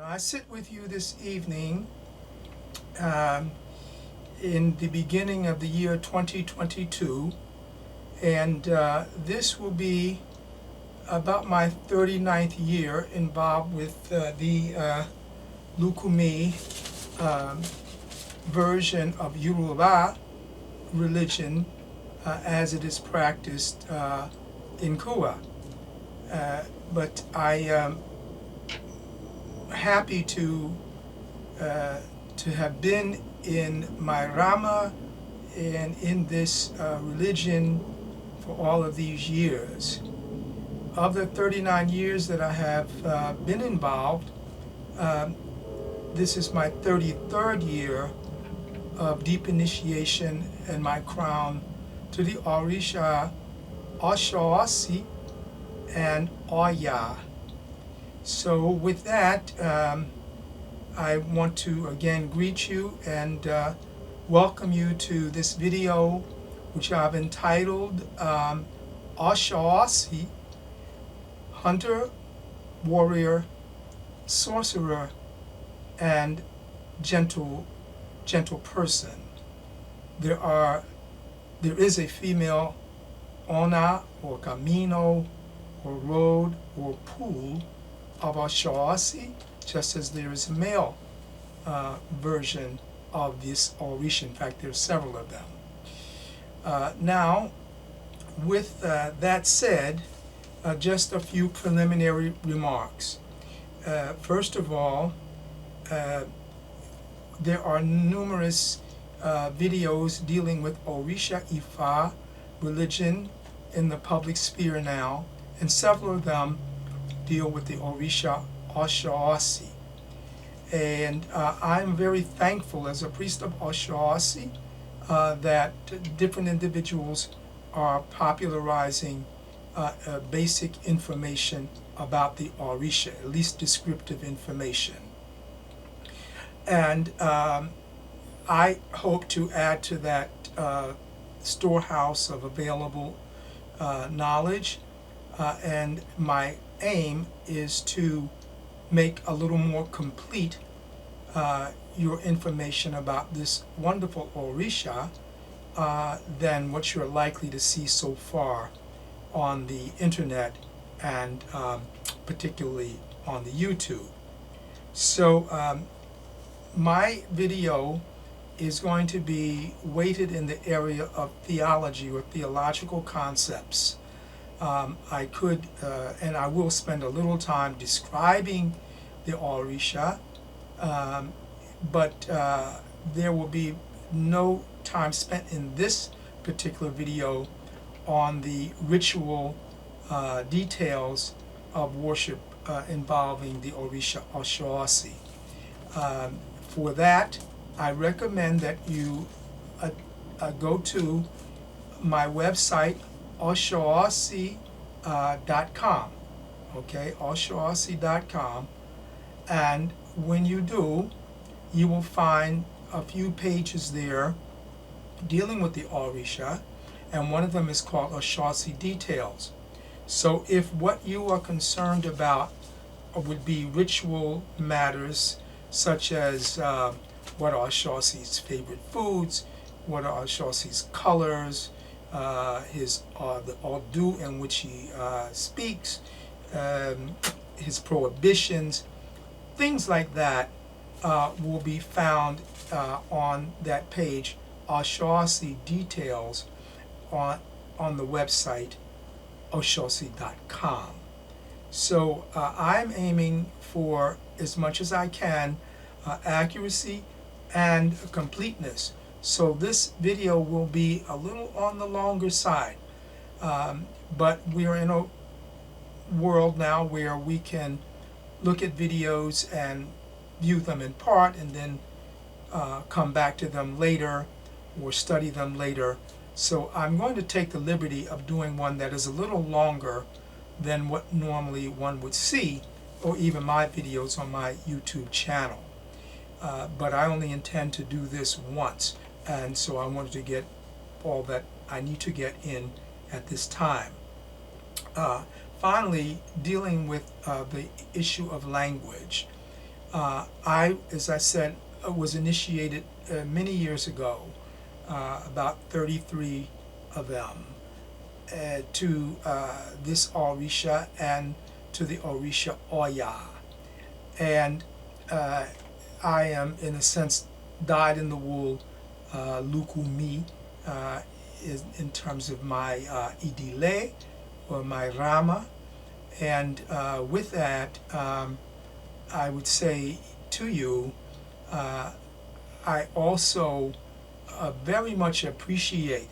I sit with you this evening in the beginning of the year 2022, and this will be about my 39th year involved with the Lukumi version of Yoruba religion as it is practiced in Kua. But I am happy to have been in my Rama and in this religion for all of these years. Of the 39 years that I have been involved, this is my 33rd year of deep initiation and my crown to the Orisha, Oshoosi, and Oya. So with that, I want to again greet you and welcome you to this video, which I've entitled Oshoosi, Hunter, Warrior, Sorcerer, and Gentleperson. There is a female Ona or Camino or road or pool of Oshoosi, just as there is a male version of this Orisha. In fact, there are several of them. Now, with that said, just a few preliminary remarks. First of all, there are numerous videos dealing with Orisha Ifa religion in the public sphere now, and several of them deal with the Orisha Oshoosi. And I'm very thankful as a priest of Oshoosi that different individuals are popularizing basic information about the Orisha, at least descriptive information. And I hope to add to that storehouse of available knowledge, and my aim is to make a little more complete your information about this wonderful Orisha than what you're likely to see so far on the internet and particularly on the YouTube. So my video is going to be weighted in the area of theology or theological concepts. I could and I will spend a little time describing the Orisha, but there will be no time spent in this particular video on the ritual details of worship involving the Orisha Oshoosi. For that, I recommend that you go to my website, Oshoosi.com, okay, Oshoosi.com, and when you do, you will find a few pages there dealing with the Orisha, and one of them is called Oshoosi Details. So if what you are concerned about would be ritual matters, such as what are Oshoosi's favorite foods, what are Oshoosi's colors, the Odu in which he speaks, his prohibitions, things like that will be found on that page, Oshoosi Details, on the website Oshoosi.com. So I'm aiming for, as much as I can, accuracy and completeness. So this video will be a little on the longer side, but we are in a world now where we can look at videos and view them in part and then come back to them later or study them later. So I'm going to take the liberty of doing one that is a little longer than what normally one would see, or even my videos on my YouTube channel. But I only intend to do this once, and so I wanted to get all that I need to get in at this time. Finally, dealing with the issue of language. As I said, was initiated many years ago, about 33 of them, to this Orisha and to the Orisha Oya. And I am, in a sense, dyed in the wool Lukumi in terms of my Idile or my Rama. And with that, I would say to you, I also very much appreciate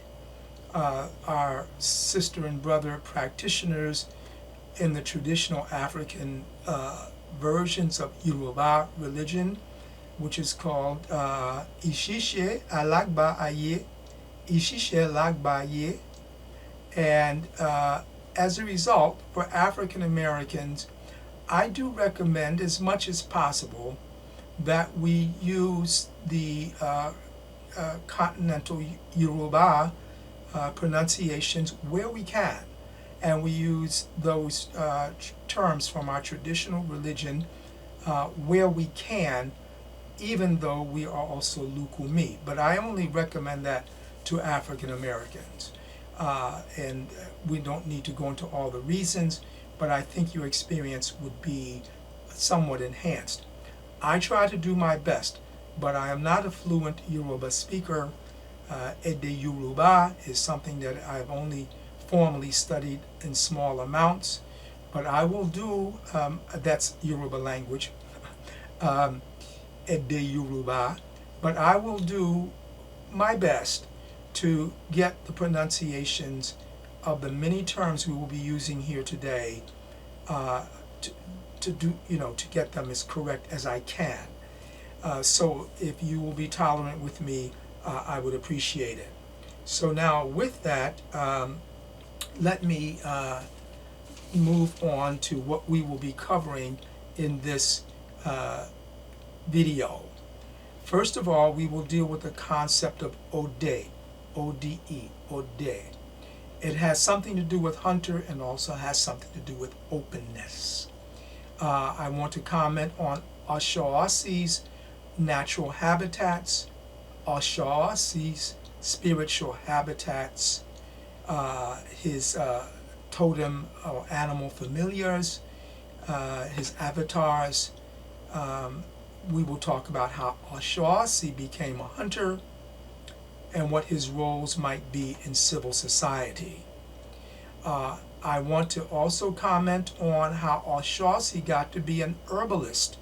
our sister and brother practitioners in the traditional African versions of Yoruba religion, which is called Ishishe Alagba Aye, Ishishe Alagba Aye. And as a result, for African Americans, I do recommend as much as possible that we use the continental Yoruba pronunciations where we can. And we use those terms from our traditional religion where we can, even though we are also Lukumi. But I only recommend that to African Americans. And we don't need to go into all the reasons, but I think your experience would be somewhat enhanced. I try to do my best, but I am not a fluent Yoruba speaker. Ede Yoruba is something that I've only formally studied in small amounts, but I will do, that's Yoruba language, Ede Yoruba, but I will do my best to get the pronunciations of the many terms we will be using here today to do, to get them as correct as I can. So if you will be tolerant with me, I would appreciate it. So now with that, let me move on to what we will be covering in this video. First of all, we will deal with the concept of Ode, O-D-E, Ode. It has something to do with hunter and also has something to do with openness. I want to comment on Oshoosi-Ochosi's natural habitats, Oshoosi-Ochosi's spiritual habitats, his totem or animal familiars, his avatars. We will talk about how Oshoosi became a hunter and what his roles might be in civil society. I want to also comment on how Oshoosi got to be an herbalist.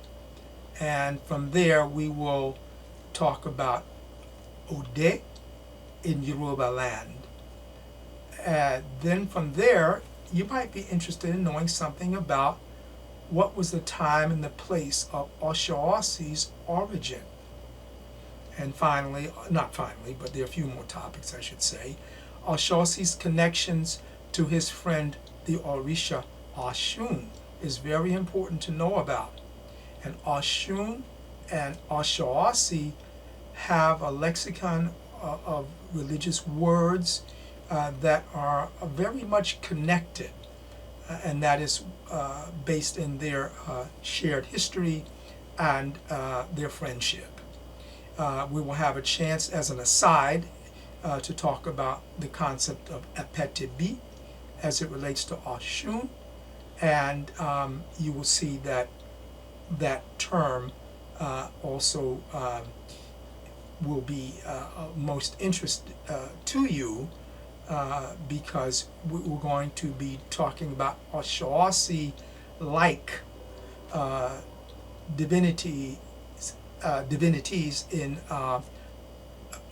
And from there we will talk about Ode in Yoruba land. Then from there, you might be interested in knowing something about what was the time and the place of Oshoosi-Ochosi's origin. And finally, not finally, but there are a few more topics I should say, Oshoosi-Ochosi's connections to his friend the Orisha Oshun is very important to know about. And Oshun and Oshoosi have a lexicon of religious words that are very much connected, and that is based in their shared history and their friendship. We will have a chance, as an aside, to talk about the concept of Apetibi as it relates to Oshun, and you will see that that term also will be most interest to you because we're going to be talking about Oshoosi-like divinities in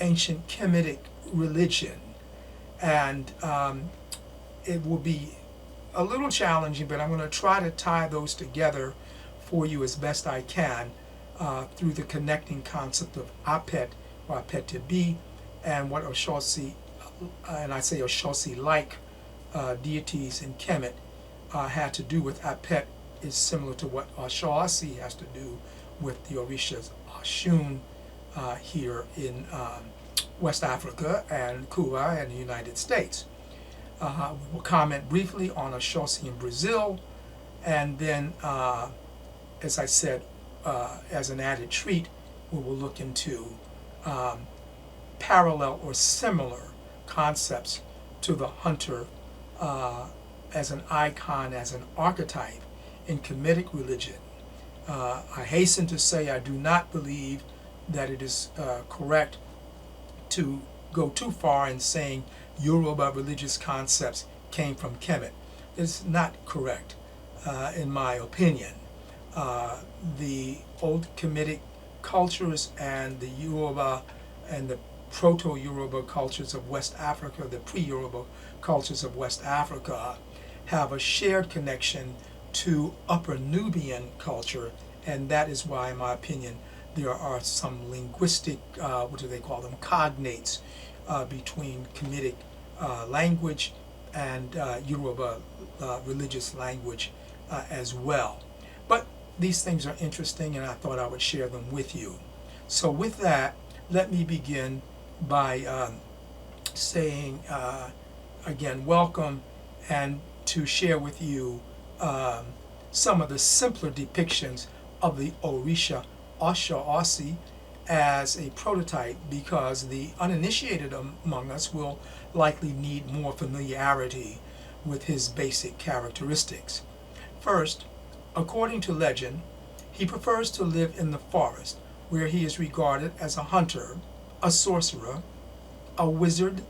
ancient Kemetic religion, and it will be a little challenging, but I'm going to try to tie those together for you as best I can through the connecting concept of Apet or Apetibi and what Oshoosi, and I say Oshoosi-like deities in Kemet had to do with. Apet is similar to what Oshoosi has to do with the Orishas Oshun here in West Africa and Cuba and the United States. We will comment briefly on Oshoosi in Brazil, and then, as I said, as an added treat, we will look into parallel or similar concepts to the hunter as an icon, as an archetype in Kemetic religion. I hasten to say I do not believe that it is correct to go too far in saying Yoruba religious concepts came from Kemet. It's not correct, in my opinion. The old Kemetic cultures and the Yoruba and the proto-Yoruba cultures of West Africa, the pre-Yoruba cultures of West Africa, have a shared connection to Upper Nubian culture, and that is why, in my opinion, there are some linguistic, what do they call them, cognates between Kemetic language and Yoruba religious language as well. But these things are interesting, and I thought I would share them with you. So with that, let me begin by saying, again, welcome, and to share with you some of the simpler depictions of the Oshoosi-Ochosi as a prototype, because the uninitiated among us will likely need more familiarity with his basic characteristics. First, according to legend, he prefers to live in the forest, where he is regarded as a hunter, a sorcerer, a wizard,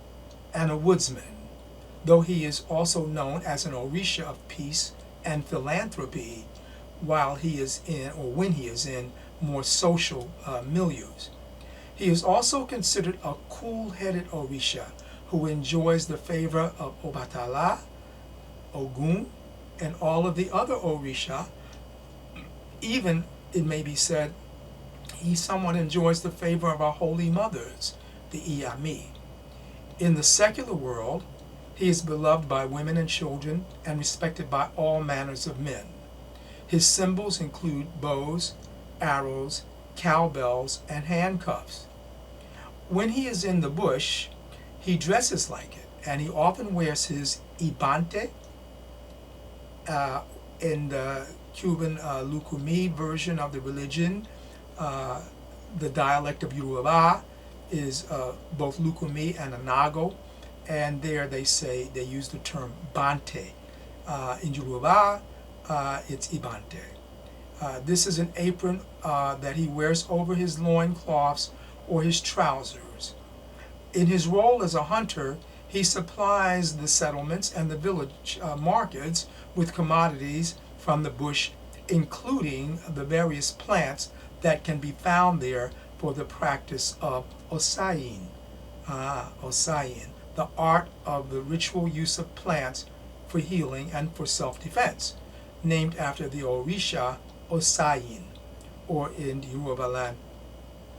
and a woodsman, though he is also known as an Orisha of peace and philanthropy while he is in, or when he is in, more social milieus. He is also considered a cool-headed Orisha who enjoys the favor of Obatala, Ogun, and all of the other Orisha. Even, it may be said, he somewhat enjoys the favor of our holy mothers, the Iyami. In the secular world, he is beloved by women and children and respected by all manners of men. His symbols include bows, arrows, cowbells, and handcuffs. When he is in the bush, he dresses like it, and he often wears his ibante. In the Cuban Lucumí version of the religion, the dialect of Yoruba is both Lucumí and Anago, and there they say, they use the term bante. In Yoruba, it's ibante. This is an apron that he wears over his loincloths or his trousers. In his role as a hunter, he supplies the settlements and the village markets with commodities from the bush, including the various plants that can be found there for the practice of osayin. Osayin, the art of the ritual use of plants for healing and for self-defense, named after the Orisha Osayin, or in Yoruba land,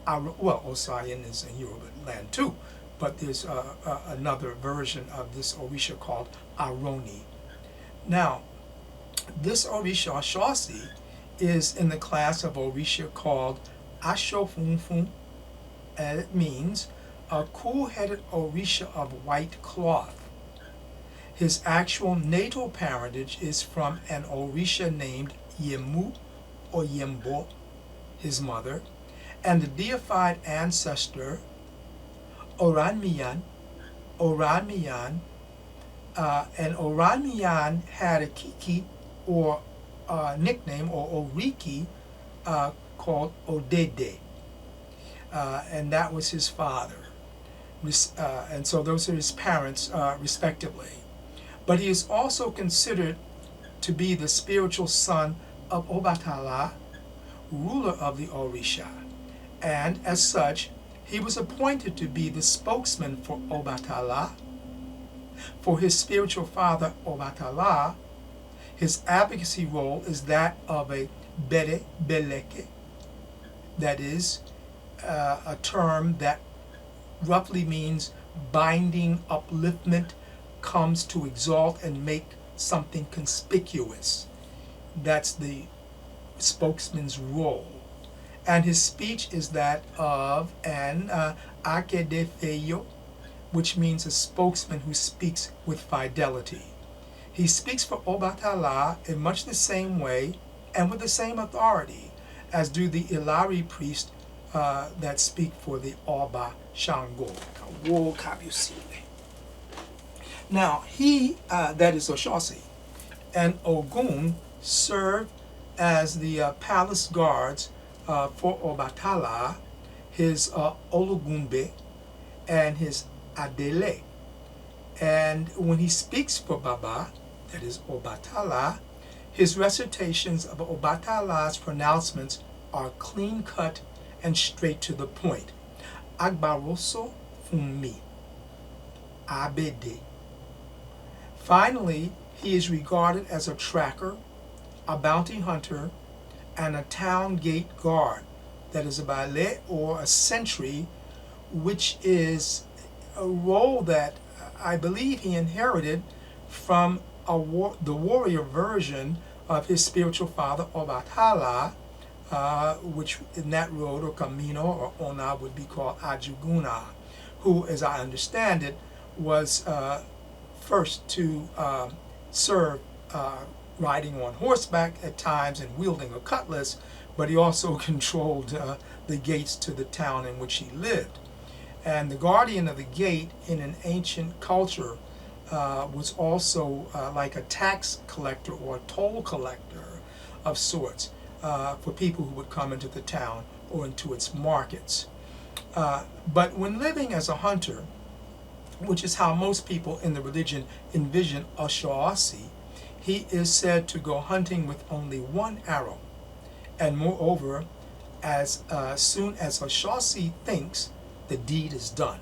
well, Osayin is in Yoruba land too, but there's another version of this Orisha called Aroni. Now, this Orisha-Ochosi is in the class of Orisha called Ashofunfun, and it means a cool-headed Orisha of white cloth. His actual natal parentage is from an Orisha named Yemu or Yembo, his mother, and the deified ancestor Oranmiyan. And Oranmiyan had a kiki, or nickname, or oriki, called Odede, and that was his father. And so those are his parents, respectively. But he is also considered to be the spiritual son of Obatala, ruler of the Orisha, and as such, he was appointed to be the spokesman for Obatala. For his spiritual father, Obatala, his advocacy role is that of a bere beleke, that is a term that roughly means binding, upliftment, comes to exalt and make something conspicuous. That's the spokesman's role. And his speech is that of an akedefeyo, which means a spokesman who speaks with fidelity. He speaks for Obatala in much the same way and with the same authority as do the Ilari priests that speak for the Oba Shango. Now, he, that is Oshoosi, and Ogun serve as the palace guards for Obatala, his Ologunbe, and his Adele. And when he speaks for Baba, that is Obatala, his recitations of Obatala's pronouncements are clean-cut and straight to the point. Agbaroso Funmi, Abede. Finally, he is regarded as a tracker, a bounty hunter, and a town gate guard, that is a baile or a sentry, which is a role that I believe he inherited from the warrior version of his spiritual father Obatala, which in that road or Camino or Ona would be called Ajaguna, who, as I understand it, was first to serve riding on horseback at times and wielding a cutlass, but he also controlled the gates to the town in which he lived. And the guardian of the gate in an ancient culture was also like a tax collector or a toll collector of sorts for people who would come into the town or into its markets. But when living as a hunter, which is how most people in the religion envision Oshoosi, he is said to go hunting with only one arrow. And moreover, as soon as Oshoosi thinks, the deed is done,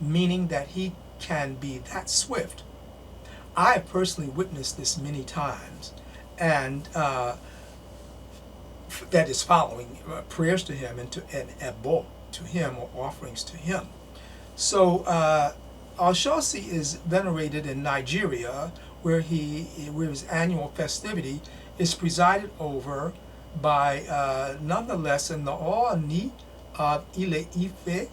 meaning that he can be that swift. I have personally witnessed this many times, and that is following prayers to him and ebo to him, or offerings to him. So Oshoosi is venerated in Nigeria, where his annual festivity is presided over by nonetheless in the Oni of Ile-Ife,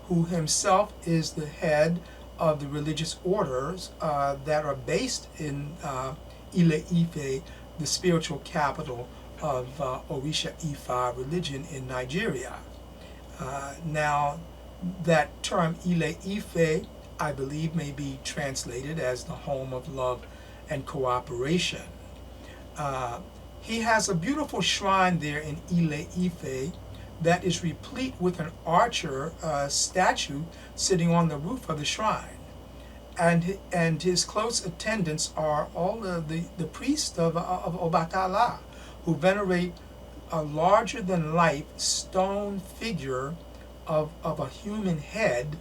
who himself is the head of the religious orders that are based in Ile-Ife, the spiritual capital of Orisha-Ifa religion in Nigeria. Now, that term Ile-Ife, I believe, may be translated as the home of love and cooperation. He has a beautiful shrine there in Ile-Ife that is replete with an archer statue sitting on the roof of the shrine. And his close attendants are all the priests of Obatala, who venerate a larger-than-life stone figure of a human head.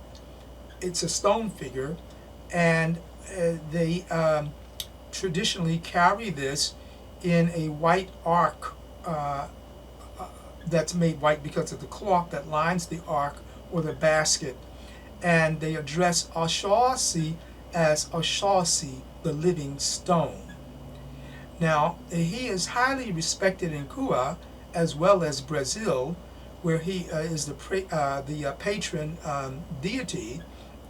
It's a stone figure, and they traditionally carry this in a white ark that's made white because of the cloth that lines the ark or the basket. And they address Oshoosi as Oshoosi, the living stone. Now, he is highly respected in Cuba as well as Brazil, where he is the patron deity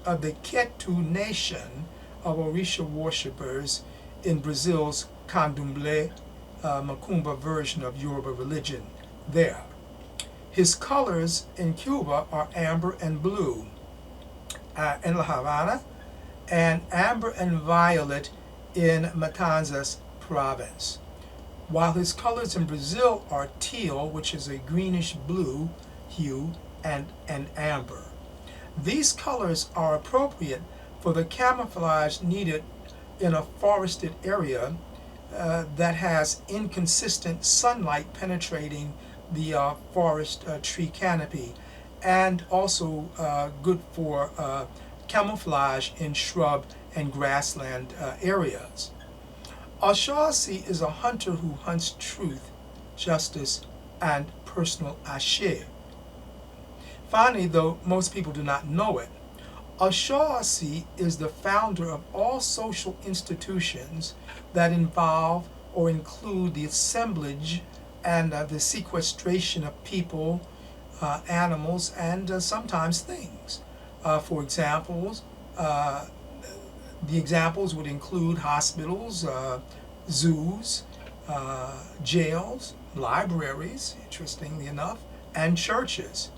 of the Ketu nation of Orisha worshippers in Brazil's Candomblé Macumba version of Yoruba religion there. His colors in Cuba are amber and blue in La Habana, and amber and violet in Matanzas province, while his colors in Brazil are teal, which is a greenish blue hue, and amber. These colors are appropriate for the camouflage needed in a forested area that has inconsistent sunlight penetrating the forest tree canopy, and also good for camouflage in shrub and grassland areas. Oshoosi is a hunter who hunts truth, justice, and personal ashe. Finally, though most people do not know it, Oshoosi is the founder of all social institutions that involve or include the assemblage and the sequestration of people, animals, and sometimes things. For example, the examples would include hospitals, zoos, jails, libraries, interestingly enough, and churches.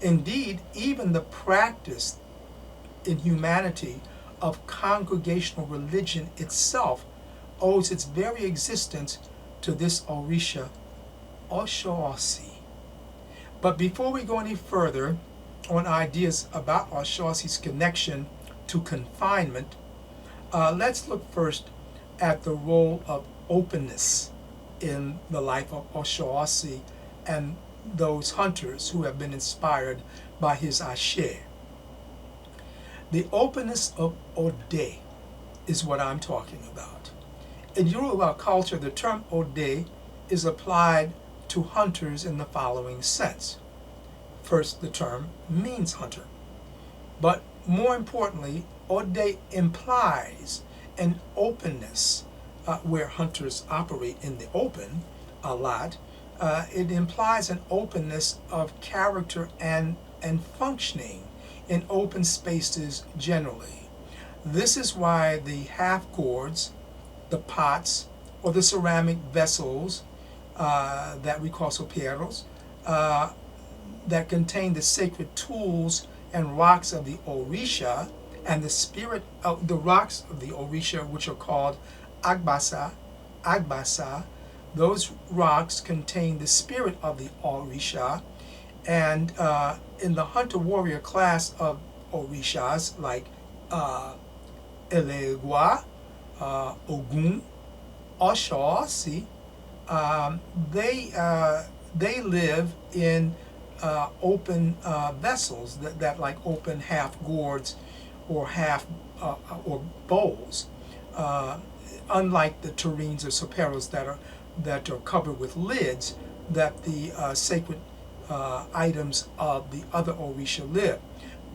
Indeed, even the practice in humanity of congregational religion itself owes its very existence to this Oshoosi-Ochosi. But before we go any further on ideas about Oshoosi's connection to confinement, let's look first at the role of openness in the life of Oshoosi and those hunters who have been inspired by his Alashe. The openness of Ode is what I'm talking about. In Yoruba culture, the term Ode is applied to hunters in the following sense. First, the term means hunter. But more importantly, Ode implies an openness where hunters operate in the open a lot. It implies an openness of character and functioning in open spaces generally. This is why the half-gourds, the pots, or the ceramic vessels that we call soperos, that contain the sacred tools and rocks of the Orisha, and the spirit of the rocks of the Orisha, which are called Agbasa, those rocks contain the spirit of the Orisha. And in the hunter-warrior class of Orishas, like ILERA, Ogun, Oshoosi, they live in open vessels that like open half gourds or half or bowls, unlike the tureens or soperos that are covered with lids that the sacred items of the other Orisha live.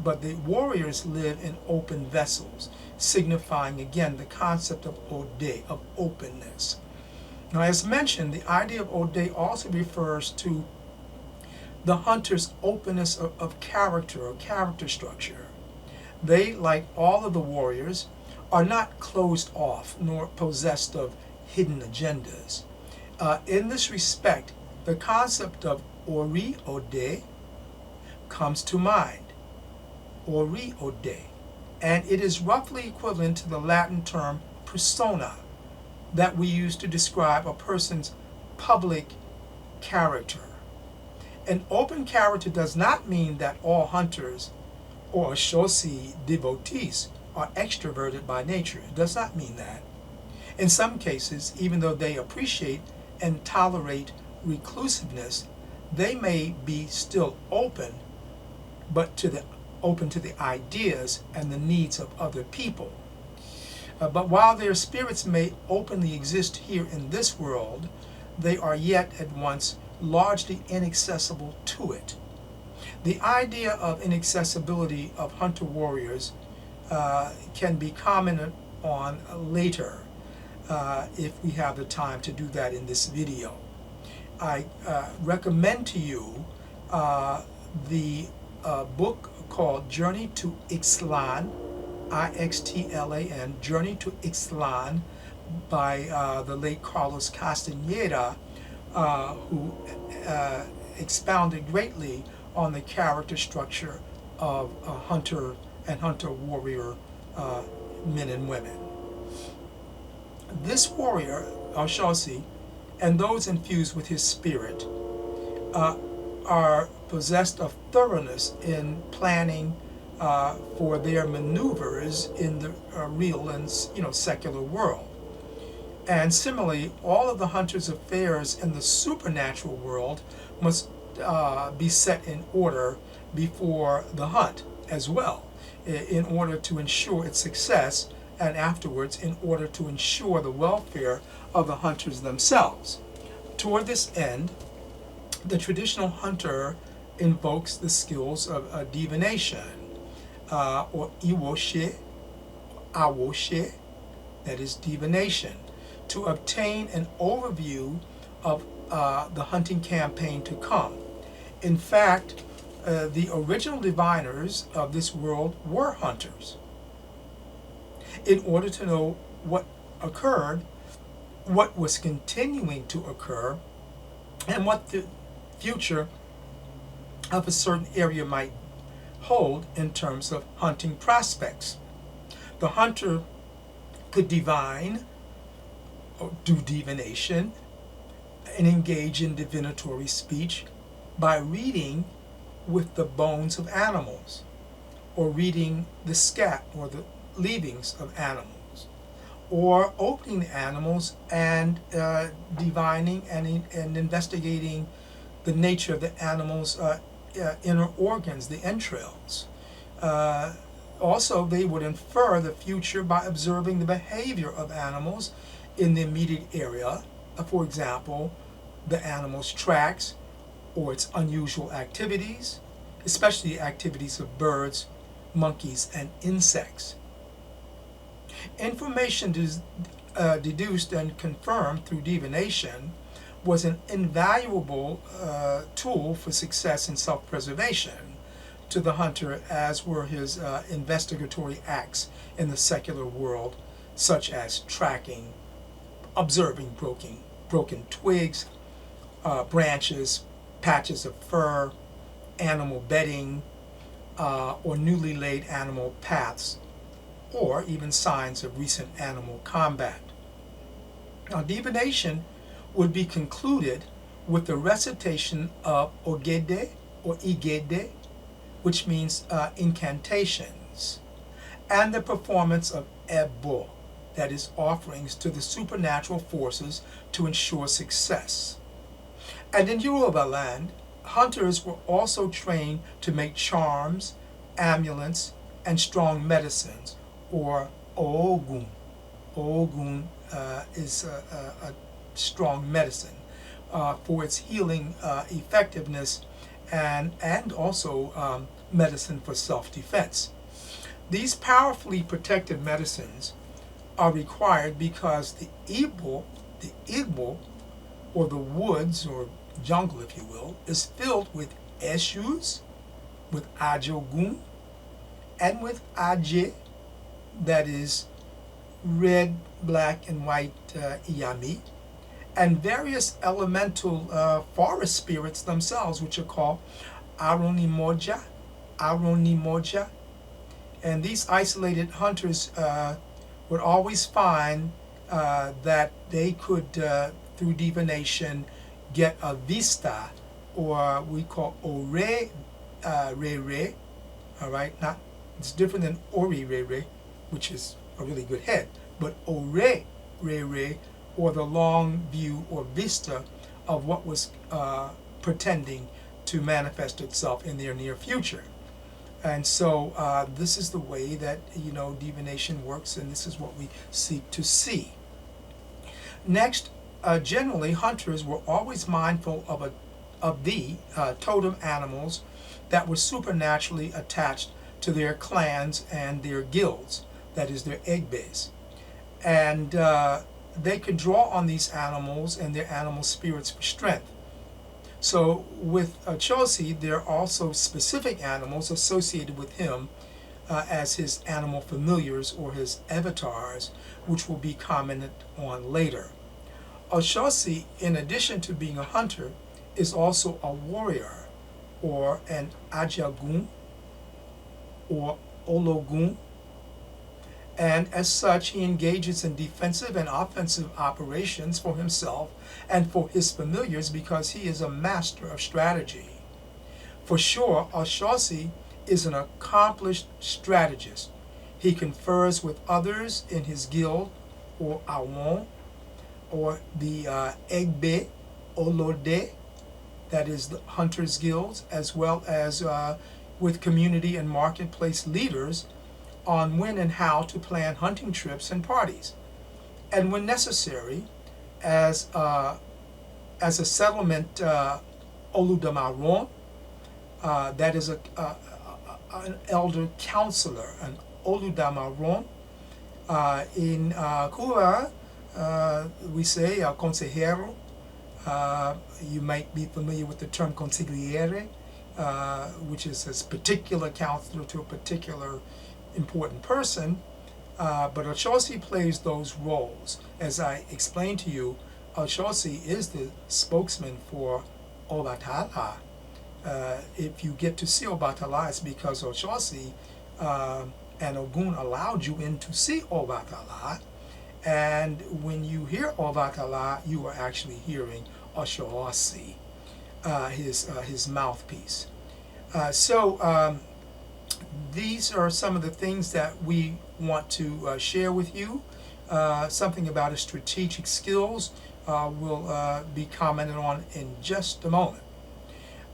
But the warriors live in open vessels, signifying again the concept of Ode, of openness. Now, as mentioned, the idea of Ode also refers to the hunter's openness of character or character structure. They, like all of the warriors, are not closed off nor possessed of hidden agendas. In this respect, the concept of ORI'RE'RE comes to mind. ORI'RE'RE, and it is roughly equivalent to the Latin term persona that we use to describe a person's public character. An open character does not mean that all hunters or Oshoosi devotees are extroverted by nature. It does not mean that. In some cases, even though they appreciate and tolerate reclusiveness, they may be still open, but open to the ideas and the needs of other people. But while their spirits may openly exist here in this world, they are yet at once largely inaccessible to it. The idea of inaccessibility of hunter warriors can be commented on later if we have the time to do that in this video. I recommend to you the book called Journey to Ixtlan, I-X-T-L-A-N, Journey to Ixtlan by the late Carlos Castaneda, who expounded greatly on the character structure of hunter and hunter-warrior men and women. This warrior, Oshoosi, and those infused with his spirit are possessed of thoroughness in planning for their maneuvers in the real and secular world. And similarly, all of the hunter's affairs in the supernatural world must be set in order before the hunt as well, in order to ensure its success, and afterwards in order to ensure the welfare of the hunters themselves. Toward this end, the traditional hunter invokes the skills of divination, or Iwoshe, Awoshe, that is divination, to obtain an overview of the hunting campaign to come. In fact, the original diviners of this world were hunters. In order to know what occurred what was continuing to occur, and what the future of a certain area might hold in terms of hunting prospects. The hunter could divine or do divination and engage in divinatory speech by reading with the bones of animals, or reading the scat or the leavings of animals, or opening the animals and divining and investigating the nature of the animal's inner organs, the entrails. Also, they would infer the future by observing the behavior of animals in the immediate area. For example, the animal's tracks or its unusual activities, especially the activities of birds, monkeys, and insects. Information deduced and confirmed through divination was an invaluable tool for success in self-preservation to the hunter, as were his investigatory acts in the secular world, such as tracking, observing broken twigs, branches, patches of fur, animal bedding, or newly laid animal paths, or even signs of recent animal combat. Now, divination would be concluded with the recitation of ogede or igede, which means incantations, and the performance of ebo, that is, offerings to the supernatural forces to ensure success. And in Yoruba land, hunters were also trained to make charms, amulets, and strong medicines, or OLOGUN. OLOGUN is a strong medicine for its healing effectiveness, and also medicine for self-defense. These powerfully protective medicines are required because the Igbo, or the woods or jungle, if you will, is filled with Eshus, with AJAGUN, and with Aje, that is red, black, and white Iyami, and various elemental forest spirits themselves, which are called Aronimoja, and these isolated hunters would always find that they could, through divination, get a vista, or we call ORI'RE'RE, all right? Not, it's different than ORI'RERE, which is a really good head, but ORI'RERE, or the long view or vista of what was pretending to manifest itself in their near future. And so this is the way that, you know, divination works, and this is what we seek to see. Next, generally, hunters were always mindful of the totem animals that were supernaturally attached to their clans and their guilds, that is, their egbes. And they could draw on these animals and their animal spirits for strength. So with Ochosi, there are also specific animals associated with him as his animal familiars or his avatars, which will be commented on later. Oshoosi, in addition to being a hunter, is also a warrior, or an Ajagun, or OLOGUN, and as such he engages in defensive and offensive operations for himself and for his familiars because he is a master of strategy. For sure, Oshoosi is an accomplished strategist. He confers with others in his guild, or Awon, or the Egbe Olode, that is the hunters' guilds, as well as with community and marketplace leaders on when and how to plan hunting trips and parties. And when necessary, as a settlement Olodumare, that is an elder counselor, an Olodumare. In Cuba, we say consejero. You might be familiar with the term consigliere, which is a particular counselor to a particular important person. But Oshoosi plays those roles. As I explained to you, Oshoosi is the spokesman for Obatala. If you get to see Obatala, it's because Oshoosi and Ogun allowed you in to see Obatala. And when you hear Obatala, you are actually hearing Oshoosi, his mouthpiece. So these are some of the things that we want to share with you. Something about his strategic skills will be commented on in just a moment.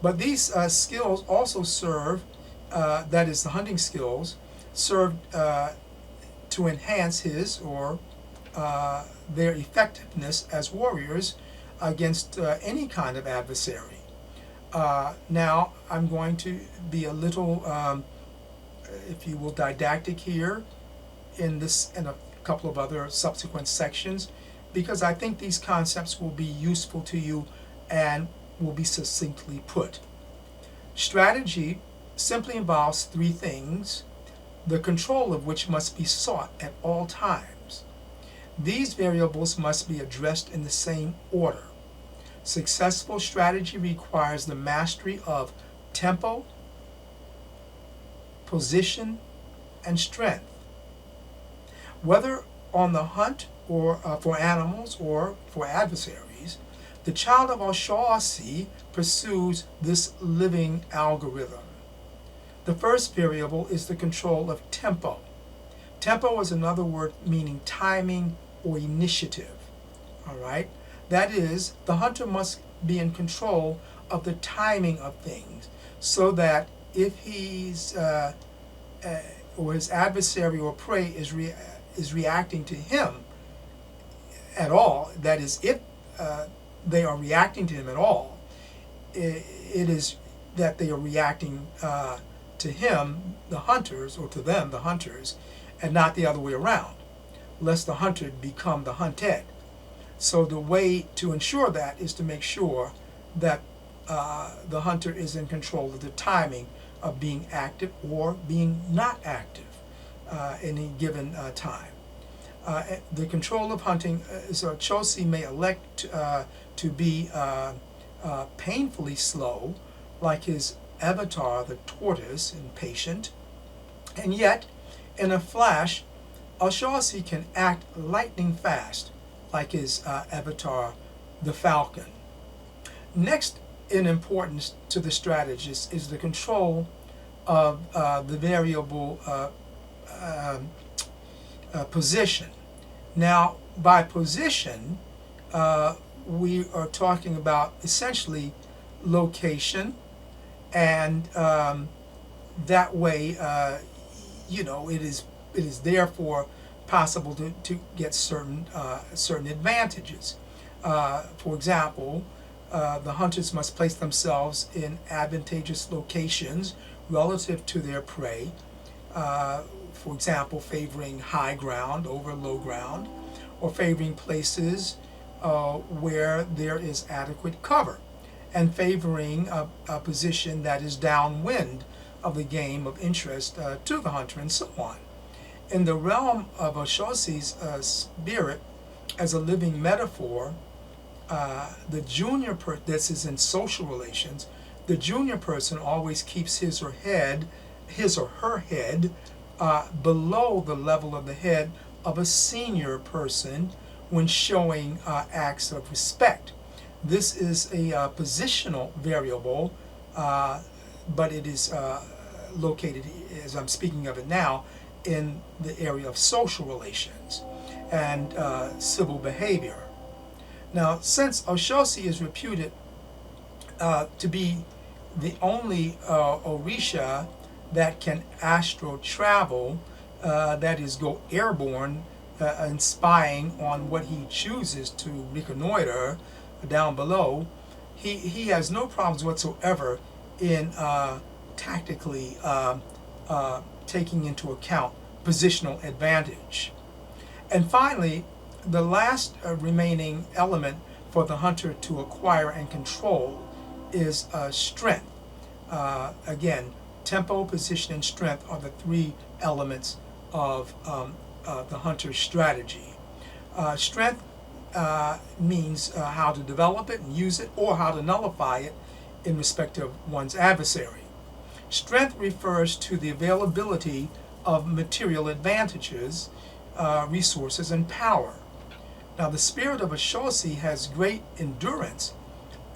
But these skills also serve, that is the hunting skills, serve to enhance his or their effectiveness as warriors against any kind of adversary. Now I'm going to be a little, if you will, didactic here in a couple of other subsequent sections, because I think these concepts will be useful to you and will be succinctly put. Strategy simply involves three things, the control of which must be sought at all times. These variables must be addressed in the same order. Successful strategy requires the mastery of tempo, position, and strength. Whether on the hunt or for animals or for adversaries, the child of Oshoosi pursues this living algorithm. The first variable is the control of tempo. Tempo is another word meaning timing or initiative. All right? That is, the hunter must be in control of the timing of things so that if he's or his adversary or prey is reacting to him at all, that is, if they are reacting to him at all, it is that they are reacting to him, the hunters, or to them, the hunters, and not the other way around, lest the hunter become the hunted. So the way to ensure that is to make sure that the hunter is in control of the timing of being active or being not active in a given time. The control of hunting, so Oshoosi may elect to be painfully slow, like his avatar, the tortoise, and patient, and yet, in a flash, Oshoosi can act lightning fast, like his avatar, the falcon. Next in importance to the strategist is the control of the variable position. Now, by position, we are talking about essentially location, and that way, it is therefore possible to get certain advantages. For example, the hunters must place themselves in advantageous locations relative to their prey. For example, favoring high ground over low ground, or favoring places where there is adequate cover, and favoring a position that is downwind of the game of interest to the hunter, and so on. In the realm of Oshoosi's spirit as a living metaphor, the junior person, this is in social relations, the junior person always keeps his or her head below the level of the head of a senior person when showing acts of respect. This is a positional variable, but it is located, as I'm speaking of it now, in the area of social relations and civil behavior. Now, since Oshoosi is reputed to be the only Orisha that can astral travel, that is, go airborne and spying on what he chooses to reconnoiter down below, he has no problems whatsoever in tactically taking into account positional advantage. And finally, the last remaining element for the hunter to acquire and control is strength. Again, tempo, position, and strength are the three elements of the hunter's strategy. Strength means how to develop it and use it, or how to nullify it in respect of one's adversary. Strength refers to the availability of material advantages, resources, and power. Now, the spirit of Oshoosi has great endurance,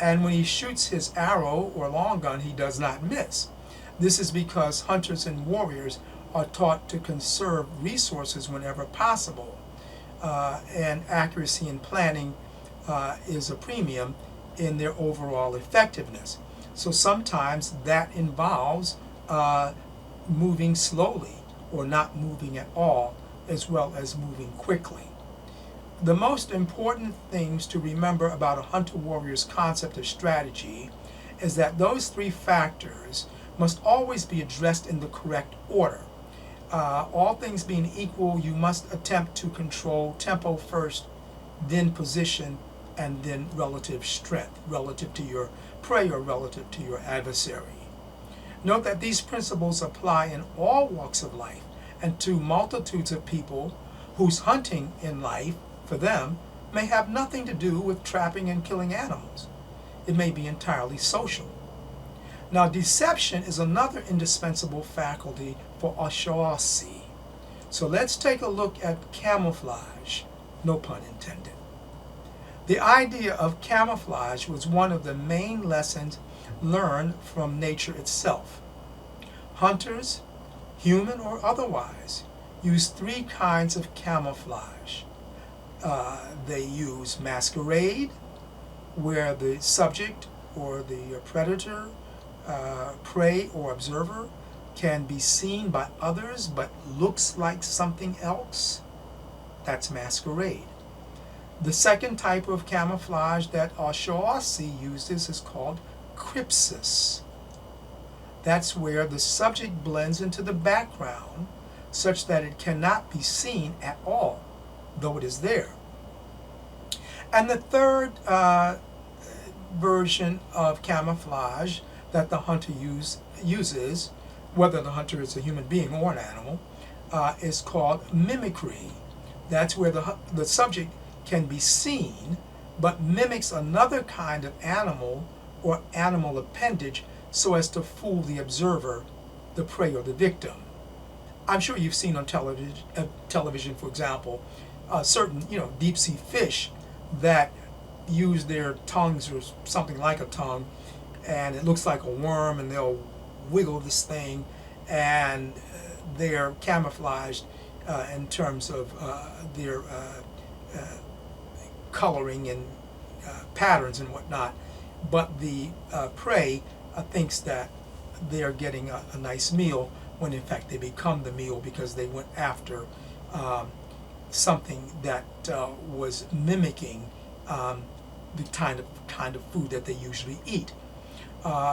and when he shoots his arrow or long gun, he does not miss. This is because hunters and warriors are taught to conserve resources whenever possible, and accuracy in planning is a premium in their overall effectiveness. So sometimes that involves moving slowly or not moving at all, as well as moving quickly. The most important things to remember about a hunter-warrior's concept of strategy is that those three factors must always be addressed in the correct order. All things being equal, you must attempt to control tempo first, then position, and then relative strength, relative to your prey or relative to your adversary. Note that these principles apply in all walks of life and to multitudes of people whose hunting in life, for them, may have nothing to do with trapping and killing animals. It may be entirely social. Now, deception is another indispensable faculty for Oshoosi. So let's take a look at camouflage, no pun intended. The idea of camouflage was one of the main lessons learned from nature itself. Hunters, human or otherwise, use three kinds of camouflage. They use masquerade, where the subject or the predator, prey or observer can be seen by others but looks like something else. That's masquerade. The second type of camouflage that Oshoosi uses is called crypsis. That's where the subject blends into the background such that it cannot be seen at all, though it is there. And the third version of camouflage that the hunter uses, whether the hunter is a human being or an animal, is called mimicry. That's where the subject can be seen, but mimics another kind of animal or animal appendage so as to fool the observer, the prey, or the victim. I'm sure you've seen on television, for example, certain deep sea fish that use their tongues or something like a tongue, and it looks like a worm, and they'll wiggle this thing, and they're camouflaged in terms of their coloring and patterns and whatnot, but the prey thinks that they're getting a nice meal, when in fact they become the meal because they went after something that was mimicking the kind of food that they usually eat.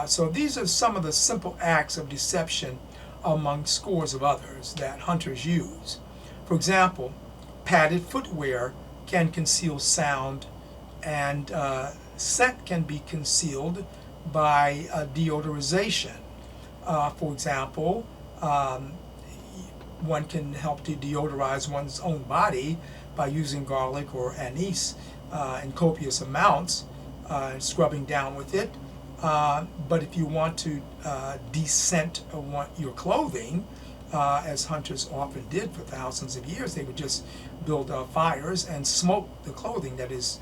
So these are some of the simple acts of deception among scores of others that hunters use. For example, padded footwear can conceal sound, and scent can be concealed by deodorization. For example, one can help to deodorize one's own body by using garlic or anise in copious amounts and scrubbing down with it. But if you want to de-scent your clothing, as hunters often did for thousands of years, they would just build fires and smoke the clothing, that is,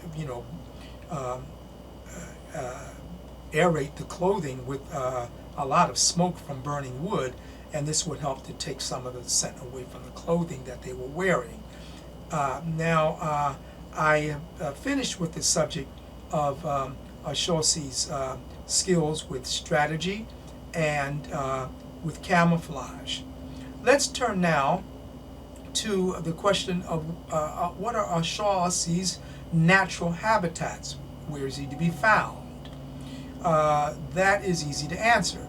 aerate the clothing with a lot of smoke from burning wood, and this would help to take some of the scent away from the clothing that they were wearing. Now, I have finished with the subject of Oshoosi's skills with strategy and with camouflage. Let's turn now to the question of what are Oshoosi's natural habitats? Where is he to be found? That is easy to answer.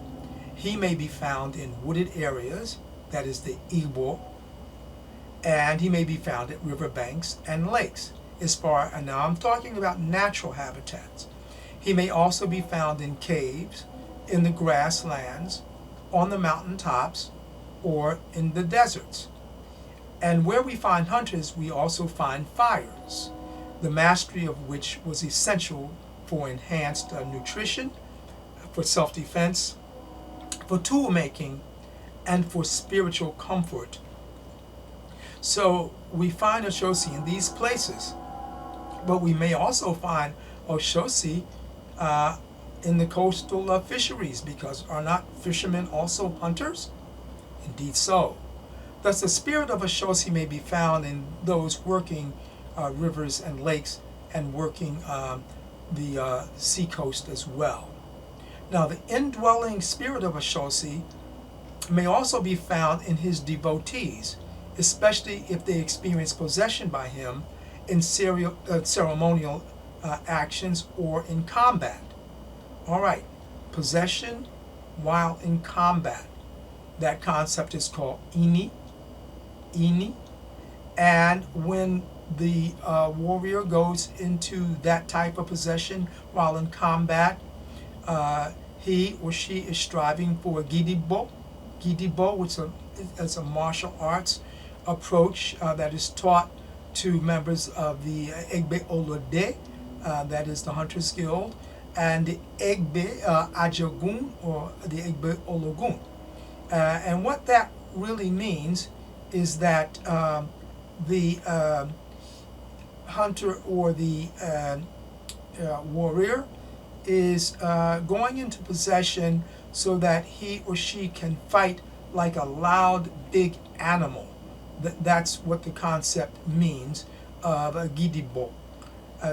He may be found in wooded areas, that is the Igbo, and he may be found at riverbanks and lakes. And now I'm talking about natural habitats. He may also be found in caves, in the grasslands, on the mountaintops, or in the deserts. And where we find hunters, we also find fires, the mastery of which was essential for enhanced nutrition, for self-defense, for tool making, and for spiritual comfort. So we find Oshoosi in these places, but we may also find Oshoosi in the coastal fisheries, because are not fishermen also hunters? Indeed so. Thus the spirit of Oshoosi may be found in those working rivers and lakes and working the seacoast as well. Now the indwelling spirit of Oshoosi may also be found in his devotees, especially if they experience possession by him in ceremonial actions or in combat. All right, possession while in combat. That concept is called ini. And when the warrior goes into that type of possession while in combat, he or she is striving for a gidibo, which is a martial arts approach that is taught to members of the OMO'LODE, that is the Hunters Guild, and the AJAGUN, or the OLOGUN. And what that really means is that the hunter or the warrior is going into possession so that he or she can fight like a loud, big animal. That's what the concept means of a gidibo.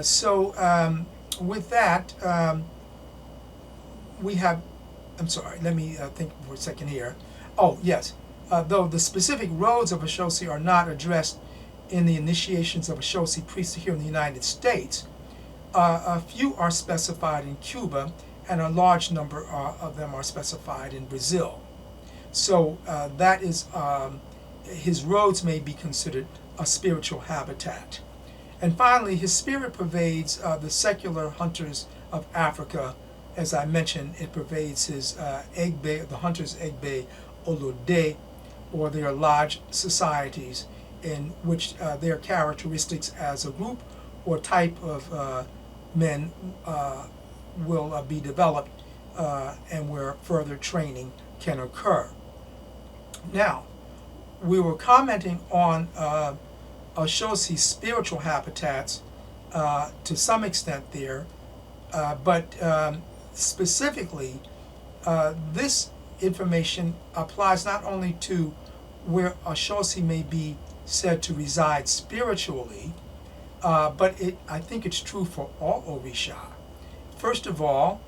So with that, we have, I'm sorry, let me think for a second here. Oh, yes. Though the specific roads of Oshoosi are not addressed in the initiations of Oshoosi priests here in the United States, a few are specified in Cuba, and a large number of them are specified in Brazil. So that is, his roads may be considered a spiritual habitat. And finally, his spirit pervades the secular hunters of Africa. As I mentioned, it pervades his Egbe, the hunters Egbe Olode, or their large societies in which their characteristics as a group or type of men will be developed and where further training can occur. Now, we were commenting on Oshoosi's spiritual habitats to some extent there, but specifically this information applies not only to where Oshoosi may be said to reside spiritually, but I think it's true for all Orisha. First of all,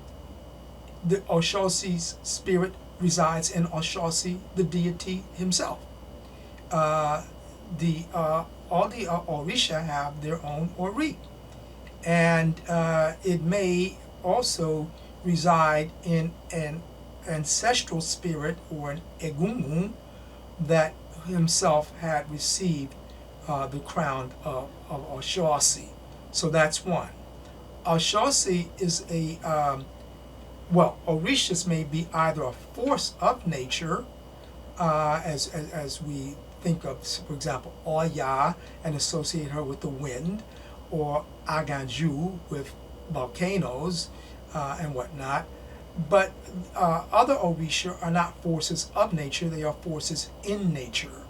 the Oshoosi's spirit resides in Oshoosi, the deity himself. All the Orisha have their own Ori, and it may also reside in an ancestral spirit or an Egungun that himself had received the crown of Oshoosi. So that's one. Oshoosi is a, Orishas may be either a force of nature, as we think of, for example, Oya and associate her with the wind, or Aganju with volcanoes and whatnot. But other Orisha are not forces of nature, they are forces in nature.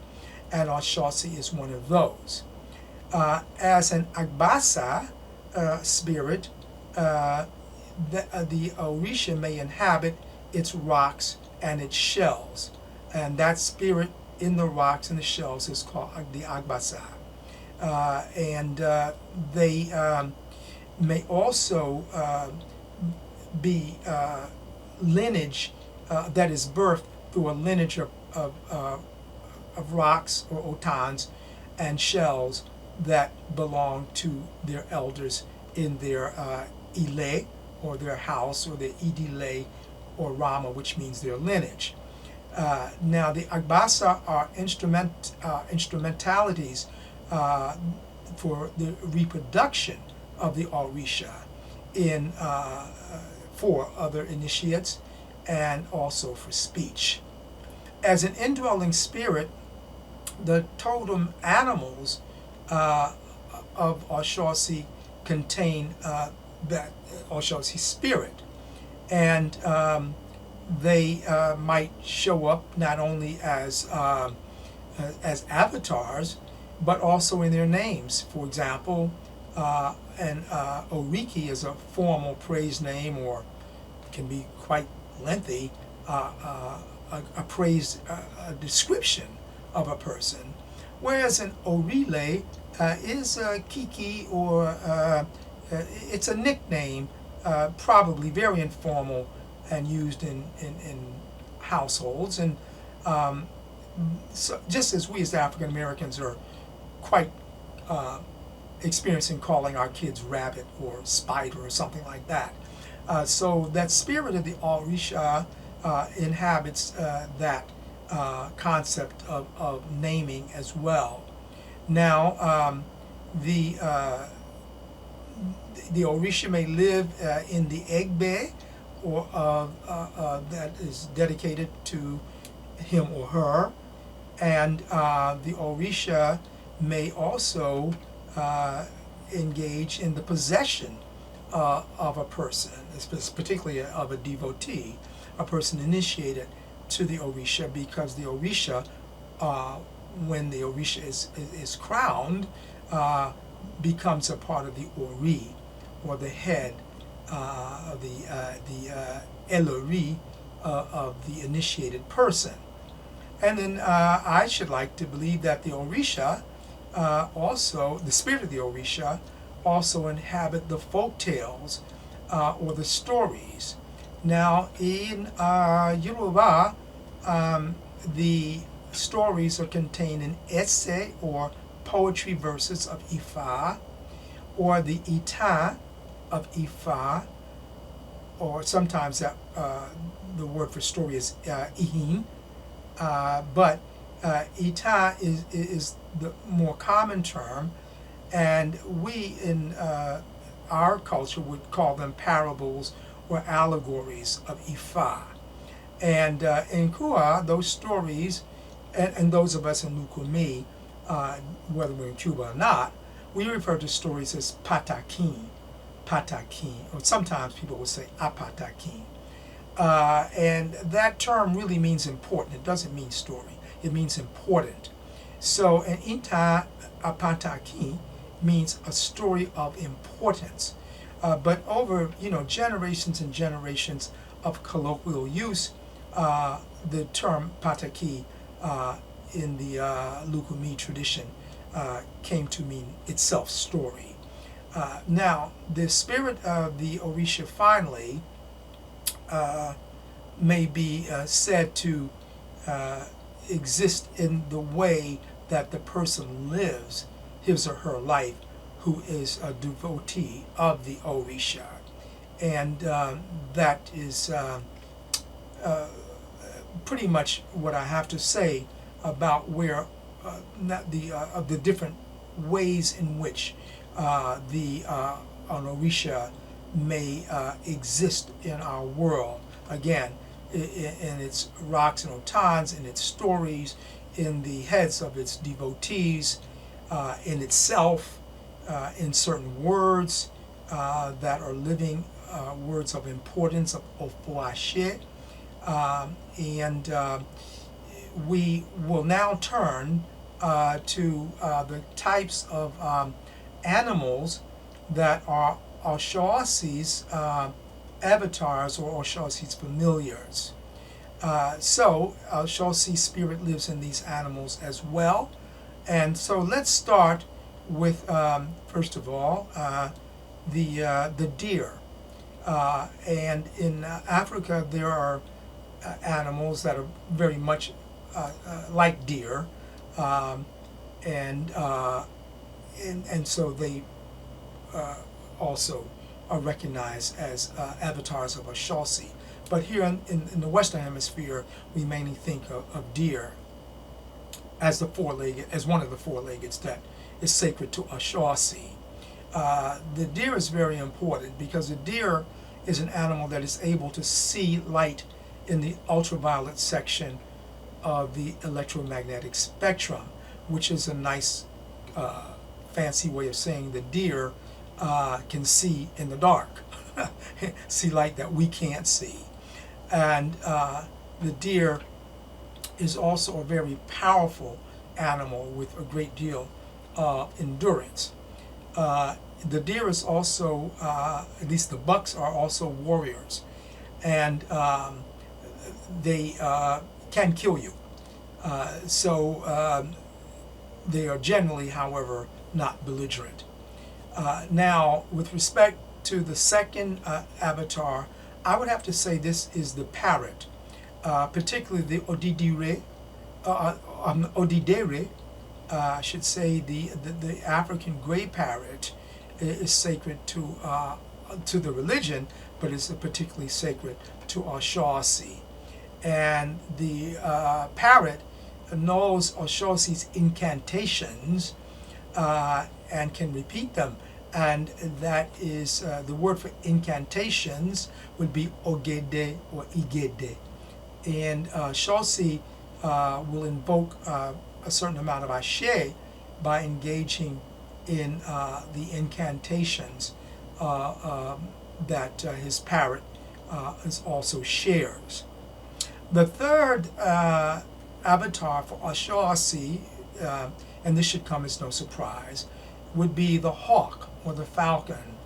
And Oshoosi is one of those. As an Agbasa spirit, the Orisha may inhabit its rocks and its shells. And that spirit in the rocks and the shells is called the Agbasa. And they may also be lineage that is birthed through a lineage of rocks or otans and shells that belong to their elders in their ile, or their house, or their idile, or rama, which means their lineage. Now the Agbasa are instrumentalities for the reproduction of the Orisha in for other initiates and also for speech. As an indwelling spirit, the totem animals of Oshoosi contain that Oshoosi spirit, and they might show up not only as avatars, but also in their names. For example, an Oriki is a formal praise name, or can be quite lengthy, a praise a description of a person, whereas an ORI'RE'RE is a Kiki, or it's a nickname, probably very informal and used in households. And so just as we as African Americans are quite experiencing calling our kids rabbit or spider or something like that. So that spirit of the Orisha inhabits that concept of naming as well. Now, the Orisha may live in the Egbe, or that is dedicated to him or her, and the Orisha may also engage in the possession of a person, particularly of a devotee, a person initiated to the Orisha, because the Orisha, when the Orisha is crowned, becomes a part of the Ori, or the head, the Elori of the initiated person. And then I should like to believe that the Orisha also, the spirit of the Orisha, also inhabit the folk tales or the stories. Now, in Yoruba, the stories are contained in essay or poetry verses of Ifa, or the Ita of Ifa, or sometimes that the word for story is Ihin, but Ita is the more common term, and we in our culture would call them parables or allegories of Ifa. And in Kua, those stories, and those of us in Lukumi, whether we're in Cuba or not, we refer to stories as patakin, or sometimes people will say apatakin. And that term really means important. It doesn't mean story. It means important. So an ita apataki means a story of importance. But over generations and generations of colloquial use, the term pataki in the Lukumi tradition came to mean itself story. Now, the spirit of the Orisha finally may be said to exist in the way that the person lives his or her life who is a devotee of the Orisha. And that is pretty much what I have to say about where the different ways in which an Orisha may exist in our world. Again, in its rocks and otans, in its stories, in the heads of its devotees, in itself, in certain words that are living words of importance, of Alashe. And we will now turn to the types of animals that are Oshoosi's avatars or Oshoosi's familiars. So Oshoosi's spirit lives in these animals as well. And so let's start with, first of all, the deer. And in Africa there are animals that are very much like deer, and so they also are recognized as avatars of Oshoosi. But here in the Western Hemisphere, we mainly think of deer as one of the four-leggeds that is sacred to Oshoosi. The deer is very important because the deer is an animal that is able to see light in the ultraviolet section of the electromagnetic spectrum. which is a nice fancy way of saying the deer can see in the dark, see light that we can't see. And the deer is also a very powerful animal with a great deal of endurance. The deer is also, at least the bucks are also warriors, and they can kill you. So they are generally, however, not belligerent. Now, with respect to the second avatar, I would have to say this is the parrot, particularly the Odidere. I should say the African gray parrot is sacred to the religion, but it's particularly sacred to Oshoosi. And the parrot knows Oshoosi's incantations and can repeat them. And that is, the word for incantations would be ogede or igede. And Oshoosi will invoke a certain amount of Ashe by engaging in the incantations that his parrot is also shares. The third avatar for Oshoosi, and this should come as no surprise, would be the hawk or the falcon.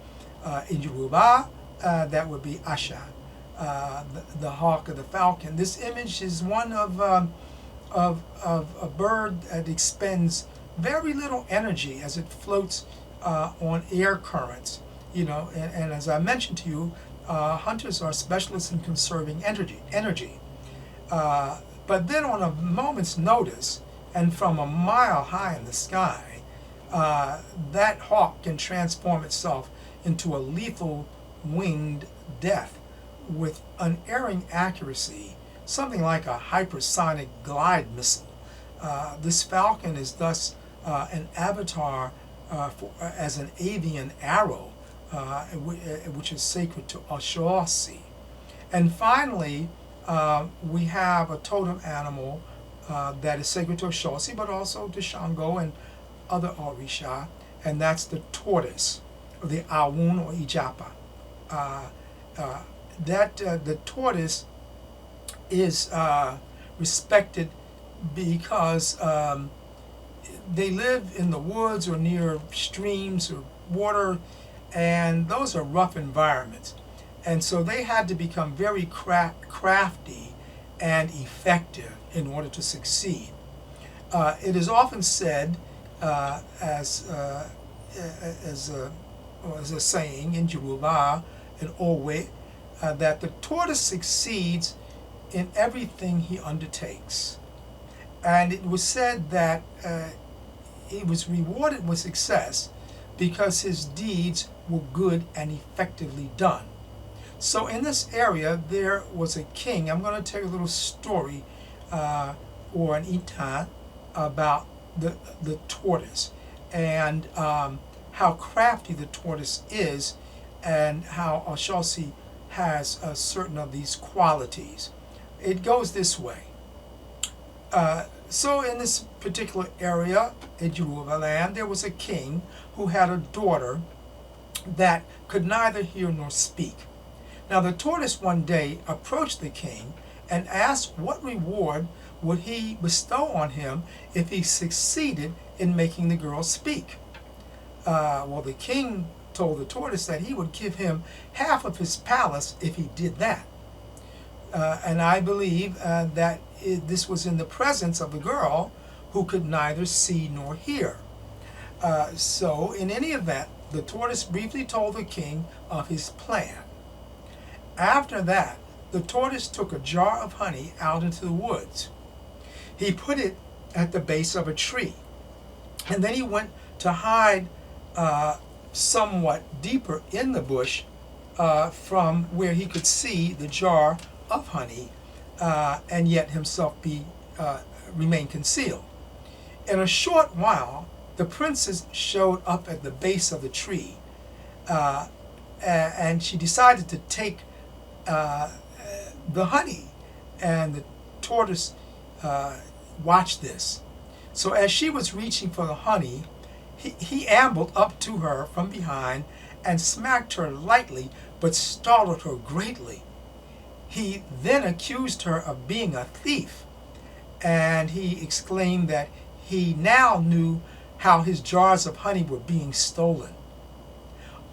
In Yoruba, that would be ISHA, the hawk or the falcon. This image is one of a bird that expends very little energy as it floats on air currents. You know, and as I mentioned to you, hunters are specialists in conserving energy. But then on a moment's notice, and from a mile high in the sky, that hawk can transform itself into a lethal winged death with unerring accuracy, something like a hypersonic glide missile. This falcon is thus an avatar as an avian arrow, which is sacred to Oshoosi. And finally, we have a totem animal that is sacred to Oshoosi, but also to Shango and other Orisha, and that's the tortoise, or the Awun or Ijapa. The tortoise is respected because they live in the woods or near streams or water, and those are rough environments. And so they had to become very crafty and effective in order to succeed. It is often said as a saying in Yoruba and Owe, that the tortoise succeeds in everything he undertakes. And it was said that he was rewarded with success because his deeds were good and effectively done. So in this area, there was a king. I'm going to tell you a little story or an itan about the tortoise and how crafty the tortoise is, and how Oshoosi has certain of these qualities. It goes this way. So in this particular area in Yoruba land, there was a king who had a daughter that could neither hear nor speak. Now the tortoise one day approached the king and asked what reward would he bestow on him if he succeeded in making the girl speak. Well, the king told the tortoise that he would give him half of his palace if he did that. And I believe that this was in the presence of the girl who could neither see nor hear. So in any event, the tortoise briefly told the king of his plan. After that, the tortoise took a jar of honey out into the woods. He put it at the base of a tree, and then he went to hide somewhat deeper in the bush from where he could see the jar of honey and yet himself remain concealed. In a short while, the princess showed up at the base of the tree, and she decided to take the honey, and the tortoise watched this. So as she was reaching for the honey, he ambled up to her from behind and smacked her lightly, but startled her greatly. He then accused her of being a thief, and he exclaimed that he now knew how his jars of honey were being stolen.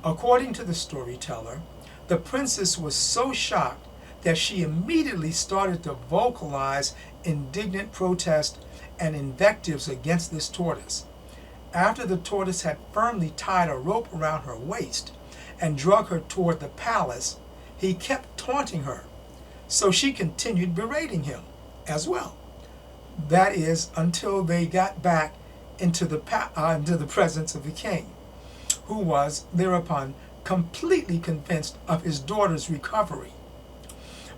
According to the storyteller, the princess was so shocked that she immediately started to vocalize indignant protest and invectives against this tortoise. After the tortoise had firmly tied a rope around her waist and drug her toward the palace, he kept taunting her, so she continued berating him as well. That is, until they got back into the presence of the king, who was thereupon completely convinced of his daughter's recovery.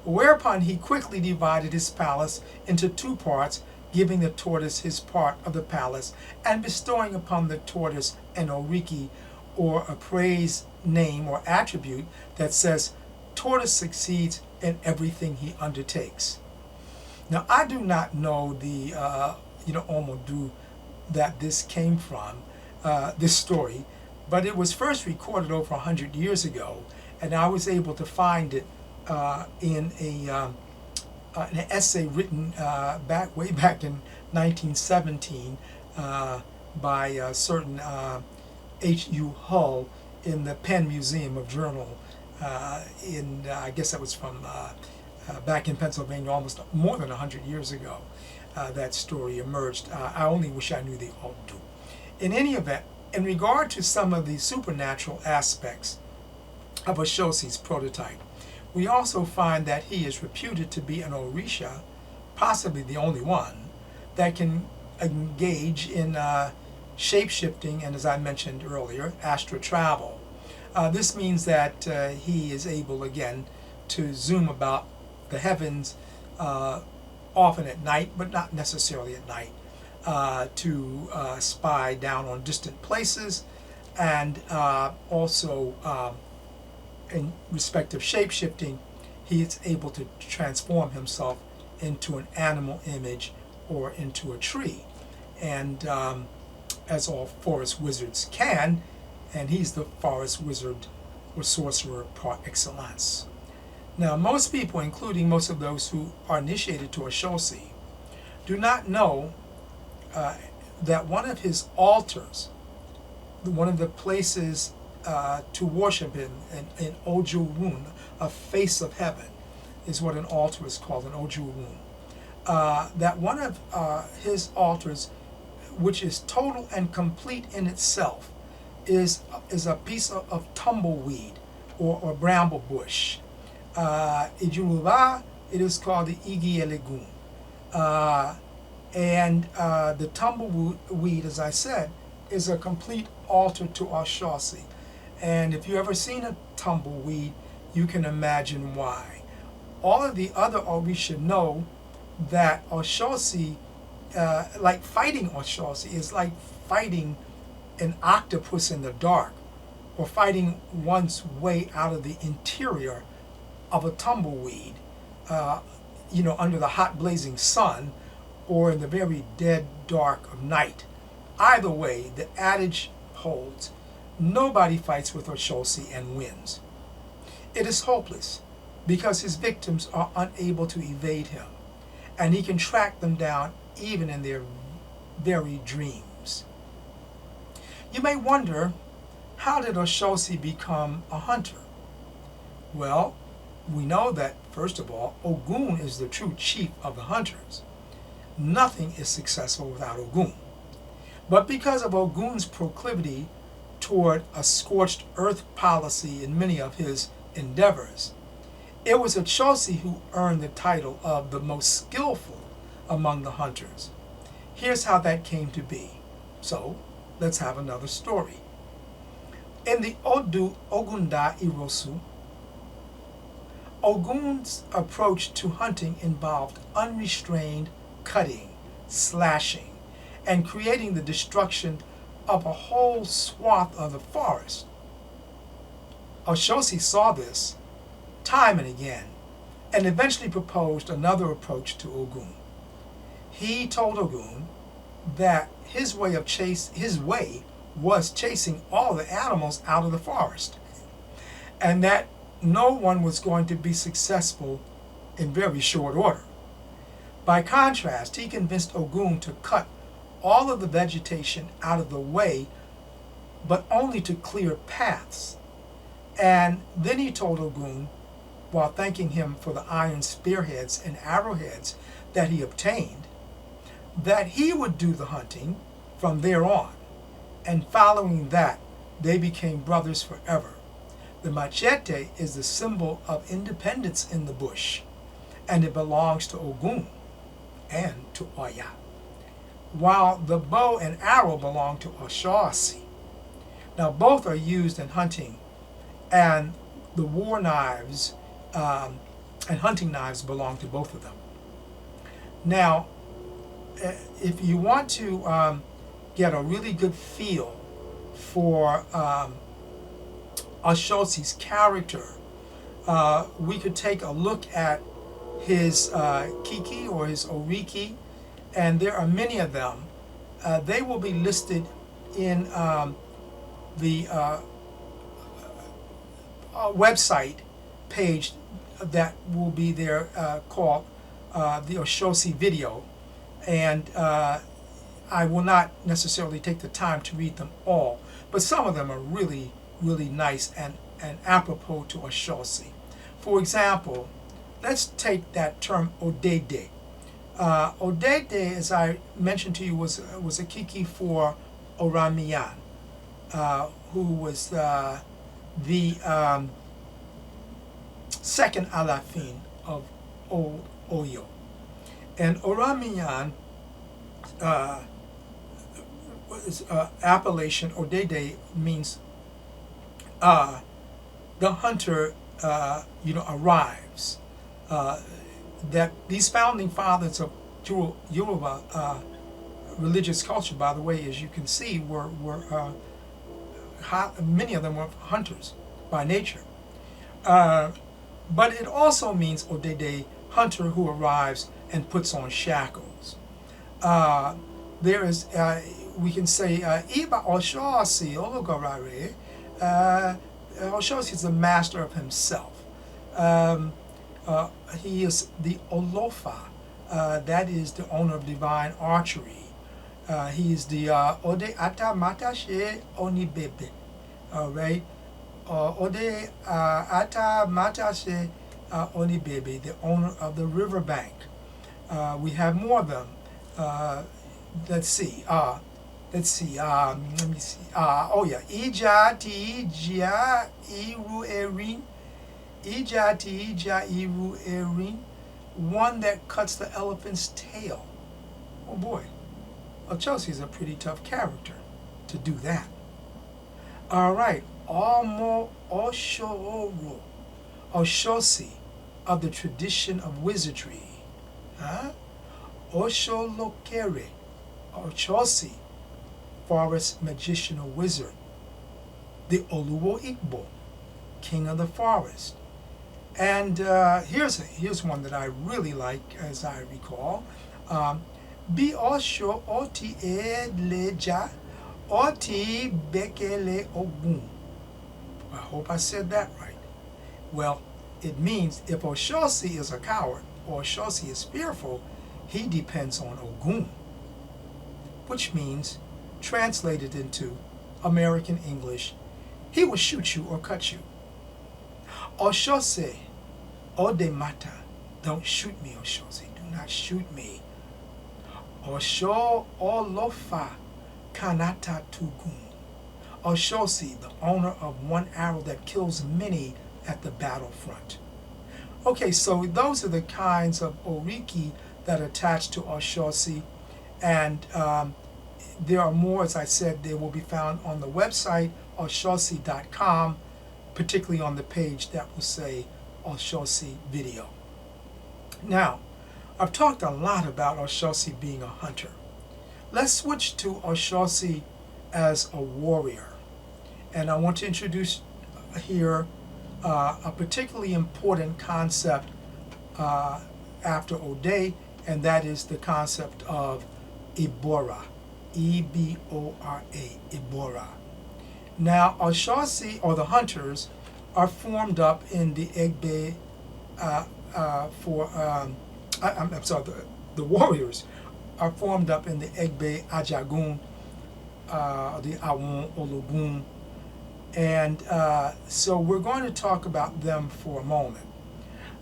Whereupon he quickly divided his palace into two parts, giving the tortoise his part of the palace, and bestowing upon the tortoise an oriki, or a praise name or attribute that says, "Tortoise succeeds in everything he undertakes." Now, I do not know the OMO'LODE that this came from, this story, but it was first recorded over 100 years ago, and I was able to find it in an essay written way back in 1917 by a certain H.U. Hull in the Penn Museum of Journal I guess that was from back in Pennsylvania almost more than 100 years ago. That story emerged. I only wish I knew the OLODUMARE. In any event, in regard to some of the supernatural aspects of Oshoosi's prototype, we also find that he is reputed to be an Orisha, possibly the only one, that can engage in shape-shifting and, as I mentioned earlier, astral travel. This means that he is able, again, to zoom about the heavens often at night, but not necessarily at night, to spy down on distant places, and also in respect of shape-shifting, he is able to transform himself into an animal image or into a tree. And as all forest wizards can, and he's the forest wizard or sorcerer par excellence. Now, most people, including most of those who are initiated to Oshoosi, do not know that one of his altars, one of the places to worship in Ojuwun, a face of heaven, is what an altar is called, an Ojuwun. That one of his altars, which is total and complete in itself, is a piece of tumbleweed or bramble bush. In Yoruba, it is called the Igi-Elegun. And the tumbleweed, as I said, is a complete altar to Oshoosi. And if you've ever seen a tumbleweed, you can imagine why. All of the other Orisha know that Oshoosi, like fighting Oshoosi, is like fighting an octopus in the dark, or fighting one's way out of the interior of a tumbleweed, under the hot blazing sun, or in the very dead dark of night. Either way, the adage holds: nobody fights with Oshoosi and wins. It is hopeless, because his victims are unable to evade him, and he can track them down even in their very dreams. You may wonder, how did Oshoosi become a hunter? Well, we know that, first of all, Ogun is the true chief of the hunters. Nothing is successful without Ogun. But because of Ogun's proclivity toward a scorched earth policy in many of his endeavors, it was Oshoosi who earned the title of the most skillful among the hunters. Here's how that came to be. So, let's have another story. In the Odu Ogunda Irosu, Ogun's approach to hunting involved unrestrained cutting, slashing, and creating the destruction of a whole swath of the forest. Oshoosi saw this time and again, and eventually proposed another approach to Ogun. He told Ogun that his way was chasing all the animals out of the forest, and that no one was going to be successful in very short order. By contrast, he convinced Ogun to cut all of the vegetation out of the way, but only to clear paths. And then he told Ogun, while thanking him for the iron spearheads and arrowheads that he obtained, that he would do the hunting from there on. And following that, they became brothers forever. The machete is the symbol of independence in the bush, and it belongs to Ogun and to Oya, while the bow and arrow belong to Oshoosi. Now both are used in hunting, and the war knives and hunting knives belong to both of them. Now, if you want to get a really good feel for Oshoosi's character, we could take a look at his kiki or his oriki, and there are many of them. They will be listed in the website page that will be there called the Oshoosi video, and I will not necessarily take the time to read them all, but some of them are really, really nice and apropos to Oshoosi. For example, let's take that term odede. Odede, as I mentioned to you, was a kiki for Oramiyan, who was the second Alafin of Old Oyo. And Oramiyan appellation Odede means the hunter arrives. That these founding fathers of Yoruba religious culture, by the way, as you can see, were many of them were hunters by nature. But it also means Odede, hunter who arrives and puts on shackles. There is, we can say, Iba Oshoosi-Ochosi, Oshoosi is the master of himself. He is the OLOFI, that is the owner of divine archery. He is the Ode Ata Matashe Onibebe, all right? Ode Ata Matashe Onibebe, the owner of the riverbank. We have more of them. Let's see. Let me see. Oh yeah. IWA'RE'RE, one that cuts the elephant's tail. Oh boy. Ochosi is a pretty tough character to do that. All right. Oshoosi, of the tradition of wizardry. Oshoolokere, Ochosi, forest magician or wizard. The Oluwo-Igbo, king of the forest. And here's one that I really like, as I recall. Bi Osho oti eleja oti bekele ogun. I hope I said that right. Well, it means if Oshoosi is a coward or Oshoosi is fearful, he depends on Ogun, which means, translated into American English, he will shoot you or cut you. Oshoosi, Odemata, don't shoot me, Oshoosi, do not shoot me. Osho Olofa Kanata Tugun. Oshoosi, the owner of one arrow that kills many at the battlefront. Okay, so those are the kinds of oriki that attach to Oshoosi, and there are more, as I said. They will be found on the website oshoosi.com, particularly on the page that will say Oshoosi video. Now, I've talked a lot about Oshoosi being a hunter. Let's switch to Oshoosi as a warrior. And I want to introduce here a particularly important concept after Ode, and that is the concept of Ibora. E-B-O-R-A, Ebora. Now, Oshoosi, or the hunters, are formed up in the Egbe I'm sorry, the warriors are formed up in the Egbe Ajagun, the OMO'LODE, and so we're going to talk about them for a moment.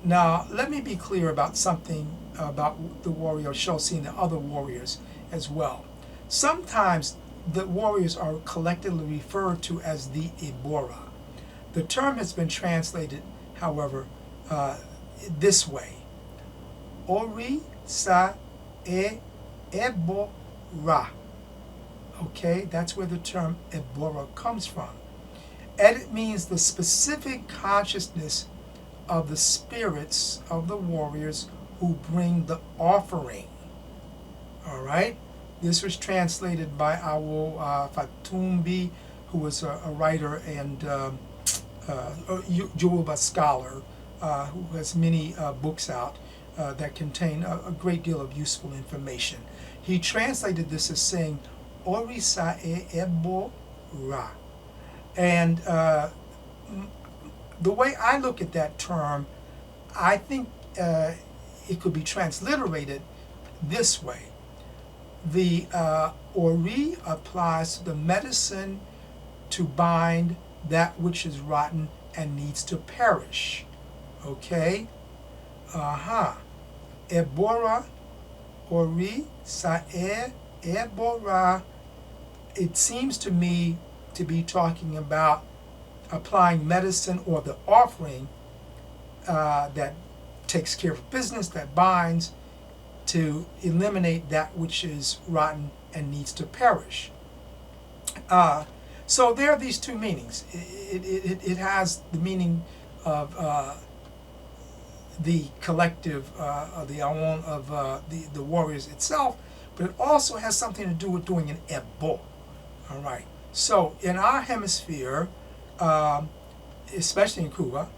Now, let me be clear about something about the warrior Oshoosi and the other warriors as well. Sometimes the warriors are collectively referred to as the Ebora. The term has been translated, however, this way: ORI'RE'RE. Okay, that's where the term Ebora comes from. And it means the specific consciousness of the spirits of the warriors who bring the offering. All right? This was translated by Fatumbi, who was a writer and Yoruba scholar who has many books out that contain a great deal of useful information. He translated this as saying, Orisa-e-ebo-ra. And the way I look at that term, I think it could be transliterated this way. The Ori applies to the medicine to bind that which is rotten and needs to perish. Okay? Ebora, Ori, Sa'e, Ebora. It seems to me to be talking about applying medicine or the offering that takes care of business, that binds, to eliminate that which is rotten and needs to perish. So there are these two meanings. It has the meaning of the collective, the Awon of the warriors itself, but it also has something to do with doing an ebo. All right. So in our hemisphere, especially in Cuba,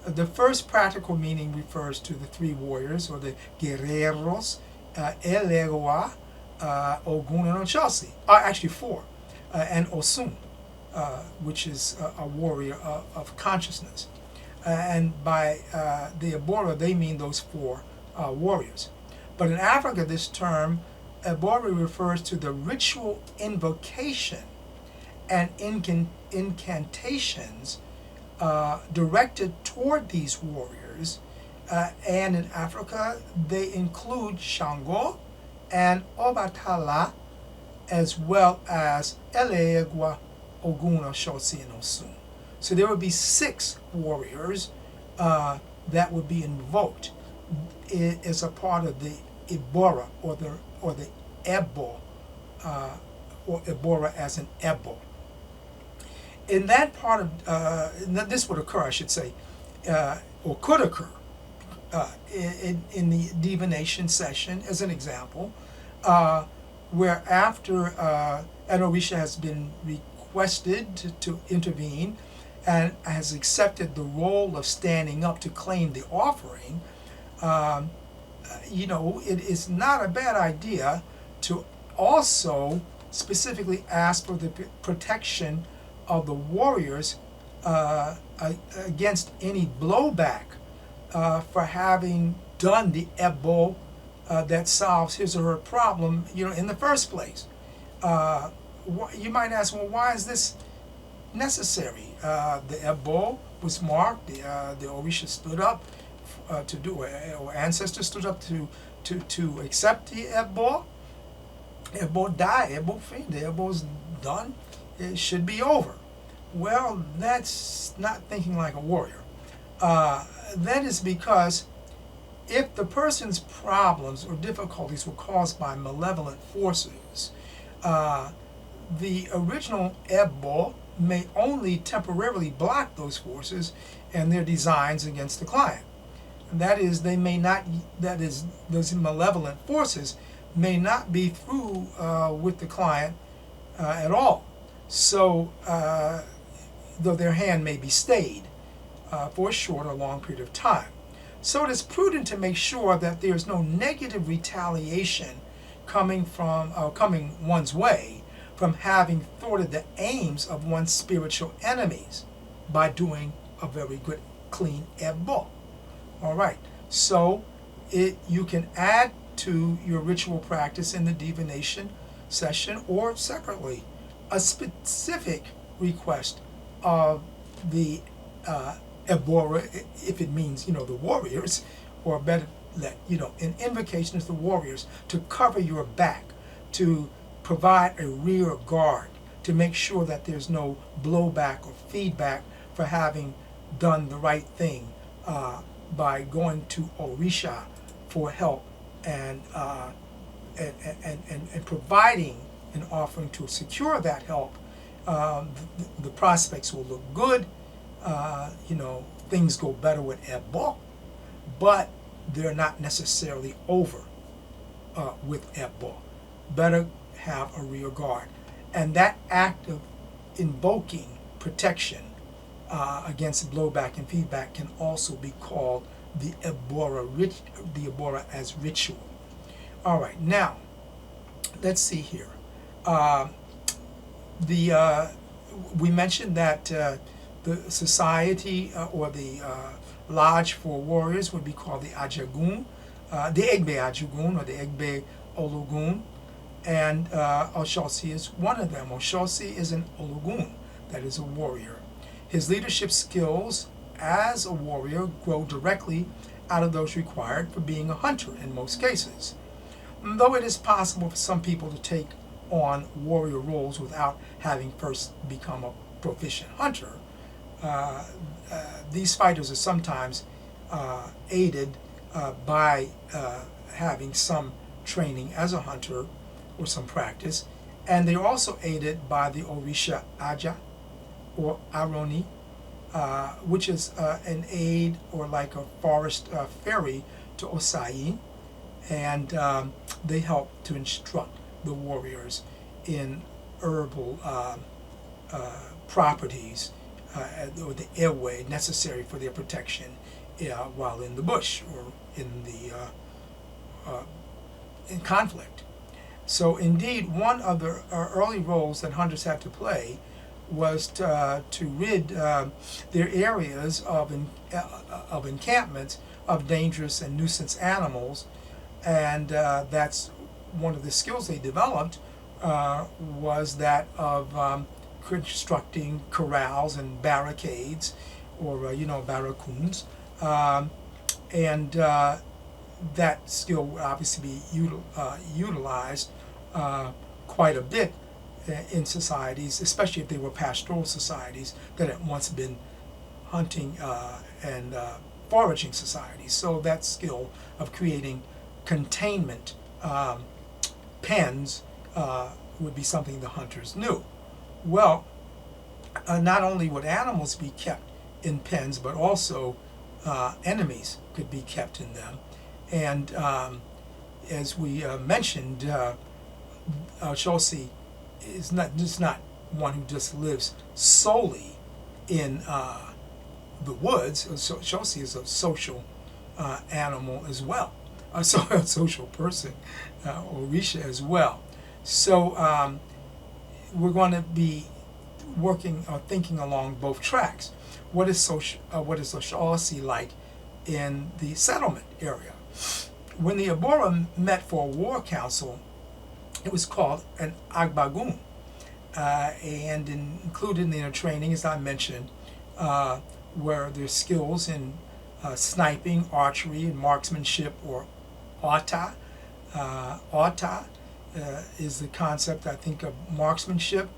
the first practical meaning refers to the three warriors, or the guerreros, ILERA, OLOGUN, and Oshoosi. Actually four, and Osun, which is a warrior of consciousness. And by the Ebora, they mean those four warriors. But in Africa, this term, Ebora, refers to the ritual invocation and incantations directed toward these warriors. And in Africa, they include Shango and Obatala, as well as Elegua, Ogun, Oshoosi, and Osun. So there would be 6 warriors that would be invoked as a part of the Ebora, or the Ebo, or Ebora as an Ebo. In that part of this would occur, I should say, or could occur in the divination session, as an example, where after an Orisha has been requested to intervene and has accepted the role of standing up to claim the offering, it is not a bad idea to also specifically ask for the protection of the warriors against any blowback for having done the ebo that solves his or her problem, in the first place. You might ask, well, why is this necessary? The ebo was marked. The Orisha stood up to do it, or ancestors stood up to accept the ebo. Ebo died. Ebo finished. The ebo's done. It should be over. Well, that's not thinking like a warrior. That is because if the person's problems or difficulties were caused by malevolent forces, the original ebo may only temporarily block those forces and their designs against the client. That is, those malevolent forces may not be through with the client at all. So, though their hand may be stayed for a short or long period of time. So it is prudent to make sure that there is no negative retaliation coming one's way from having thwarted the aims of one's spiritual enemies by doing a very good, clean ebo. All right, so you can add to your ritual practice in the divination session or separately a specific request of the Ebora, if it means, the warriors, or better, an invocation to the warriors to cover your back, to provide a rear guard, to make sure that there's no blowback or feedback for having done the right thing by going to Orisha for help and providing an offering to secure that help. The prospects will look good. Things go better with Ebo, but they're not necessarily over with Ebo. Better have a rear guard. And that act of invoking protection against blowback and feedback can also be called the Ebora as ritual. All right, now let's see here. We mentioned that the society or the lodge for warriors would be called the Ajagun, the Egbe Ajagun or the Egbe Ologun, and Oshoosi is one of them. Oshoosi is an Ologun, that is a warrior. His leadership skills as a warrior grow directly out of those required for being a hunter in most cases. Though it is possible for some people to take on warrior roles without having first become a proficient hunter, these fighters are sometimes aided by having some training as a hunter or some practice, and they're also aided by the Orisha Aja or Aroni, which is an aid or like a forest fairy to Osai, and they help to instruct the warriors in herbal properties or the airway necessary for their protection while in the bush or in conflict. So indeed, one of the early roles that hunters had to play was to rid their areas of encampments of dangerous and nuisance animals, and that's one of the skills they developed was that of constructing corrals and barricades, or barracoons, and that skill would obviously be utilized quite a bit in societies, especially if they were pastoral societies that had once been hunting and foraging societies. So that skill of creating containment pens would be something the hunters knew. Well, not only would animals be kept in pens, but also enemies could be kept in them. And as we mentioned, Oshoosi is not one who just lives solely in the woods. Oshoosi is a social animal as well, a social person, Orisha as well. So we're going to be working or thinking along both tracks. What is Oshoosi like in the settlement area? When the Ebora met for a war council, it was called an AJAGUN, and included in their training, as I mentioned, were their skills in sniping, archery, and marksmanship, or ata. Ata is the concept, I think, of marksmanship,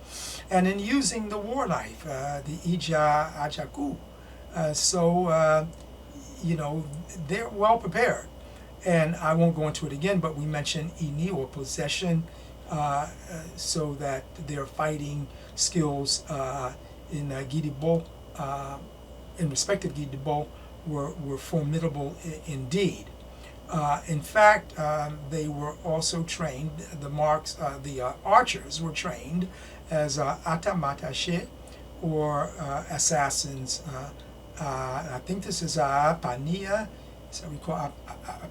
and in using the war knife, the AJAGUN. So they're well prepared. And I won't go into it again, but we mentioned ini, or possession, so that their fighting skills in Gidibo, in respective Gidibo, were formidable indeed. In fact, they were also trained, the archers were trained as atamatashe, or assassins. I think this is Pania. So we call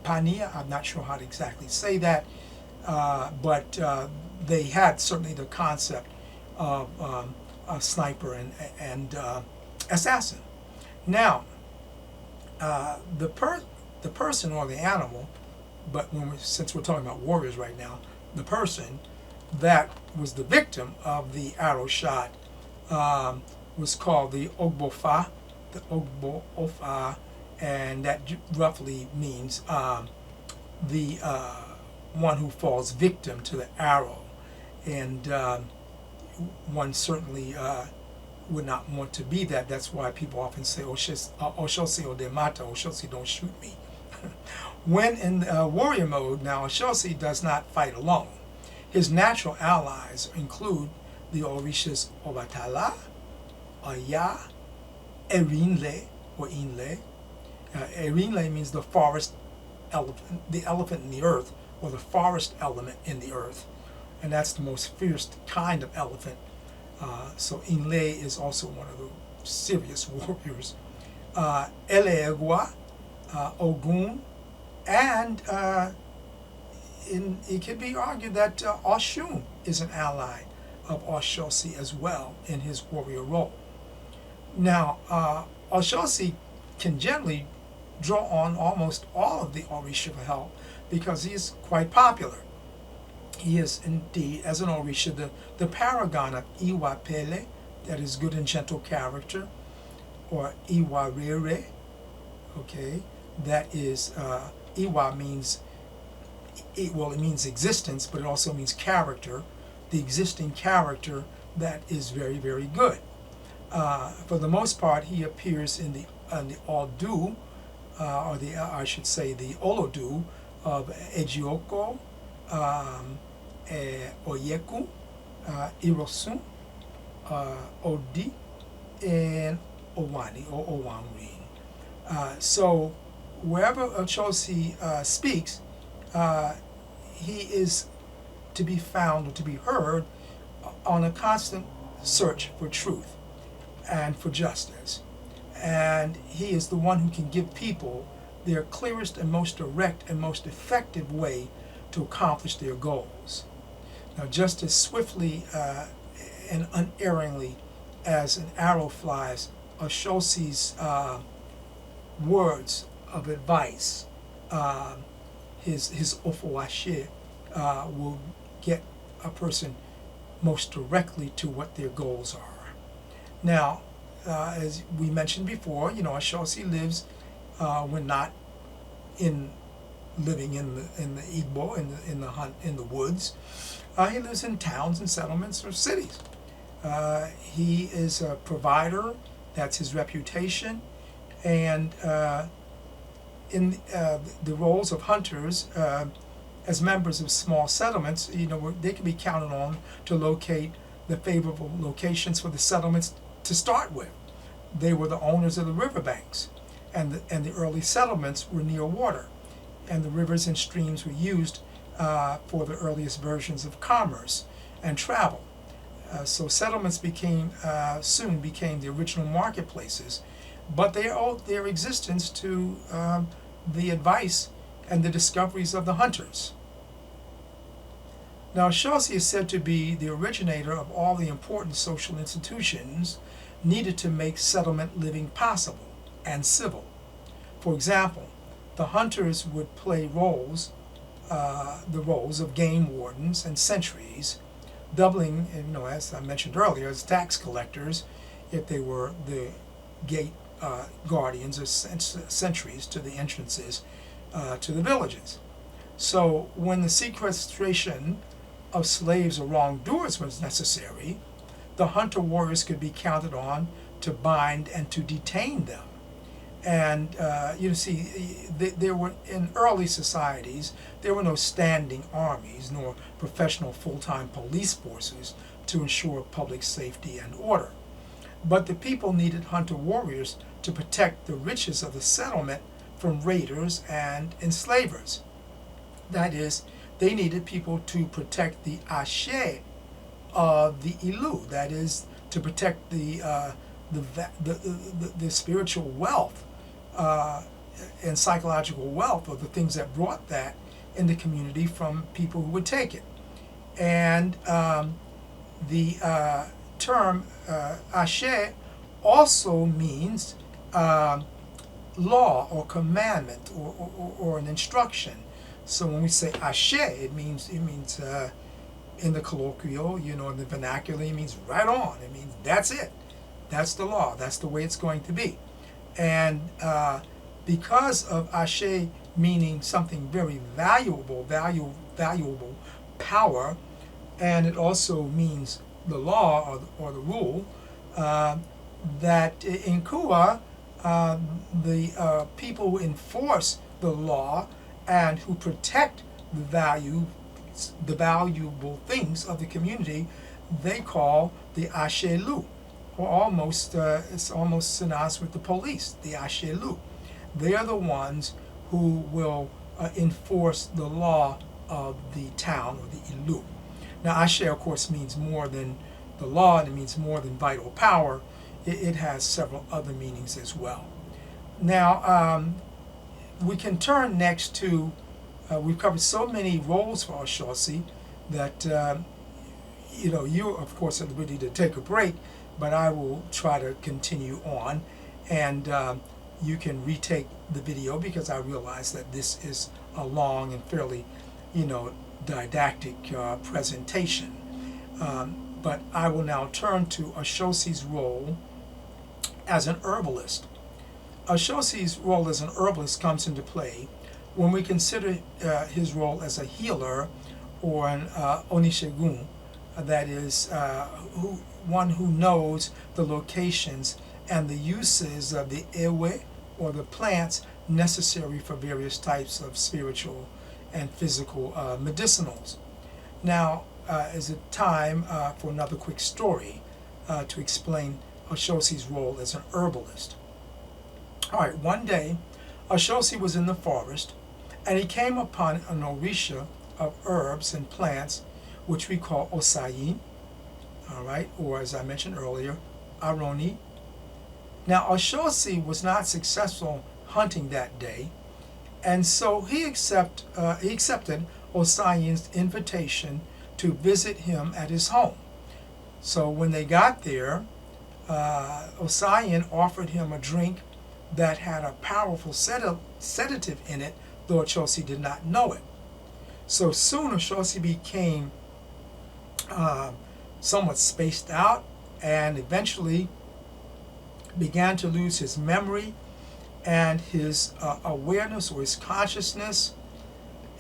Pania. I'm not sure how to exactly say that. but they had certainly the concept of a sniper and assassin. Now, the person or the animal, but since we're talking about warriors right now, the person that was the victim of the arrow shot was called the Ogbofa, and that roughly means the one who falls victim to the arrow. And one certainly would not want to be that. That's why people often say, Oshoosi o de mata, Oshoosi don't shoot me. When in warrior mode, now Oshoosi does not fight alone. His natural allies include the Orishas Obatala, Aya, Erinle, or Inle. Erinle means the forest elephant, the elephant in the earth, or the forest element in the earth. And that's the most fierce kind of elephant. So Inle is also one of the serious warriors. Eleegwa, Ogun, and it could be argued that Oshun is an ally of Oshoosi as well in his warrior role. Now, Oshoosi can generally draw on almost all of the Orisha for help because he is quite popular. He is indeed, as an Orisha, the paragon of Iwapele, that is good and gentle character, or IWA'RE'RE, okay, that is, Iwa means, it means existence, but it also means character, the existing character that is very, very good. For the most part, he appears in the Odu, or I should say the Olodu of Ejioko, Oyeku, Irosun, Odi, and Owani, or Owanrin. So wherever Ochosi speaks, he is to be found or to be heard on a constant search for truth and for justice. And he is the one who can give people their clearest and most direct and most effective way to accomplish their goals. Now, just as swiftly and unerringly as an arrow flies, Oshosi's words of advice, his Ofuashe, will get a person most directly to what their goals are. Now, as we mentioned before, Oshoosi lives when not living in the Igbo, in the woods. He lives in towns and settlements or cities. He is a provider. That's his reputation. And in the roles of hunters, as members of small settlements, they can be counted on to locate the favorable locations for the settlements to start with. They were the owners of the riverbanks, and the early settlements were near water, and the rivers and streams were used for the earliest versions of commerce and travel. So settlements soon became the original marketplaces, but they owed their existence to the advice and the discoveries of the hunters. Now, Oshoosi is said to be the originator of all the important social institutions needed to make settlement living possible and civil. For example, the hunters would play the roles of game wardens and sentries, doubling, as I mentioned earlier, as tax collectors if they were the gate guardians or sentries to the entrances to the villages. So when the sequestration of slaves or wrongdoers was necessary, the hunter warriors could be counted on to bind and to detain them. And there were, in early societies, there were no standing armies nor professional full-time police forces to ensure public safety and order. But the people needed hunter warriors to protect the riches of the settlement from raiders and enslavers. That is, they needed people to protect the Ashe of the Ilu, that is, to protect the spiritual wealth and psychological wealth of the things that brought that in the community from people who would take it. And the term Ashe also means law or commandment or an instruction. So when we say Ashe, it means in the colloquial, in the vernacular, it means right on. It means that's it. That's the law. That's the way it's going to be. And because of Ashe meaning something very valuable, power, and it also means the law or the rule, that in Kua, the people who enforce the law and who protect the valuable things of the community, they call the Ashelu, or almost, it's almost synonymous with the police, the Ashelu. They are the ones who will enforce the law of the town or the Ilu. Now, Ashe, of course, means more than the law, and it means more than vital power. It has several other meanings as well. Now, we can turn next to, we've covered so many roles for Oshoosi that, you, of course, are ready to take a break, but I will try to continue on, and you can retake the video because I realize that this is a long and fairly, didactic presentation. But I will now turn to Oshoosi's role as an herbalist. Oshoosi's role as an herbalist comes into play when we consider his role as a healer or an onishegun, that is, one who knows the locations and the uses of the ewe, or the plants necessary for various types of spiritual and physical medicinals. Now, is it time for another quick story to explain Oshoosi's role as an herbalist. All right, one day, Oshoosi was in the forest, and he came upon an orisha of herbs and plants, which we call osayin, all right, or as I mentioned earlier, aroni. Now, Oshoosi was not successful hunting that day, and so he accepted Osayin's invitation to visit him at his home. So when they got there, Osayin offered him a drink that had a powerful sedative in it, though Oshoosi did not know it. So soon Oshoosi became somewhat spaced out and eventually began to lose his memory and his awareness or his consciousness.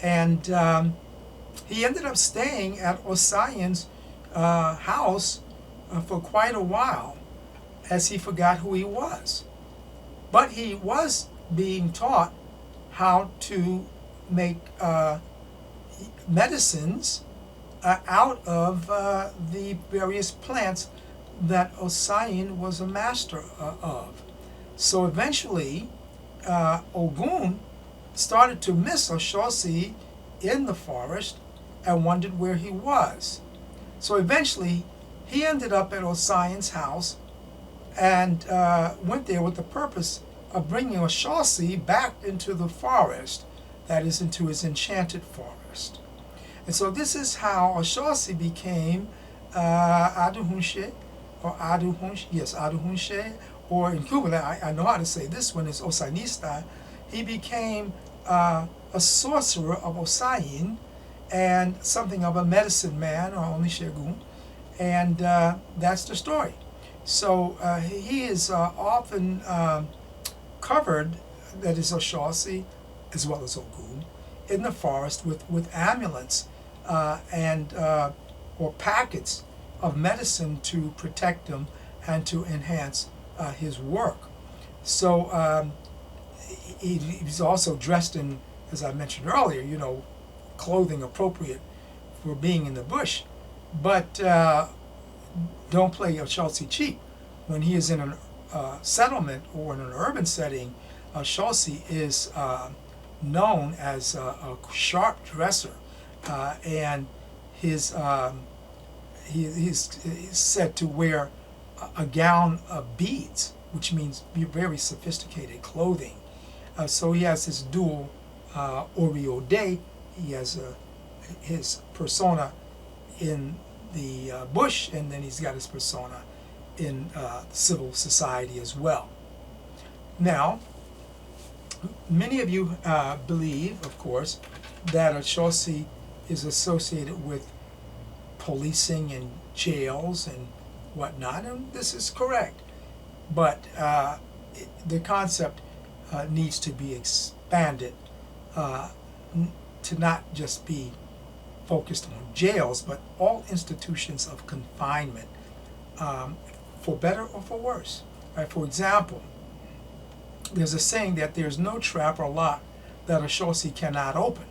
And he ended up staying at Osayin's house for quite a while as he forgot who he was. But he was being taught how to make medicines out of the various plants that Osayin was a master of. So eventually, Ogun started to miss Oshoosi in the forest and wondered where he was. So eventually, he ended up at Osayin's house and went there with the purpose of bringing Oshoosi back into the forest, that is, into his enchanted forest. And so this is how Oshoosi became Aduhunshe, or Aduhunshe, or in Cuba, I know how to say this one is Osanista. He became a sorcerer of Osayin and something of a medicine man, or Onishegun, and that's the story. So he is often covered, that is Oshoosi, as well as Ogun, in the forest with amulets or packets of medicine to protect him and to enhance his work. So he's also dressed in, as I mentioned earlier, clothing appropriate for being in the bush. But don't play Oshoosi cheap. When he is in a settlement or in an urban setting, Oshoosi is known as a sharp dresser, and he's said to wear a gown of beads, which means very sophisticated clothing. So he has this dual Ori'RE'RE, he has his persona in the bush, and then he's got his persona in civil society as well. Now, many of you believe, of course, that Oshoosi is associated with policing and jails and whatnot, and this is correct. But the concept needs to be expanded to not just be focused on jails, but all institutions of confinement, for better or for worse. Right? For example, there's a saying that there's no trap or lock that Oshoosi cannot open,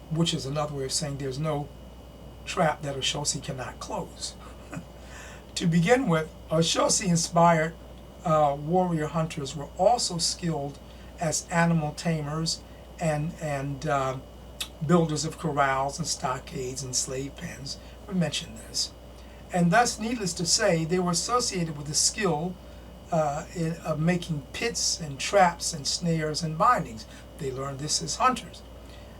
which is another way of saying there's no trap that Oshoosi cannot close. To begin with, Oshoosi-inspired warrior hunters were also skilled as animal tamers and builders of corrals and stockades and slave pens. We mentioned this. And thus, needless to say, they were associated with the skill of making pits and traps and snares and bindings. They learned this as hunters.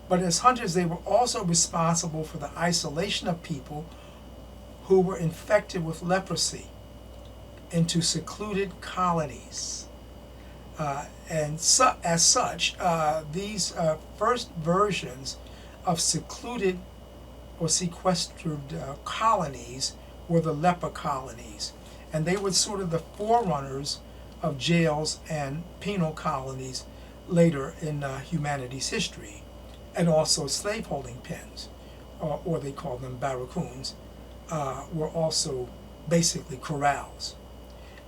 But as hunters, they were also responsible for the isolation of people who were infected with leprosy into secluded colonies. And as such, these first versions of secluded or sequestered colonies were the leper colonies. And they were sort of the forerunners of jails and penal colonies later in humanity's history, and also slaveholding pens, or they called them barracoons, were also basically corrals.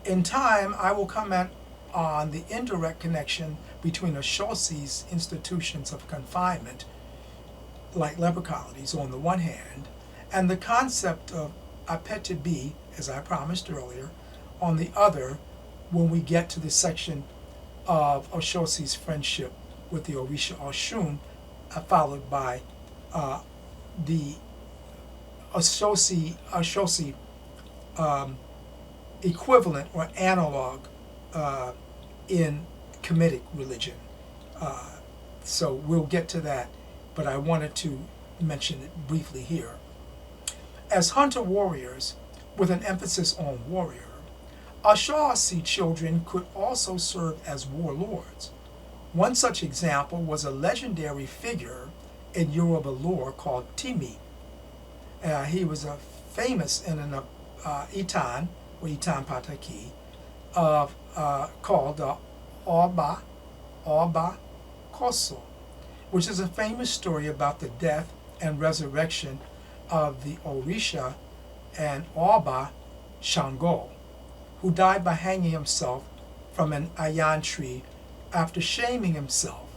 In time, I will comment on the indirect connection between Oshoosi's institutions of confinement, like leper colonies on the one hand, and the concept of apetibi, as I promised earlier, on the other, when we get to the section of Oshoosi's friendship with the Orisha Oshun, followed by the Oshoosi equivalent or analog in Kemetic religion. So we'll get to that, but I wanted to mention it briefly here. As hunter warriors, with an emphasis on warrior, Oshoosi children could also serve as warlords. One such example was a legendary figure in Yoruba lore called Timi. He was a famous in an Itan, or Itan Pataki, called Oba Koso, which is a famous story about the death and resurrection of the Orisha and Oba Shango, who died by hanging himself from an ayan tree after shaming himself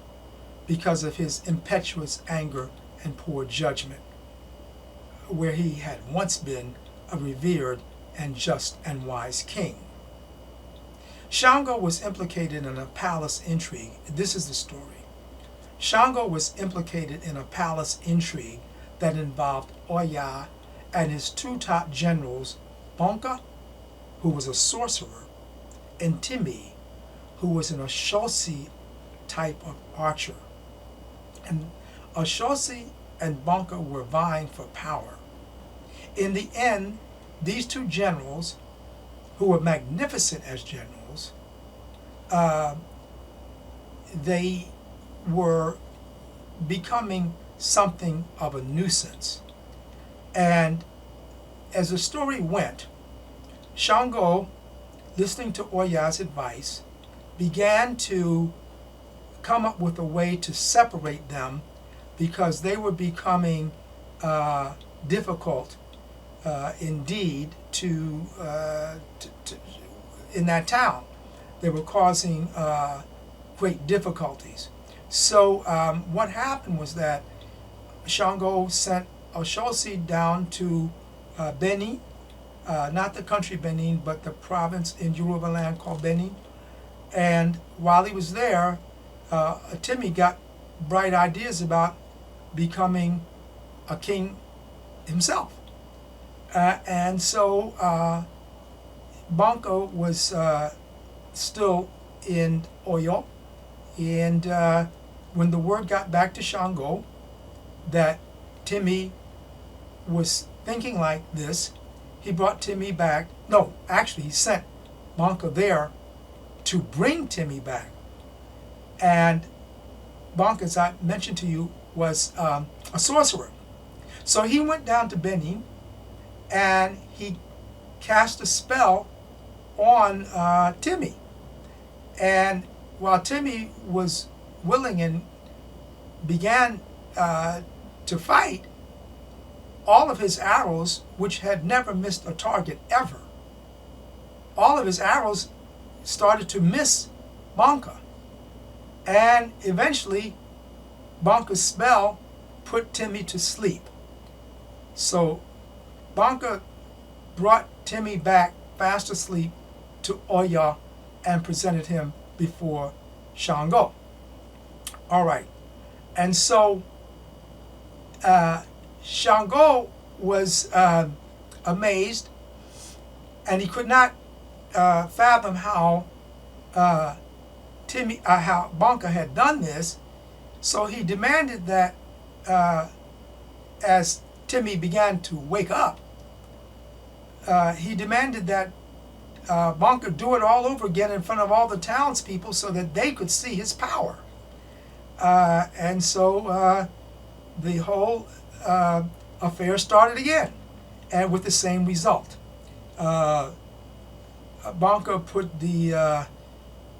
because of his impetuous anger and poor judgment, where he had once been a revered and just and wise king. Shango was implicated in a palace intrigue. This is the story. Shango was implicated in a palace intrigue that involved Oya and his two top generals, Bonka, who was a sorcerer, and Timi, who was an Oshoosi type of archer. And Oshoosi and Bonka were vying for power. In the end, these two generals, who were magnificent as generals, they were becoming something of a nuisance. And as the story went, Shango, listening to Oya's advice, began to come up with a way to separate them because they were becoming difficult indeed to in that town. They were causing great difficulties. So what happened was that Shango sent Oshoosi down to Benin, not the country Benin, but the province in Yoruba land called Benin. And while he was there, Timi got bright ideas about becoming a king himself. And so Bonko was still in Oyo, and when the word got back to Shango, that Timmy was thinking like this, he brought Timmy back. No, actually he sent Bonka there to bring Timmy back. And Bonka, as I mentioned to you, was a sorcerer. So he went down to Benin and he cast a spell on Timmy. And while Timmy was willing and began to fight, all of his arrows, which had never missed a target ever, all of his arrows started to miss Bonka. And eventually, Bonka's spell put Timmy to sleep. So Bonka brought Timmy back fast asleep to Oya and presented him before Shango. All right. And so Shango was amazed, and he could not fathom how how Bonka had done this. So he demanded that as Timmy began to wake up, he demanded that Bonka do it all over again in front of all the townspeople so that they could see his power. And so the whole affair started again, and with the same result. Bonka put the,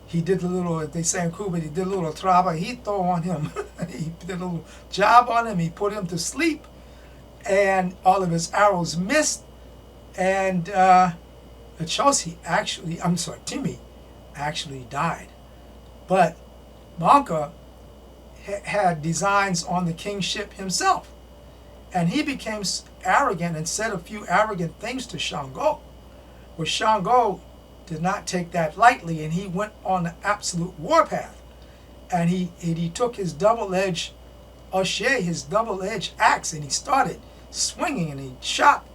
he did a little, they say in Cuba, he did a little trabajito on him. He did a little job on him, he put him to sleep, and all of his arrows missed, and Timmy actually died. But Bonka had designs on the kingship himself, and he became arrogant and said a few arrogant things to Shango. Well, Shango did not take that lightly, and he went on the absolute warpath. And he took his double-edged Oshe, his double-edged axe, and he started swinging, and he chopped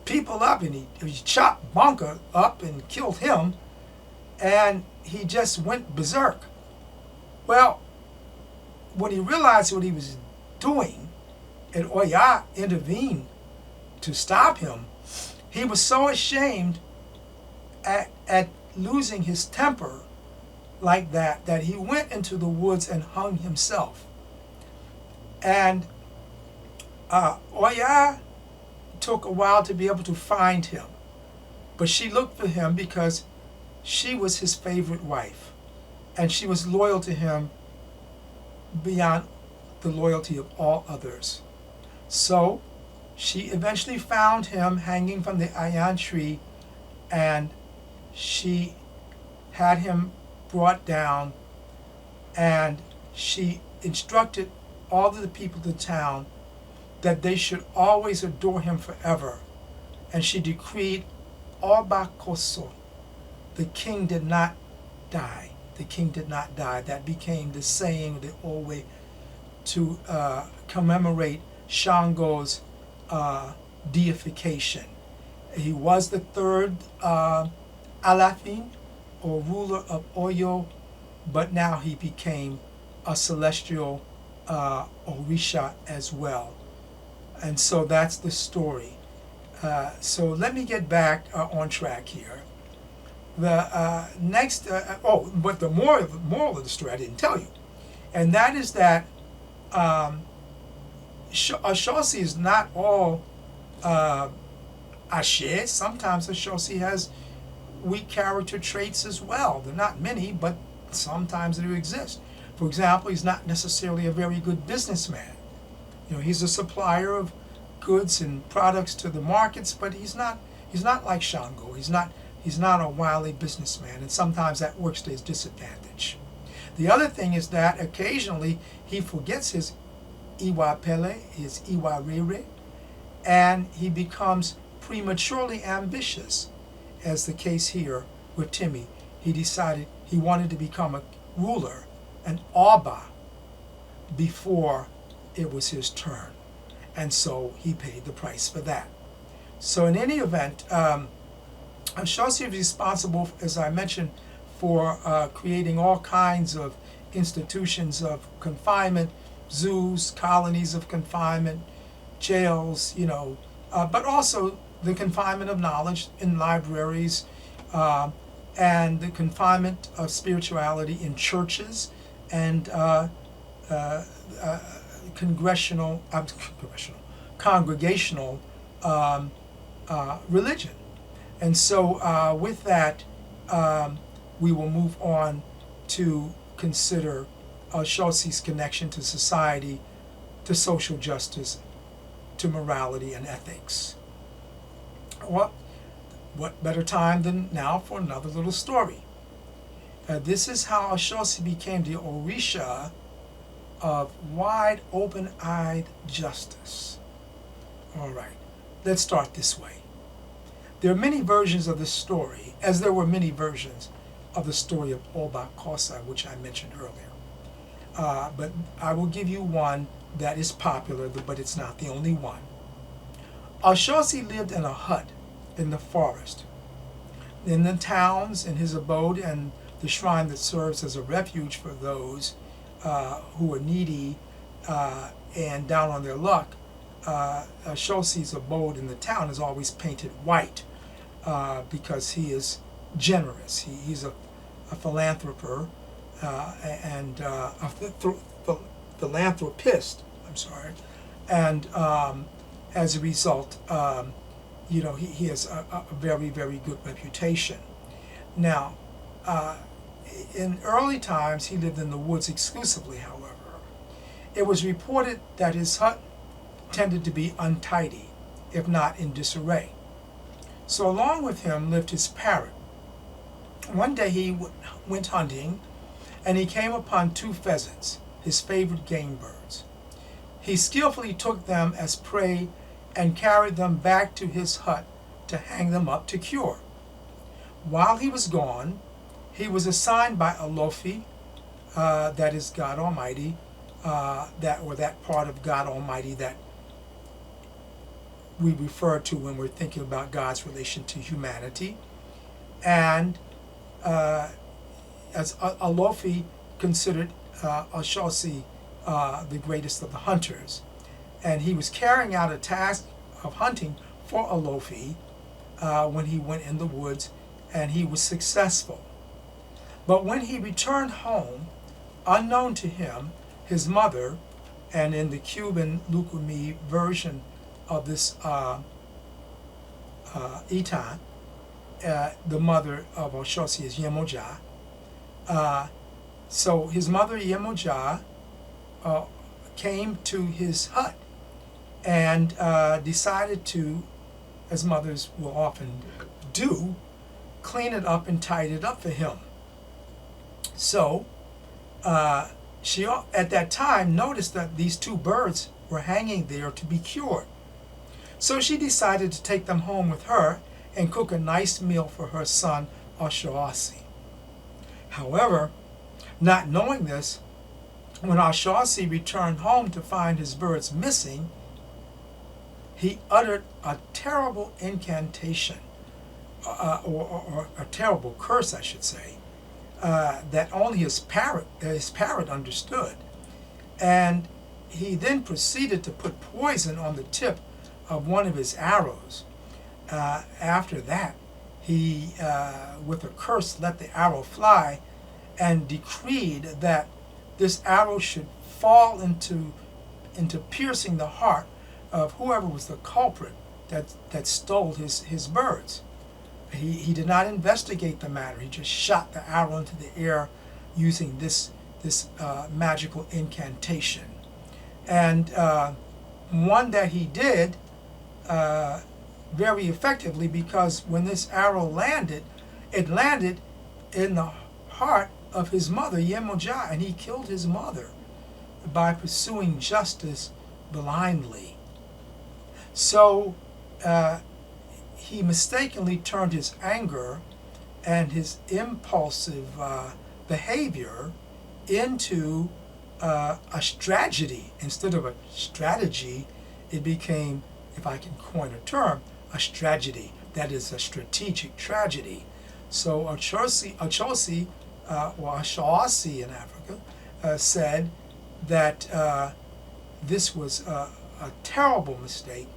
people up, and he chopped Bonka up and killed him, and he just went berserk. Well, when he realized what he was doing, and Oya intervened to stop him, he was so ashamed at losing his temper like that he went into the woods and hung himself. And Oya took a while to be able to find him, but she looked for him because she was his favorite wife, and she was loyal to him beyond the loyalty of all others. So she eventually found him hanging from the ayan tree, and she had him brought down, and she instructed all of the people of the town that they should always adore him forever. And she decreed, Oba Koso, the king did not die. The king did not die. That became the saying, the old way to commemorate Shango's deification. He was the third Alafin, or ruler of Oyo, but now he became a celestial Orisha as well. And so that's the story. So let me get back on track here. The next, but the moral of the story I didn't tell you, and that is that Oshoosi is not all Ashe. Sometimes Oshoosi has weak character traits as well. They're not many, but sometimes they exist. For example, he's not necessarily a very good businessman. You know, he's a supplier of goods and products to the markets, but he's not like Shango. He's not a wily businessman, and sometimes that works to his disadvantage. The other thing is that occasionally he forgets his Iwapele, his IWA'RE'RE, and he becomes prematurely ambitious, as the case here with Timmy. He decided he wanted to become a ruler, an Oba, before it was his turn. And so he paid the price for that. So in any event, Oshoosi is responsible, as I mentioned, for creating all kinds of institutions of confinement zoos, colonies of confinement, jails, but also the confinement of knowledge in libraries, and the confinement of spirituality in churches and congregational religion. And so with that, we will move on to consider Oshoosi's connection to society, to social justice, to morality and ethics. Well, what better time than now for another little story? This is how Oshoosi became the Orisha of wide open-eyed justice. All right, let's start this way. There are many versions of this story, as there were many versions of the story of Oba-Kosa, which I mentioned earlier. But I will give you one that is popular, but it's not the only one. Oshoosi lived in a hut in the forest. In the towns, in his abode, and the shrine that serves as a refuge for those who are needy and down on their luck, Oshoosi's abode in the town is always painted white because he is generous. He's a philanthropist, and a philanthropist. I'm sorry, and as a result, he has a very, very good reputation. Now, in early times, he lived in the woods exclusively. However, it was reported that his hut tended to be untidy, if not in disarray. So along with him lived his parrot. One day he went hunting, and he came upon 2 pheasants, his favorite game birds. He skillfully took them as prey and carried them back to his hut to hang them up to cure. While he was gone, he was assigned by OLOFI, that is God Almighty, that part of God Almighty that we refer to when we're thinking about God's relation to humanity. And as OLOFI considered Oshoosi the greatest of the hunters. And he was carrying out a task of hunting for OLOFI when he went in the woods, and he was successful. But when he returned home, unknown to him, his mother, and in the Cuban Lukumi version of this Itan, the mother of Oshoosi is Yemoja. So his mother Yemoja came to his hut and decided to, as mothers will often do, clean it up and tidy it up for him. So she at that time noticed that these 2 birds were hanging there to be cured. So she decided to take them home with her and cook a nice meal for her son Oshoosi. However, not knowing this, when Oshoosi returned home to find his birds missing, he uttered a terrible incantation, or a terrible curse, I should say, that only his parrot understood. And he then proceeded to put poison on the tip of one of his arrows. After that, he, with a curse, let the arrow fly and decreed that this arrow should fall into piercing the heart of whoever was the culprit that stole his birds. He did not investigate the matter. He just shot the arrow into the air using this magical incantation. And one that he did very effectively, because when this arrow landed, it landed in the heart of his mother, Yemoja, and he killed his mother by pursuing justice blindly. So he mistakenly turned his anger and his impulsive behavior into a tragedy. Instead of a strategy, it became, if I can coin a term, a tragedy. That is a strategic tragedy. So Oshoosi, or Oshoosi in Africa, said that this was a terrible mistake,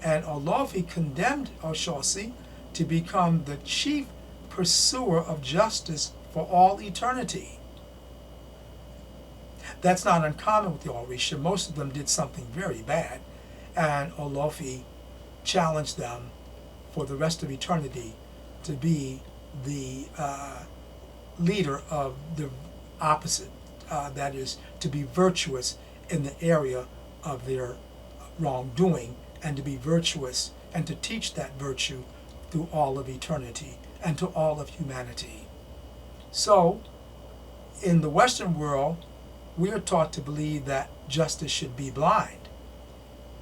and OLOFI condemned Oshoosi to become the chief pursuer of justice for all eternity. That's not uncommon with the ORI'RE'RE. Most of them did something very bad, and OLOFI challenged them for the rest of eternity to be the leader of the opposite, that is, to be virtuous in the area of their wrongdoing, and to be virtuous and to teach that virtue through all of eternity and to all of humanity. So, in the Western world, we are taught to believe that justice should be blind,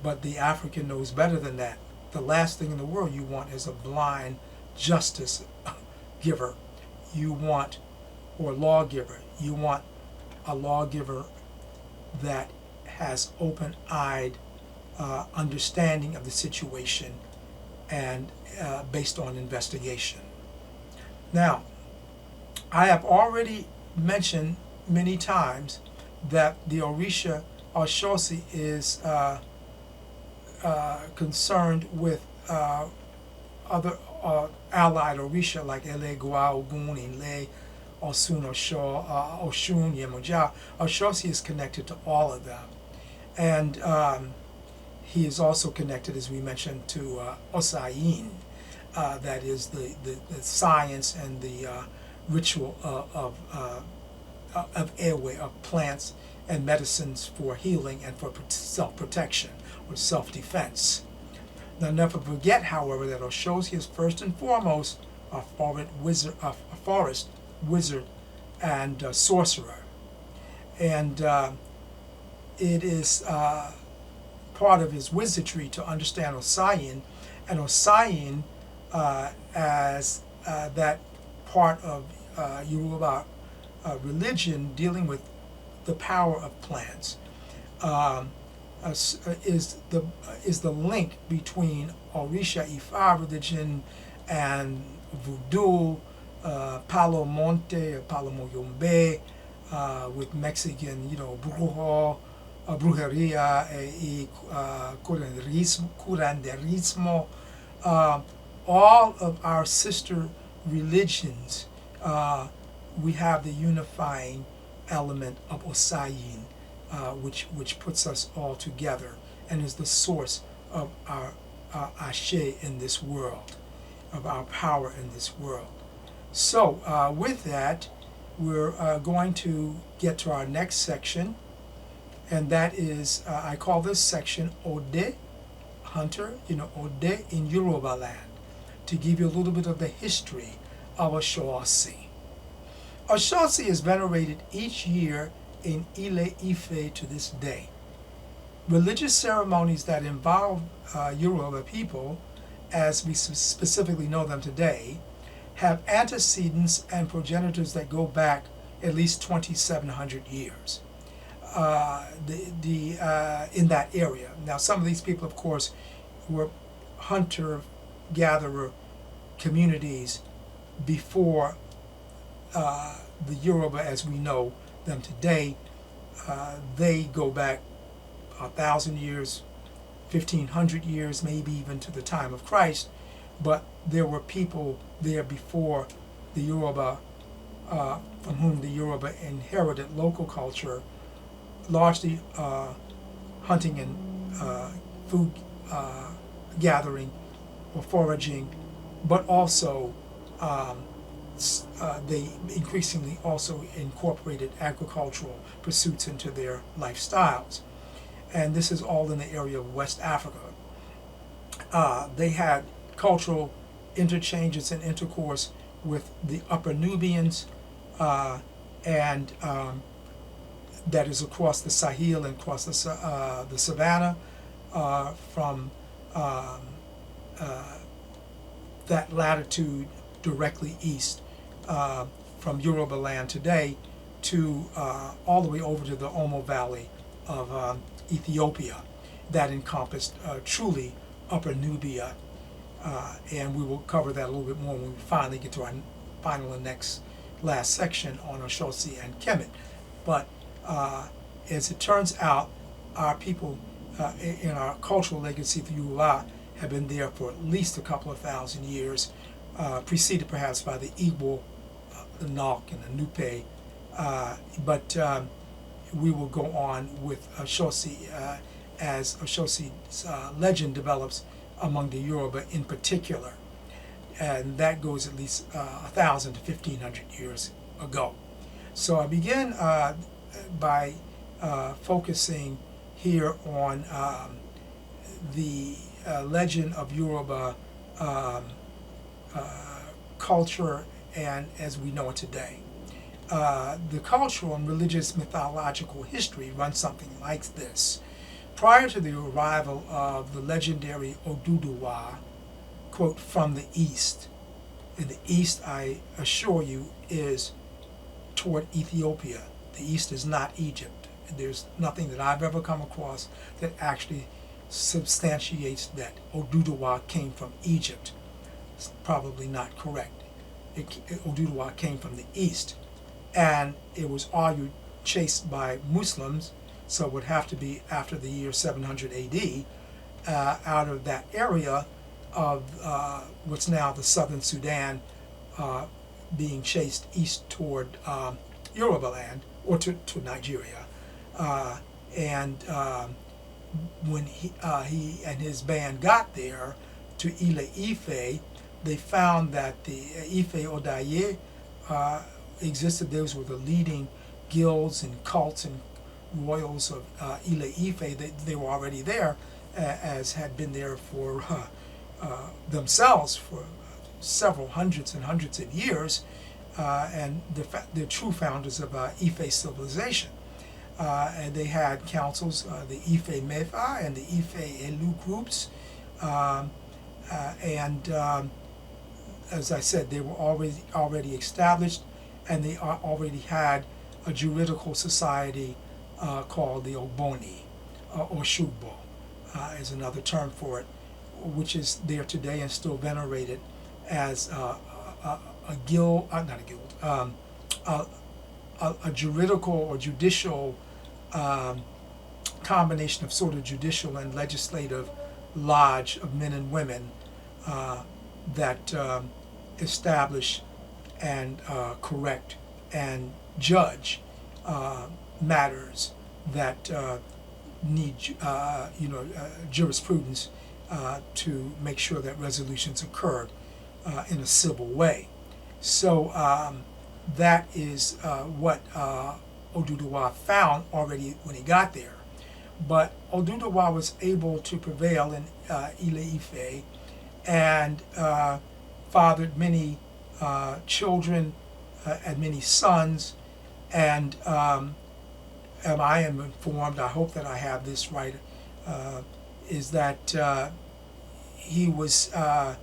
but the African knows better than that. The last thing in the world you want is a blind justice giver. You want, or lawgiver, you want a lawgiver that has open-eyed understanding of the situation and based on investigation. Now, I have already mentioned many times that the Oshoosi is concerned with other allied ORI'RE'RE like Ele Ogun, Ile, Oshun, Yemoja. Oshoosi is connected to all of them. And he is also connected, as we mentioned, to Osayin, that is the science and the ritual of airway, of plants and medicines for healing and for self-protection or self-defense. Now, never forget, however, that Oshoosi is first and foremost a forest wizard and sorcerer. And it is part of his wizardry to understand Osayin, and Osayin as that part of Yoruba religion dealing with the power of plants, is the link between Orisha Ifa religion and voodoo, Palo Monte, Palo Moyombe, with Mexican, brujeria y curanderismo. All of our sister religions, we have the unifying element of Osayin, which puts us all together and is the source of our Ashe in this world, of our power in this world. So with that, we're going to get to our next section, and that is, I call this section Ode, Hunter, Ode in Yoruba land, to give you a little bit of the history of Oshoosi. Oshoosi is venerated each year in Ile-Ife to this day. Religious ceremonies that involve Yoruba people, as we specifically know them today, have antecedents and progenitors that go back at least 2,700 years in that area. Now, some of these people, of course, were hunter-gatherer communities before the Yoruba as we know them today. They go back 1,000 years, 1,500 years, maybe even to the time of Christ, but there were people there before the Yoruba, from whom the Yoruba inherited local culture, largely hunting and food gathering or foraging, but also they increasingly also incorporated agricultural pursuits into their lifestyles. And this is all in the area of West Africa. They had cultural interchanges and intercourse with the Upper Nubians, and that is across the Sahel and across the savannah, from that latitude directly east from Yoruba land today to all the way over to the Omo Valley of Ethiopia, that encompassed truly Upper Nubia, and we will cover that a little bit more when we finally get to our final and last section on Oshoosi and Kemet. But as it turns out, our people in our cultural legacy, the YOLA, have been there for at least a couple of thousand years, preceded perhaps by the Igbo, the Nok, and the Nupe. But we will go on with Oshoosi as Oshoosi's legend develops among the Yoruba in particular. And that goes at least 1,000 to 1,500 years ago. So I begin by focusing here on the legend of Yoruba culture and as we know it today. The cultural and religious mythological history runs something like this. Prior to the arrival of the legendary Oduduwa, quote, from the east, and the east, I assure you, is toward Ethiopia. The east is not Egypt. There's nothing that I've ever come across that actually substantiates that Oduduwa came from Egypt. It's probably not correct. Oduduwa came from the east, and it was argued chased by Muslims, so it would have to be after the year 700 AD, out of that area of what's now the southern Sudan, being chased east toward Yoruba land, or to Nigeria. When he and his band got there to Ile-Ife, they found that the Ife Odaye existed. Those were the leading guilds and cults and royals of Ile-Ife. They were already there, as had been there for themselves for several hundreds and hundreds of years, and the true founders of Ife civilization. And they had councils, the Ife Mefa and the Ife Elu groups, as I said, they were already established, and they already had a juridical society called the Ogboni, or Shugbo, is another term for it, which is there today and still venerated as a guild, not a guild, a juridical or judicial combination of sort of judicial and legislative lodge of men and women that establish and correct and judge matters that need jurisprudence to make sure that resolutions occur in a civil way. So that is what Oduduwa found already when he got there. But Oduduwa was able to prevail in Ile-Ife and fathered many children and many sons, and I am informed, I hope that I have this right, is that he was, I'm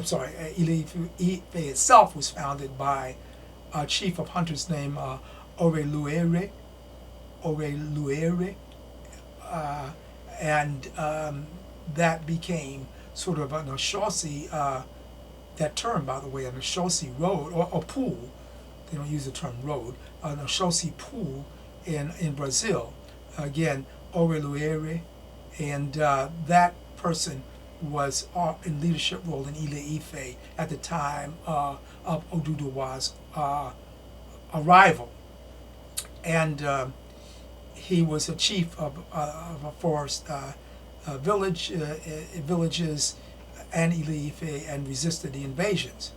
sorry, Ile-Ife itself was founded by a chief of hunters named ORI'RE'RE, and that became sort of an Oshoosi, that term, by the way, an Oshoosi road, or pool, they don't use the term road, an Oshoosi pool in Brazil. Again, ORI'RE'RE, and that person was in leadership role in Ile-Ife at the time of Oduduwa's arrival. And he was a chief of a forest villages and Ile-Ife, and resisted the invasions.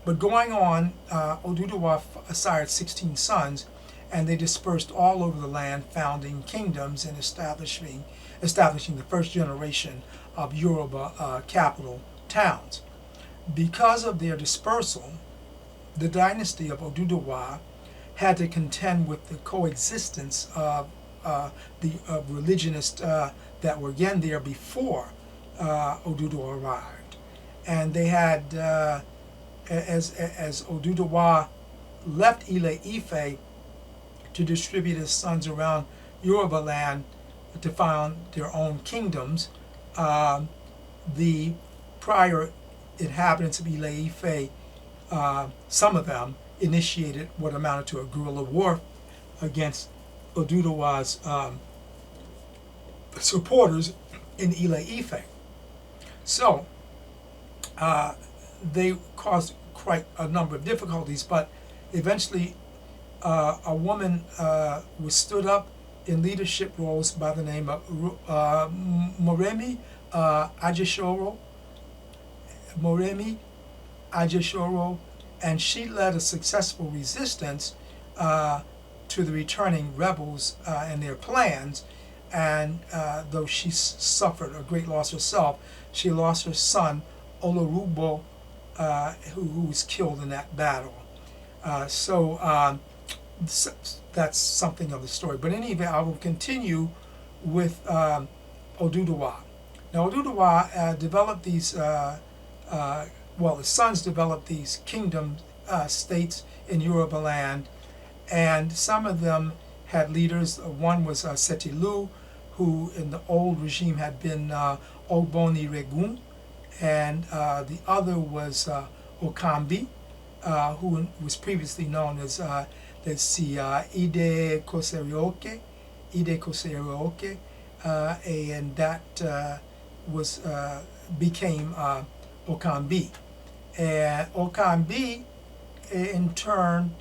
But going on, Oduduwa sired 16 sons, and they dispersed all over the land, founding kingdoms and establishing the first generation of Yoruba capital towns. Because of their dispersal, the dynasty of Oduduwa had to contend with the coexistence of the religionists that were again there before Oduduwa arrived. And they had, as Oduduwa left Ile-Ife to distribute his sons around Yoruba land to found their own kingdoms, the prior inhabitants of Ile-Ife, some of them initiated what amounted to a guerrilla war against Oduduwa's supporters in Ile Ife. So they caused quite a number of difficulties, but eventually a woman was stood up in leadership roles by the name of Moremi Ajeshoro, and she led a successful resistance to the returning rebels and their plans. And though she suffered a great loss herself, she lost her son Olorugbo, who was killed in that battle. So that's something of the story. But in any event, I will continue with Oduduwa. Now Oduduwa developed these, the sons developed these kingdom states in Yoruba land, and some of them had leaders. One was Setilu, who in the old regime had been ORI'RERE, and the other was Okambi, who was previously known as Ide Koserioke, and that was became Okambi. And Okambi, in turn,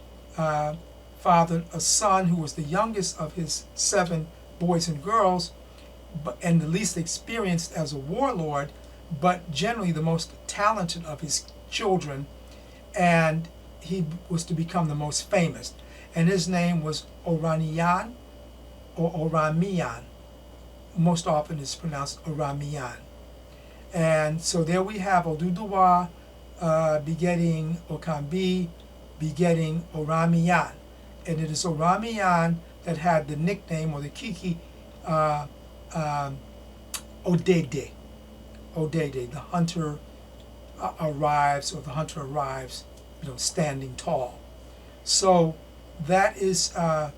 fathered a son who was the youngest of his 7 boys and girls, and the least experienced as a warlord, but generally the most talented of his children, and he was to become the most famous. And his name was Oraniyan or Oramiyan. Most often it's pronounced Oramiyan. And so there we have Oduduwa begetting Okambi, begetting Oramiyan. And it is Oramiyan that had the nickname or the kiki Odede. Odede, the hunter arrives, or the hunter arrives, standing tall. So that is how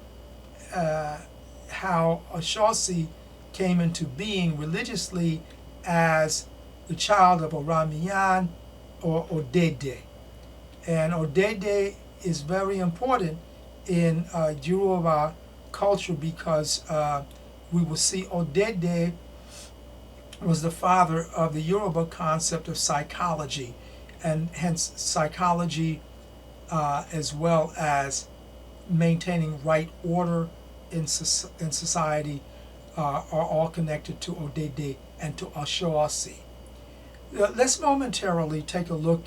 Oshoosi came into being religiously as the child of Oramiyan or Odede. And Odede is very important in Yoruba culture because we will see Odede was the father of the Yoruba concept of psychology, and hence psychology as well as maintaining right order in society are all connected to Odede and to Oshoosi. Let's momentarily take a look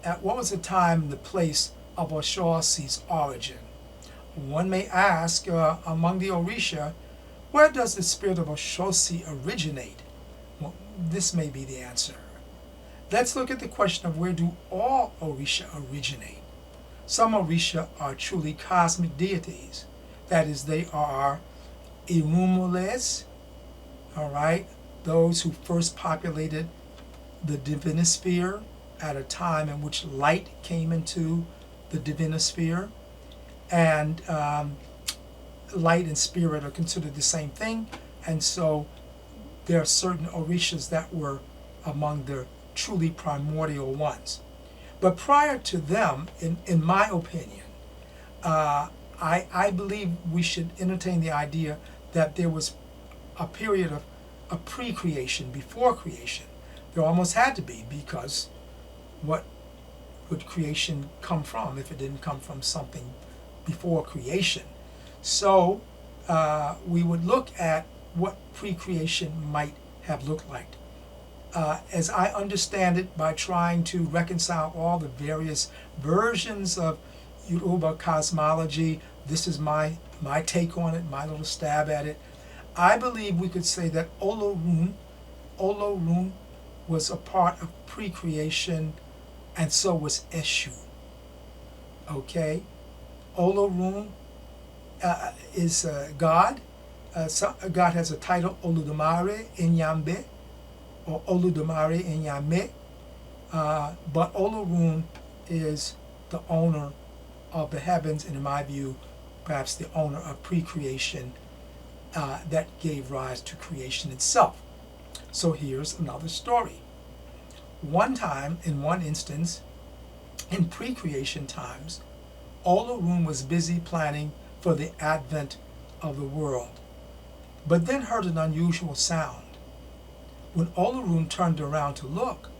at what was the time and the place of Oshoosi's origin. One may ask, among the Orisha, where does the spirit of Oshoosi originate? Well, this may be the answer. Let's look at the question of where do all Orisha originate. Some Orisha are truly cosmic deities. That is, they are Irumoles, all right, those who first populated the divinosphere at a time in which light came into the divinosphere, and light and spirit are considered the same thing, and so there are certain Orishas that were among the truly primordial ones. But prior to them, in my opinion, I believe we should entertain the idea that there was a period of a pre-creation, before creation. There almost had to be, because what would creation come from if it didn't come from something before creation? So we would look at what pre-creation might have looked like. As I understand it, by trying to reconcile all the various versions of Yoruba cosmology, this is my take on it, my little stab at it. I believe we could say that Olorun was a part of pre-creation, and so was Eshu. Okay? Olorun is God. God has a title, Olodumare Enyambe, or Olodumare Enyame, but Olorun is the owner of the heavens, and in my view, perhaps the owner of pre-creation that gave rise to creation itself. So here's another story. One time, in one instance, in pre-creation times, Olorun was busy planning for the advent of the world, but then heard an unusual sound. When Olorun turned around to look,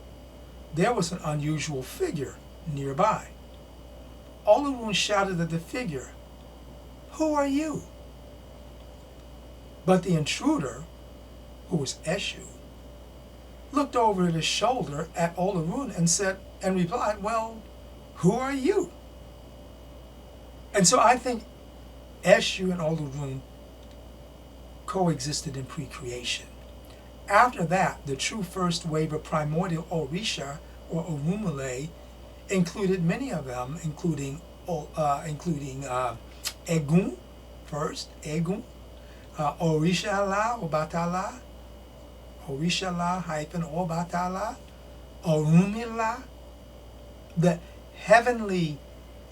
there was an unusual figure nearby. Olorun shouted at the figure, "Who are you?" But the intruder, who was Eshu, looked over his shoulder at Olorun and replied, "Well, who are you?" And so I think Eshu and Olorun coexisted in pre-creation. After that, the true first wave of primordial Orisha, or OMO'LODE, included many of them, including Ajagun first, Ajagun, Orisha-la, Obatala, Orisha-la -Obatala, Orunmila, the heavenly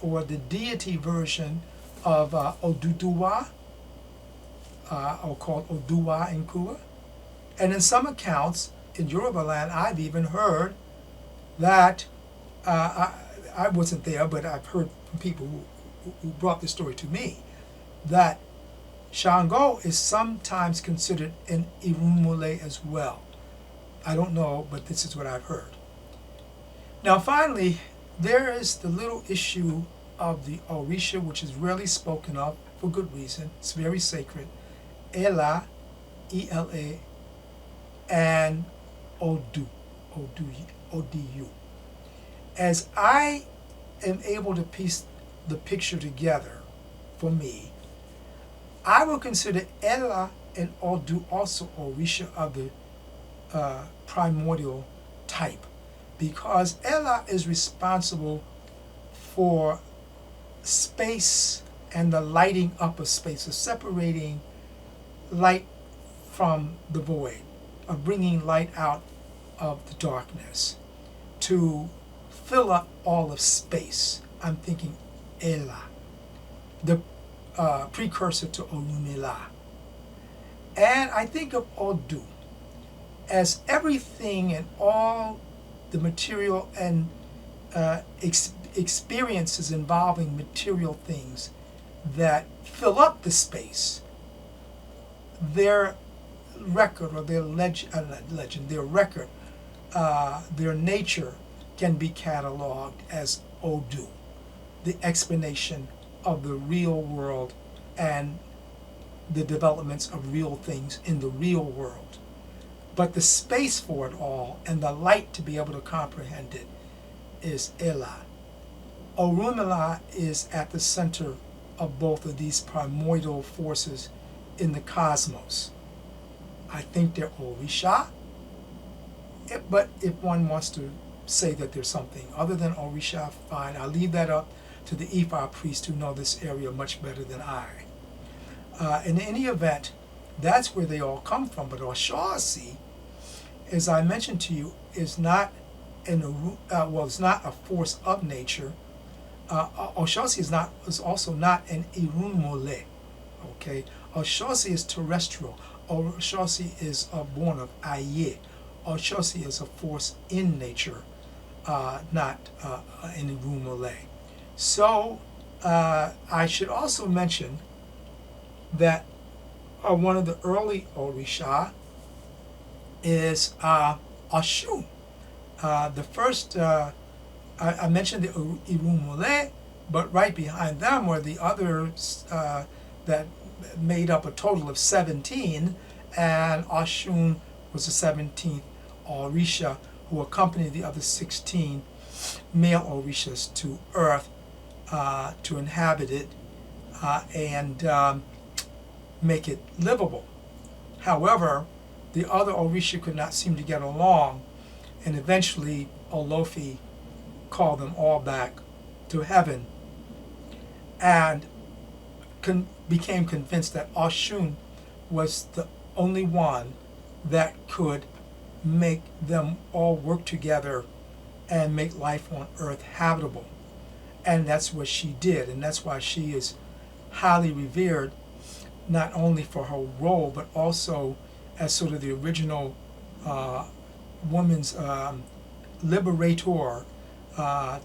or the deity version of Oduduwa, or called Oduwa in Kua. And in some accounts, in Yoruba land, I've even heard that, I wasn't there, but I've heard from people who brought this story to me, that Shango is sometimes considered an Irumole as well. I don't know, but this is what I've heard. Now finally, there is the little issue of the Orisha, which is rarely spoken of for good reason. It's very sacred. Ela, E-L-A, and Odu, O-D-U. As I am able to piece the picture together for me, I will consider Ela and Odu also Orisha of the primordial type, because Ela is responsible for space and the lighting up of space, of separating light from the void, of bringing light out of the darkness, to fill up all of space. I'm thinking Ela, the precursor to Olumila. And I think of Odu as everything and all the material and experiences involving material things that fill up the space. Their record, or their their record, their nature can be cataloged as Odu, the explanation of the real world and the developments of real things in the real world. But the space for it all and the light to be able to comprehend it is Ela. Orunmila is at the center of both of these primordial forces in the cosmos. I think they're Orisha, but if one wants to say that there's something other than Orisha, fine. I'll leave that up to the Ifa priests who know this area much better than I. In any event, that's where they all come from. But Oshoosi, as I mentioned to you, is not it's not a force of nature. Oshoosi is also not an Irumole. Okay, Oshoosi is terrestrial. Oshoosi is born of Aye. Oshoosi is a force in nature, not an Irumole. So I should also mention that one of the early Orisha is Oshun. The first, I mentioned the Irumole, but right behind them were the others that made up a total of 17, and Oshun was the 17th Orisha who accompanied the other 16 male Orishas to Earth to inhabit it and make it livable. However, the other Orisha could not seem to get along, and eventually OLOFI called them all back to heaven and became convinced that Oshun was the only one that could make them all work together and make life on Earth habitable. And that's what she did, and that's why she is highly revered, not only for her role, but also as sort of the original woman's liberator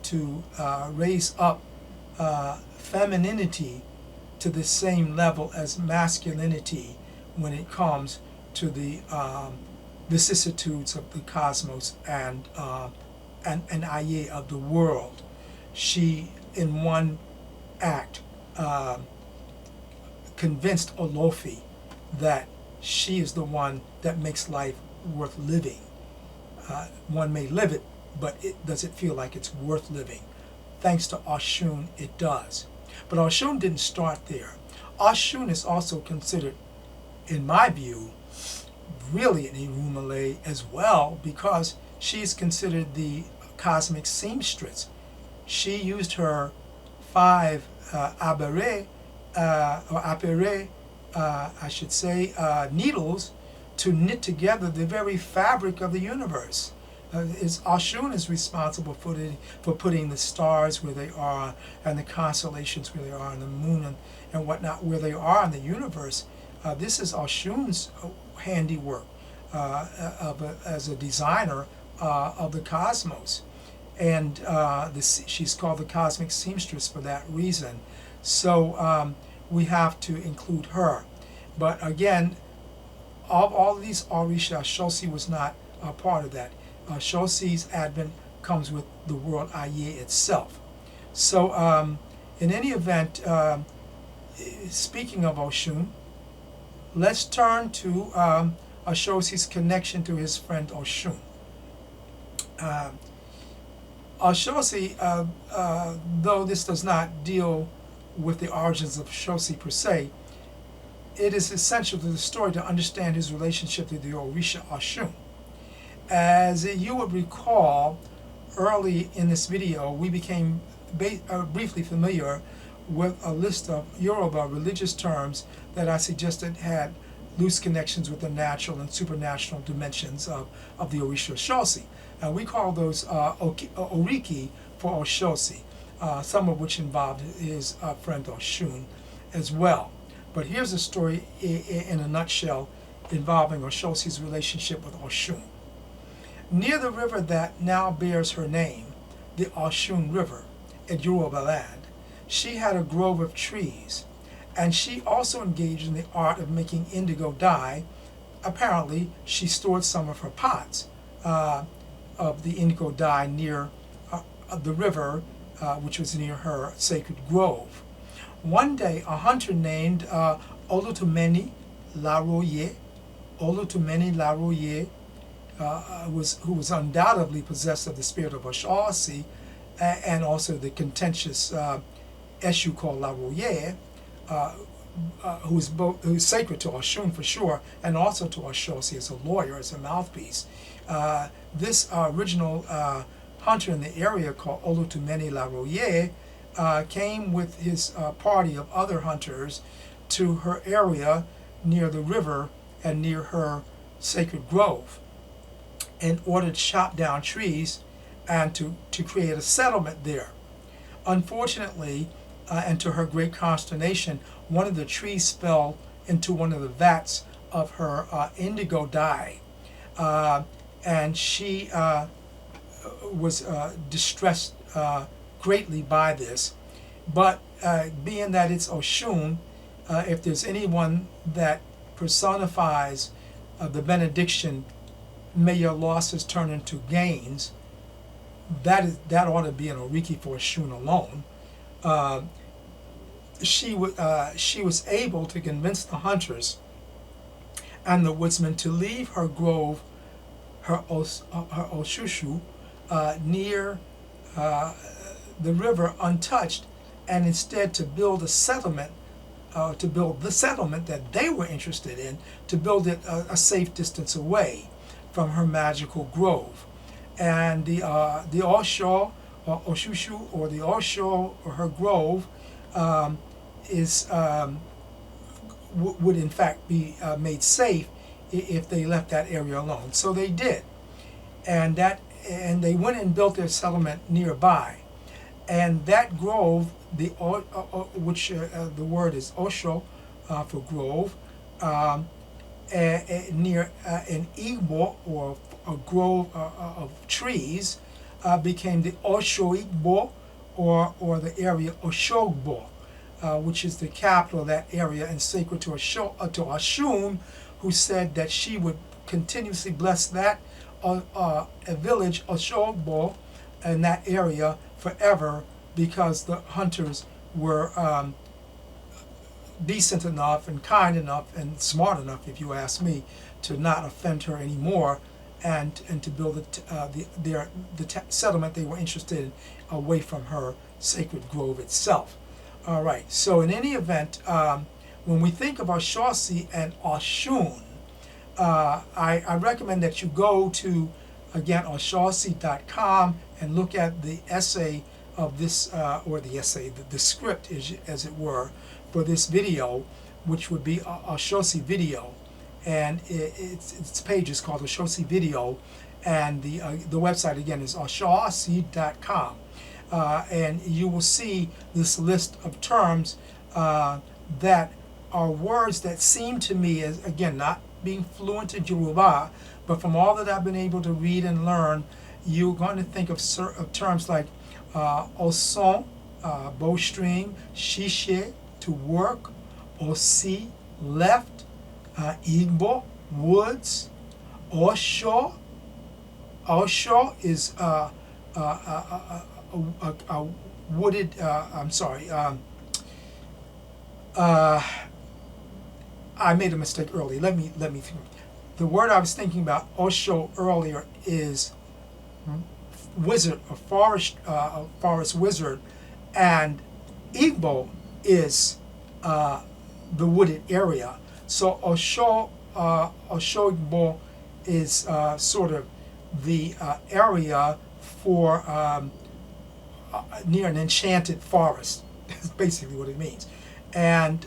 to raise up femininity to the same level as masculinity when it comes to the vicissitudes of the cosmos and Aye of the world. She, in one act, convinced OLOFI that she is the one that makes life worth living. One may live it, but does it feel like it's worth living? Thanks to Oshun, it does. But Oshun didn't start there. Oshun is also considered, in my view, really an Irumale as well, because she's considered the cosmic seamstress. She used her 5 abere, or apere, I should say, needles to knit together the very fabric of the universe. Oshun is responsible for putting the stars where they are, and the constellations where they are, and the moon and whatnot where they are in the universe. This is Oshun's handiwork as a designer of the cosmos. And she's called the cosmic seamstress for that reason. So we have to include her. But again, all of these Oshoosi was not a part of that. Oshosi's advent comes with the world Aye itself. So in any event, speaking of Oshun, let's turn to Oshosi's connection to his friend Oshun. Oshoosi, though this does not deal with the origins of Oshoosi per se, it is essential to the story to understand his relationship to the Orisha Oshun. As you would recall, early in this video, we became briefly familiar with a list of Yoruba religious terms that I suggested had loose connections with the natural and supernatural dimensions of the Orisha Oshoosi. And we call those Oriki for Oshoosi, some of which involved his friend Oshun as well. But here's a story in a nutshell involving Oshoosi's relationship with Oshun. Near the river that now bears her name, the Oshun River, at Yoruba land, she had a grove of trees, and she also engaged in the art of making indigo dye. Apparently, she stored some of her pots of the indigo dye near the river, which was near her sacred grove. One day, a hunter named Olutumeni Laroye, who was undoubtedly possessed of the spirit of Oshoosi, and also the contentious Eshu called Laroye, who's sacred to Oshun for sure, and also to Oshoosi as a lawyer, as a mouthpiece. This original hunter in the area called Olutumeni Laroye came with his party of other hunters to her area near the river and near her sacred grove in order to chop down trees and to create a settlement there. Unfortunately, and to her great consternation, one of the trees fell into one of the vats of her indigo dye, and she was distressed greatly by this. But being that it's Oshun, if there's anyone that personifies the benediction, may your losses turn into gains, that ought to be an Oriki for Oshun alone. She was able to convince the hunters and the woodsmen to leave her grove, her Oshushu, near the river untouched, and instead to build a settlement, to build the settlement that they were interested in, to build it a safe distance away from her magical grove. And the Osho, or Oshushu, or the Osho, or her grove, would in fact be made safe if they left that area alone. So they did, and they went and built their settlement nearby. And that grove, which the word is Osho for grove, near an Igbo, or a grove of trees, became the Osho-Igbo, or the area Oshogbo. which is the capital of that area and sacred to Oshun, who said that she would continuously bless that a village, Oshogbo, in that area forever, because the hunters were decent enough and kind enough and smart enough, if you ask me, to not offend her anymore, and to build the settlement they were interested in away from her sacred grove itself. All right, so in any event, when we think of Oshoosi and Oshun, I recommend that you go to, again, Oshoosi.com and look at the essay of this, or the essay, the script, as it were, for this video, which would be Oshoosi video, and its page is called Oshoosi Video, and the website again is Oshoosi.com, and you will see this list of terms that are words that seem to me, as again, not being fluent in Yoruba, but from all that I've been able to read and learn, you're going to think of terms like oson, bowstring, shishe, to work, osi, left, igbo, woods, osho. Osho is a wooded, I made a mistake earlier. Let me think. The word I was thinking about, Osho, earlier is wizard, a forest wizard, and Igbo is the wooded area. So Osho-Igbo is sort of the area for near an enchanted forest. That's basically what it means. And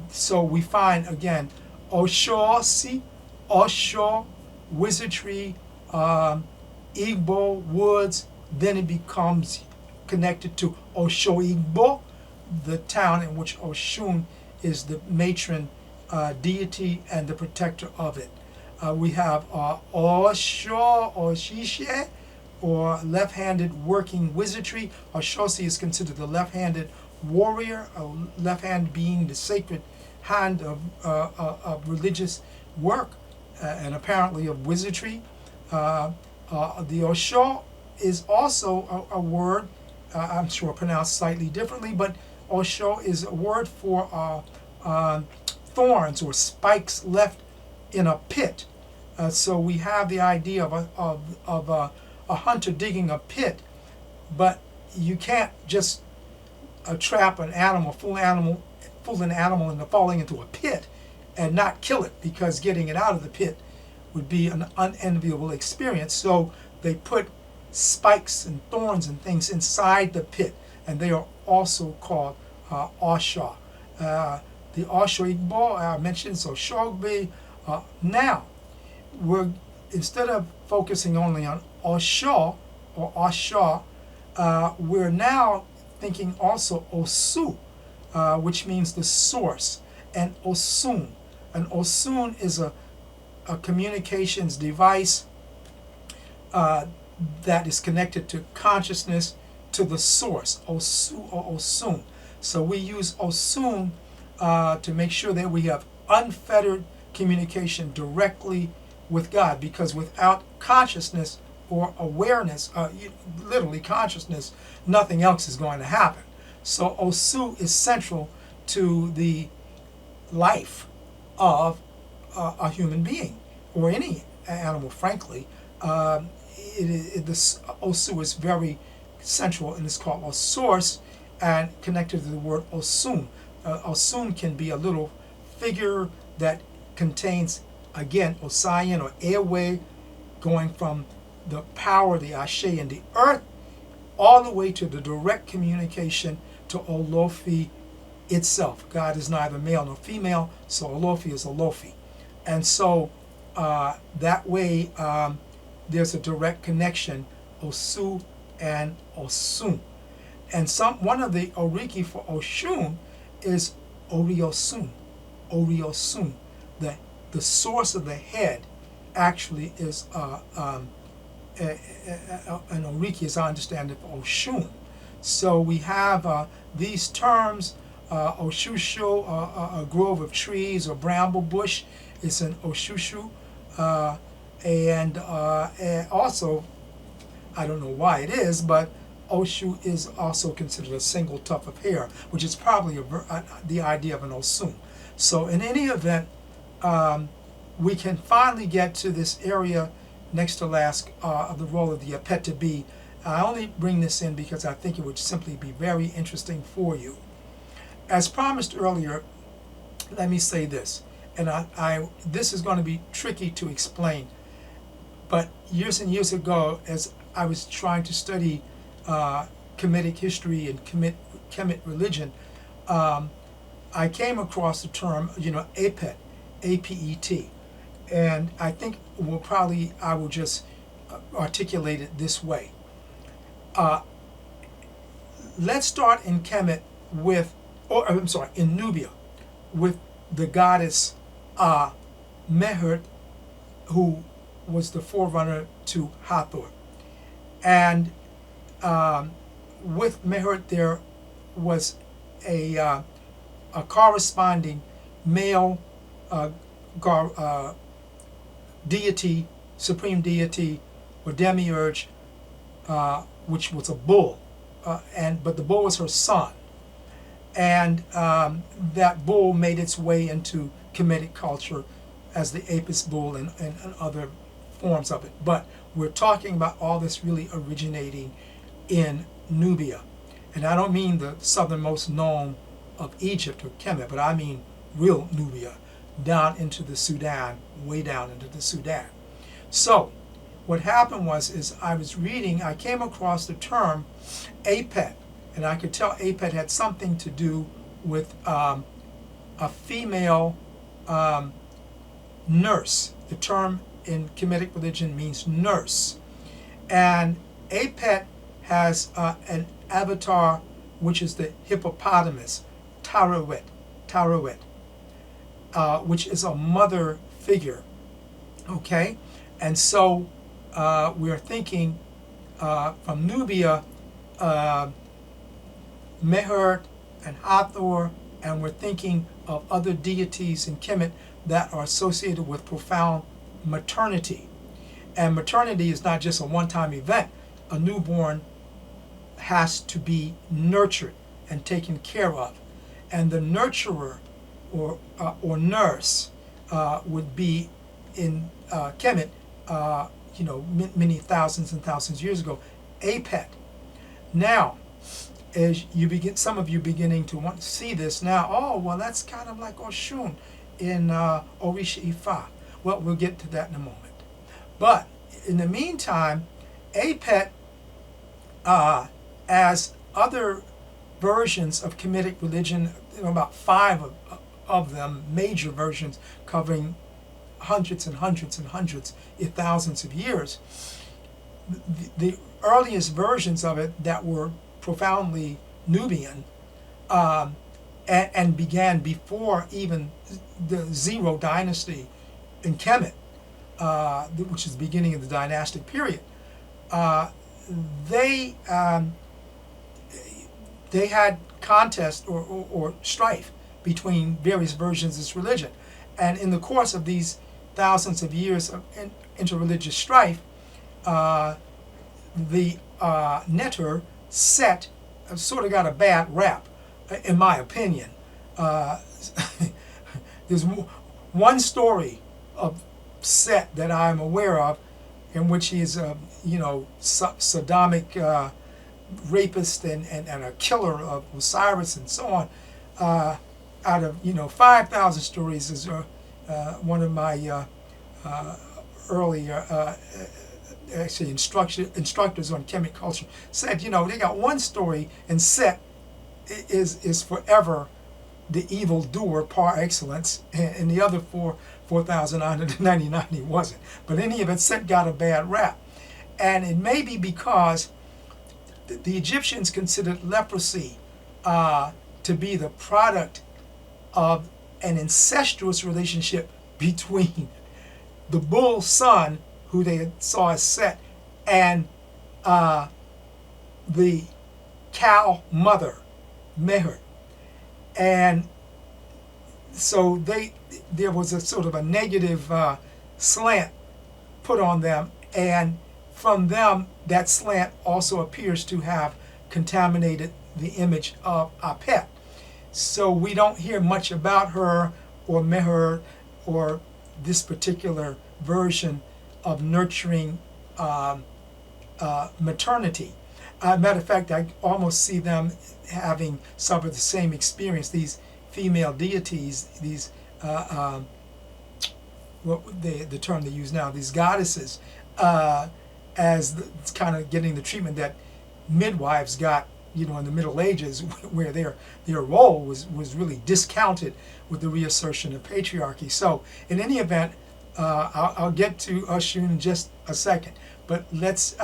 so we find, again, Oshoosi, Osho, wizardry, Igbo, woods, then it becomes connected to Osho-Igbo, the town in which Oshun is the matron deity and the protector of it. We have Osho or Shishe, or left-handed working wizardry. Oshoosi is considered the left-handed warrior, left hand being the sacred hand of religious work and apparently of wizardry. The Osho is also a word, I'm sure pronounced slightly differently, but Osho is a word for thorns or spikes left in a pit. So we have the idea of a hunter digging a pit, but you can't just trap an animal, fool an animal into falling into a pit and not kill it, because getting it out of the pit would be an unenviable experience. So they put spikes and thorns and things inside the pit, and they are also called Osha. The Osho-Igbo I mentioned, so Shogbe. Now, instead of focusing only on Osho or Osha, we're now thinking also Osu, which means the source, and Osun. And Osun is a communications device that is connected to consciousness, to the source, Osu or Osun. So we use Osun to make sure that we have unfettered communication directly with God, because without consciousness or awareness, literally consciousness, nothing else is going to happen. So Osu is central to the life of a human being, or any animal, frankly. This Osu is very central, and it's called a source, and connected to the word Osun. Osun can be a little figure that contains, again, Osian or airway, going from the power, the Ashe in the earth, all the way to the direct communication to OLOFI itself. God is neither male nor female, so OLOFI is OLOFI. And so that way there's a direct connection, Osu and Osun. And one of the Oriki for Oshun is Oriosun. Oriosun. The source of the head actually is an Oriki, as I understand it, for Oshun. So we have these terms Oshusho, a grove of trees or bramble bush, is an Oshushu. And also, I don't know why it is, but Oshu is also considered a single tuft of hair, which is probably the idea of an Osun. So in any event, we can finally get to this area next to last of the role of the Apet-to-be. I only bring this in because I think it would simply be very interesting for you. As promised earlier, let me say this, and this is going to be tricky to explain, but years and years ago, as I was trying to study Kemetic history and Kemet religion, I came across the term, Apet, A-P-E-T, and I think I will just articulate it this way. Let's start in Kemet in Nubia, with the goddess Mehert, who was the forerunner to Hathor. And with Mehert there was a corresponding male deity, supreme deity, or demiurge, which was a bull, but the bull was her son. And that bull made its way into Kemetic culture as the Apis bull and other forms of it. But we're talking about all this really originating in Nubia. And I don't mean the southernmost known of Egypt or Kemet, but I mean real Nubia, down into the Sudan, way down into the Sudan. So what happened is I was reading, I came across the term Apet, and I could tell Apet had something to do with a female nurse. The term in Kemetic religion means nurse. And Apet has an avatar, which is the hippopotamus, Tarawet, which is a mother figure. Okay? And so we're thinking from Nubia, Mehert and Hathor, and we're thinking of other deities in Kemet that are associated with profound maternity. And maternity is not just a one-time event. A newborn has to be nurtured and taken care of. And the nurturer or nurse would be in Kemet, many thousands and thousands of years ago, Apet. Now, as some of you beginning to want to see this now, oh, well, that's kind of like Oshun in Orisha-Ifa. Well, we'll get to that in a moment. But in the meantime, Apet, as other versions of Kemetic religion, about 5 of them, major versions covering hundreds and hundreds and hundreds, if thousands of years, the earliest versions of it that were profoundly Nubian and began before even the Zero dynasty in Kemet, which is the beginning of the dynastic period. They had contest or strife between various versions of this religion. And in the course of these thousands of years of interreligious strife, the Neter, Set, sort of got a bad rap, in my opinion. There's one story of Set that I'm aware of in which he is a sodomic rapist and a killer of Osiris and so on. Out of 5,000 stories is one of my earlier actually instructors on Kemet culture said, they got one story, and Set is forever the evil doer par excellence, and the other 4,999 he wasn't. But in any event, Set got a bad rap. And it may be because the Egyptians considered leprosy to be the product of an incestuous relationship between the bull's son, who they saw as Set, and the cow mother, Mehert. And so there was a sort of a negative slant put on them, and from them that slant also appears to have contaminated the image of Apet. So we don't hear much about her or Meher or this particular version of nurturing maternity. Matter of fact, I almost see them having suffered the same experience. These female deities, these the term they use now, these goddesses, as kind of getting the treatment that midwives got, you know, in the Middle Ages, where their role was really discounted with the reassertion of patriarchy. So, in any event, I'll get to Oshun in just a second, but let's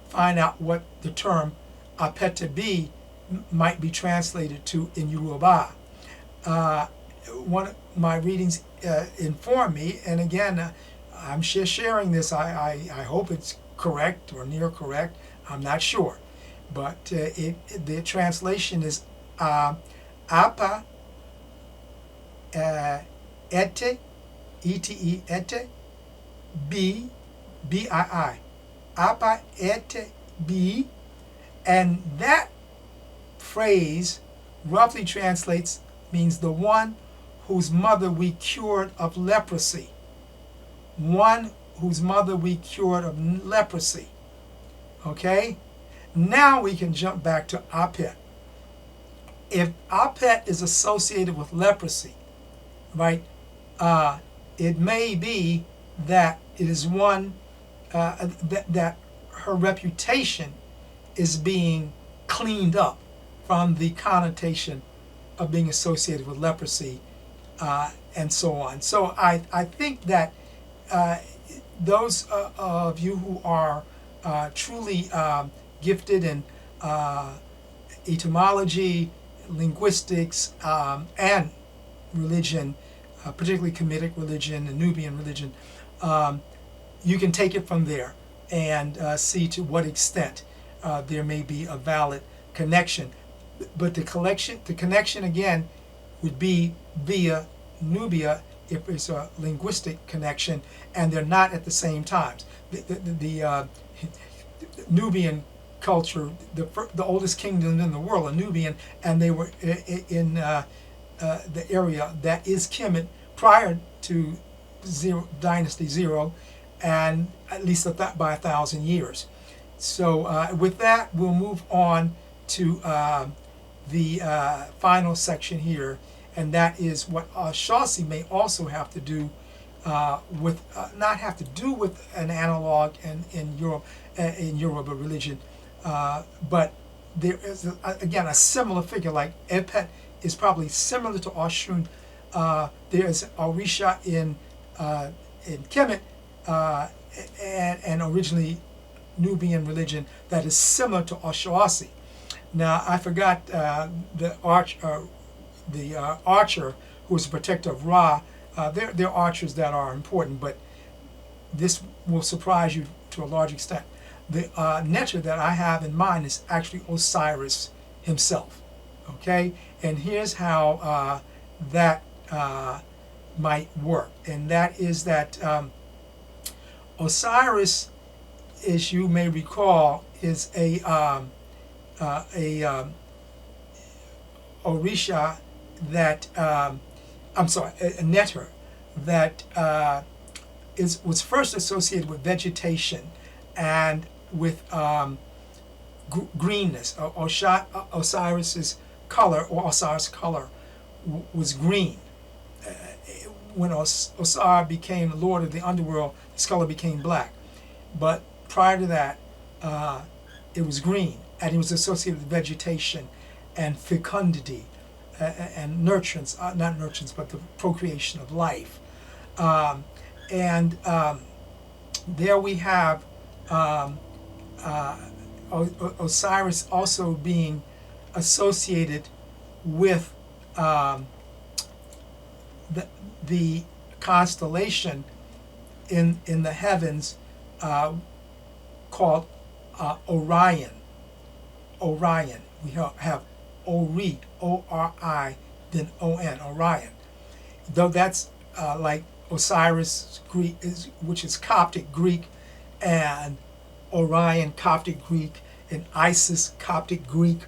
find out what the term Apetabi might be translated to in Yoruba. One of my readings inform me, and again, I'm just sharing this. I hope it's correct or near correct. I'm not sure, but the translation is Apa ete, ete, ete, bi, bii, Apa ete bi, and that phrase roughly translates, means the one whose mother we cured of leprosy. One whose mother we cured of leprosy. Okay? Now we can jump back to Apet. If Apet is associated with leprosy, right, it may be that it is one, that her reputation is being cleaned up from the connotation of being associated with leprosy, and so on. So I think that those of you who are truly gifted in etymology, linguistics, and religion, particularly Kemetic religion and Nubian religion, you can take it from there and see to what extent there may be a valid connection. But the connection again would be via Nubia if it's a linguistic connection, and they're not at the same times. The Nubian culture, the oldest kingdom in the world, are Nubian, and they were in the area that is Kemet prior to Dynasty 0, and at least by 1,000 years. So with that, we'll move on to the final section here, and that is what Oshoosi may also have to do with, not have to do with an analog in Yoruba religion, but there is again a similar figure. Like Epet is probably similar to Oshun. There is Orisha in Kemet, and originally Nubian religion that is similar to Oshoosi. Now I forgot the archer who is a protector of Ra. There are archers that are important, but this will surprise you to a large extent. The Neter that I have in mind is actually Osiris himself. Okay, and here's how that might work, and that is that Osiris, as you may recall, is a Orisha that I'm sorry, a Neter that was first associated with vegetation and with greenness. Osiris's color, or Osiris' color, was green. When Osir became Lord of the Underworld, his color became black. But prior to that, it was green, and he was associated with vegetation and fecundity and nurturance, not nurturance, but the procreation of life. There we have Osiris also being associated with the constellation in the heavens called Orion. Orion. We have Ori, O-R-I, than O-N, Orion. Though that's like Osiris Greek, which is Coptic Greek, and Orion Coptic Greek, and Isis Coptic Greek.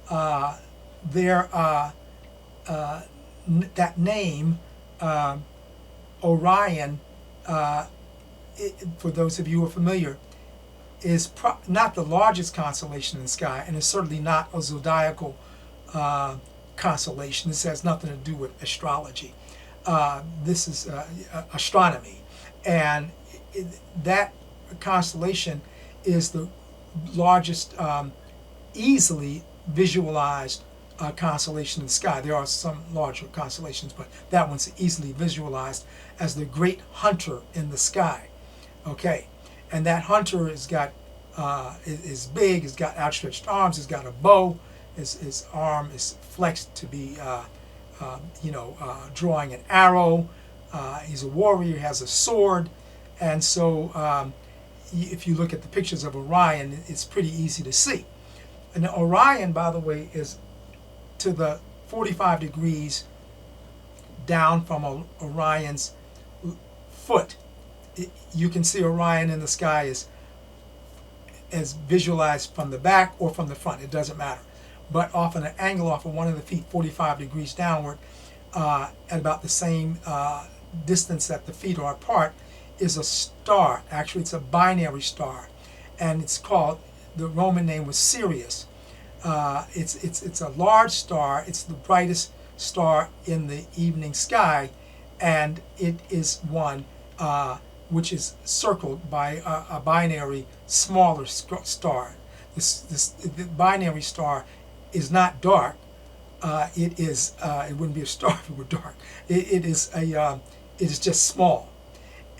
That name, Orion, for those of you who are familiar, is not the largest constellation in the sky, and is certainly not a zodiacal constellation. This has nothing to do with astrology. This is astronomy, and that constellation is the largest easily visualized constellation in the sky. There are some larger constellations, but that one's easily visualized as the great hunter in the sky. Okay, and that hunter has got is big, has got outstretched arms, has got a bow. His arm is flexed to be drawing an arrow. He's a warrior, he has a sword, and so if you look at the pictures of Orion, it's pretty easy to see. And Orion, by the way, is to the 45 degrees down from Orion's foot. You can see Orion in the sky as visualized from the back or from the front. It doesn't matter. But off an angle off of one of the feet, 45 degrees downward, at about the same distance that the feet are apart, is a star. Actually, it's a binary star, and it's called, the Roman name was Sirius. It's a large star. It's the brightest star in the evening sky, and it is one which is circled by a binary smaller star. The binary star is not dark. It wouldn't be a star if it were dark. It is just small,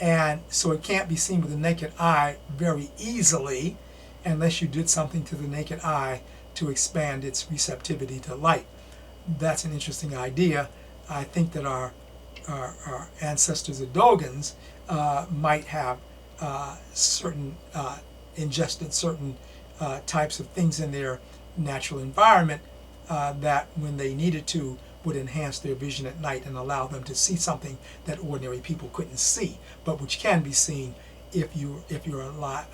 and so it can't be seen with the naked eye very easily, unless you did something to the naked eye to expand its receptivity to light. That's an interesting idea. I think that our ancestors, the Dogons, might have ingested certain types of things in their natural environment that, when they needed to, would enhance their vision at night and allow them to see something that ordinary people couldn't see, but which can be seen if your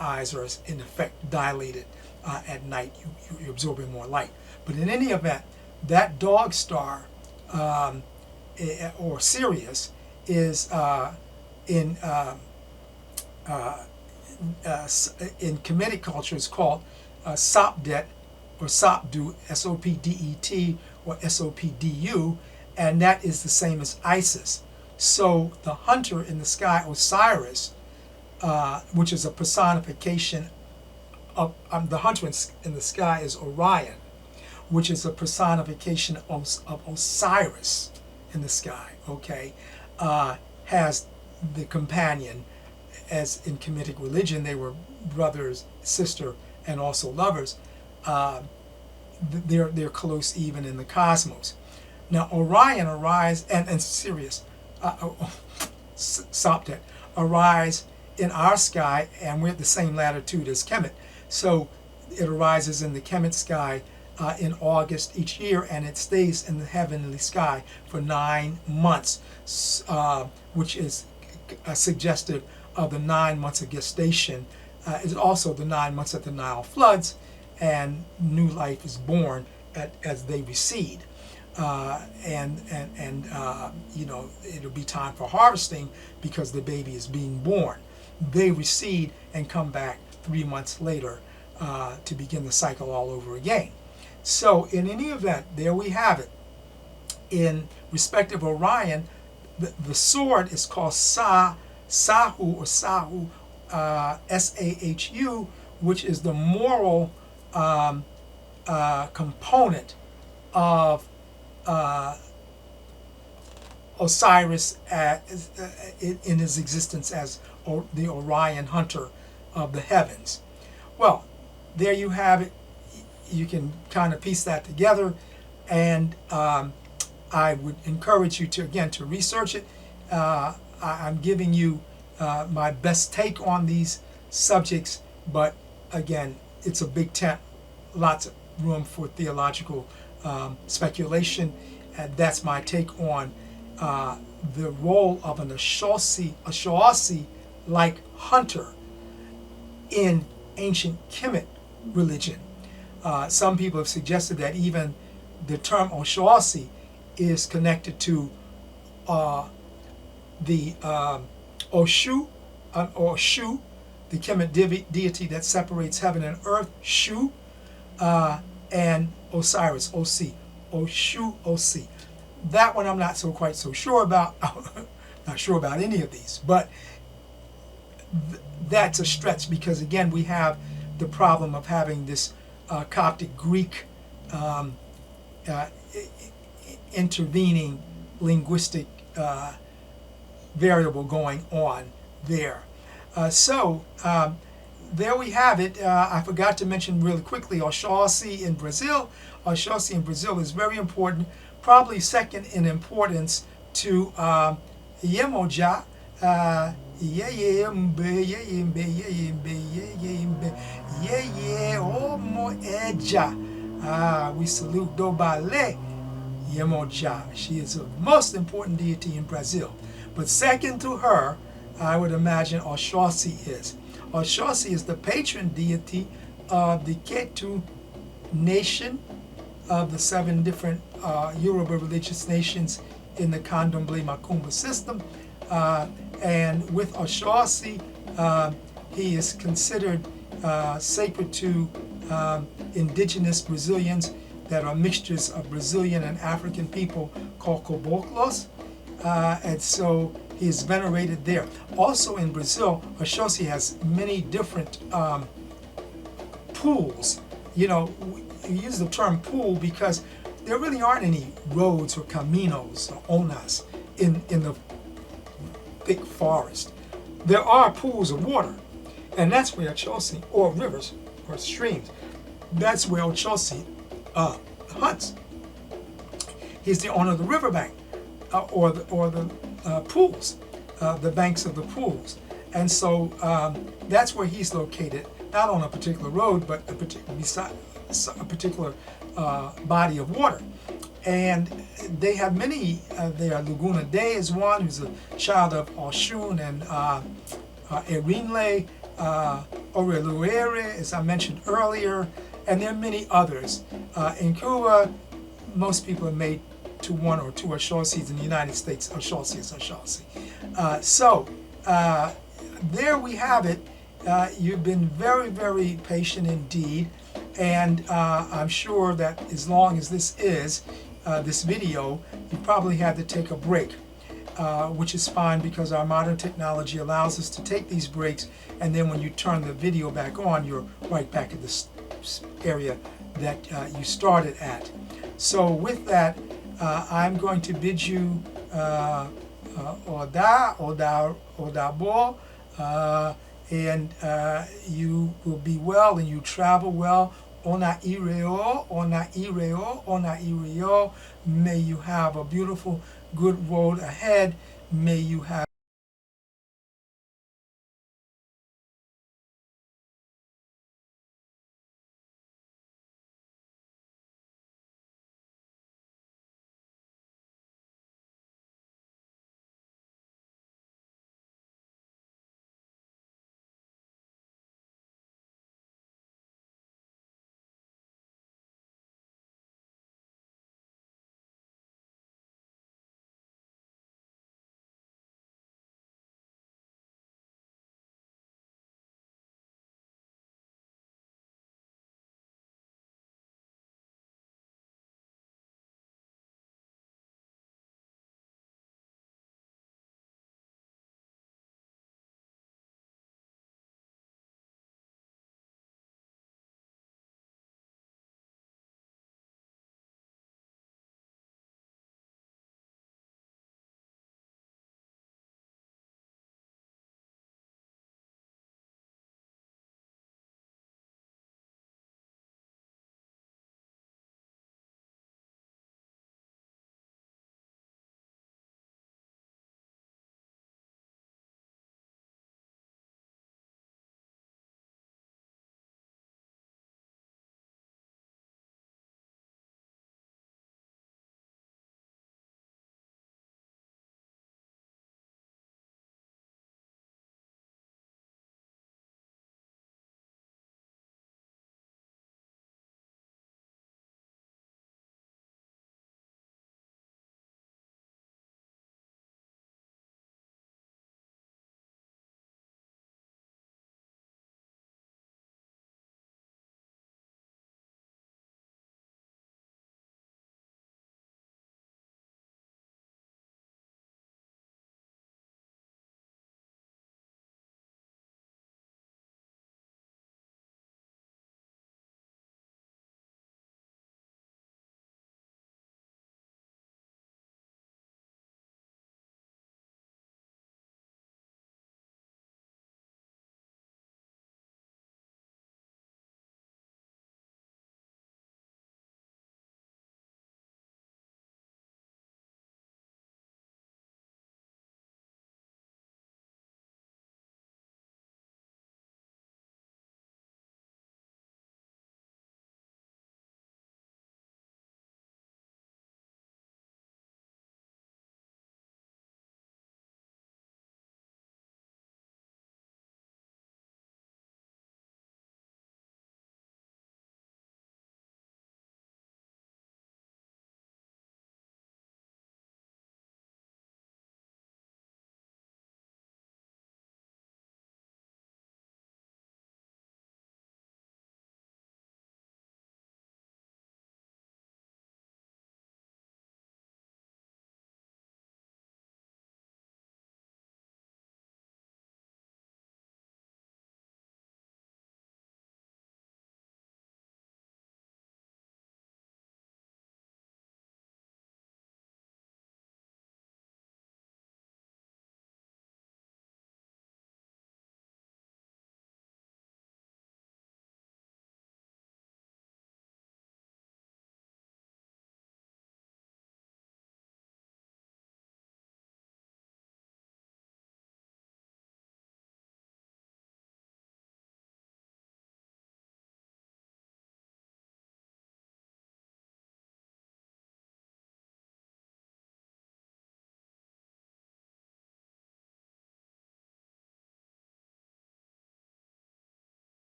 eyes are in effect dilated at night. You're absorbing more light. But in any event, that dog star or Sirius is in Kemetic culture is called Sopdet or Sopdu, S-O-P-D-E-T or S-O-P-D-U, and that is the same as Isis. So the hunter in the sky, Osiris, which is a personification of the hunter in the sky is Orion, which is a personification of Osiris in the sky, okay, has the companion, as in Kemetic religion they were brothers, sister, and also lovers. They're close even in the cosmos. Now Orion and Sirius, Sopdet, arise in our sky, and we're at the same latitude as Kemet. So it arises in the Kemet sky in August each year, and it stays in the heavenly sky for 9 months, which is suggestive of the 9 months of gestation. It's also the 9 months that the Nile floods, and new life is born as they recede. It'll be time for harvesting because the baby is being born. They recede and come back 3 months later to begin the cycle all over again. So in any event, there we have it. In respect of Orion, the sword is called Sahu or Sahu, S-A-H-U, which is the moral component of Osiris in his existence as the Orion hunter of the heavens. Well, there you have it. You can kind of piece that together, and I would encourage you to research it. I'm giving you my best take on these subjects, but again, it's a big tent, lots of room for theological speculation, And that's my take on the role of an Oshoosi-like hunter in ancient Kemet religion. Some people have suggested that even the term Oshoosi is connected to the Oshu, the Kemet deity that separates heaven and earth, Shu, and Osiris, Osi, Oshoosi. That one I'm not quite so sure about. Not sure about any of these, but that's a stretch because again we have the problem of having this Coptic Greek intervening linguistic variable going on there. There we have it. I forgot to mention really quickly Oshoosi in Brazil. Oshoosi in Brazil is very important, probably second in importance to Yemoja. We salute Dobale Yemoja. She is the most important deity in Brazil. But second to her, I would imagine Oshoosi is. Oshoosi is the patron deity of the Ketu nation of the 7 different Yoruba religious nations in the Candomblé Macumba system. And with Oshoosi, he is considered sacred to indigenous Brazilians that are mixtures of Brazilian and African people called Caboclos. And so he is venerated there. Also in Brazil, Oshoosi has many different pools. You know, we use the term pool because there really aren't any roads or caminos or onas in the thick forest. There are pools of water, and that's where Oshoosi, or rivers or streams, that's where Oshoosi hunts. He's the owner of the riverbank or the pools, the banks of the pools, and so that's where he's located. Not on a particular road, but beside a particular body of water. And they have many. There, Laguna Day is one, who's a child of Oshun and Erinle, ORI'RE'RE, as I mentioned earlier, and there are many others. In Cuba, most people are made to 1 or 2 Oshoosis. In the United States, Oshoosi is Oshoosi. There we have it. You've been very, very patient indeed, and I'm sure that as long as this is, this video, you probably had to take a break, which is fine because our modern technology allows us to take these breaks, and then when you turn the video back on, you're right back at this area that you started at. So with that, I'm going to bid you Odabo, and you will be well and you travel well. May you have a beautiful, good road ahead. May you have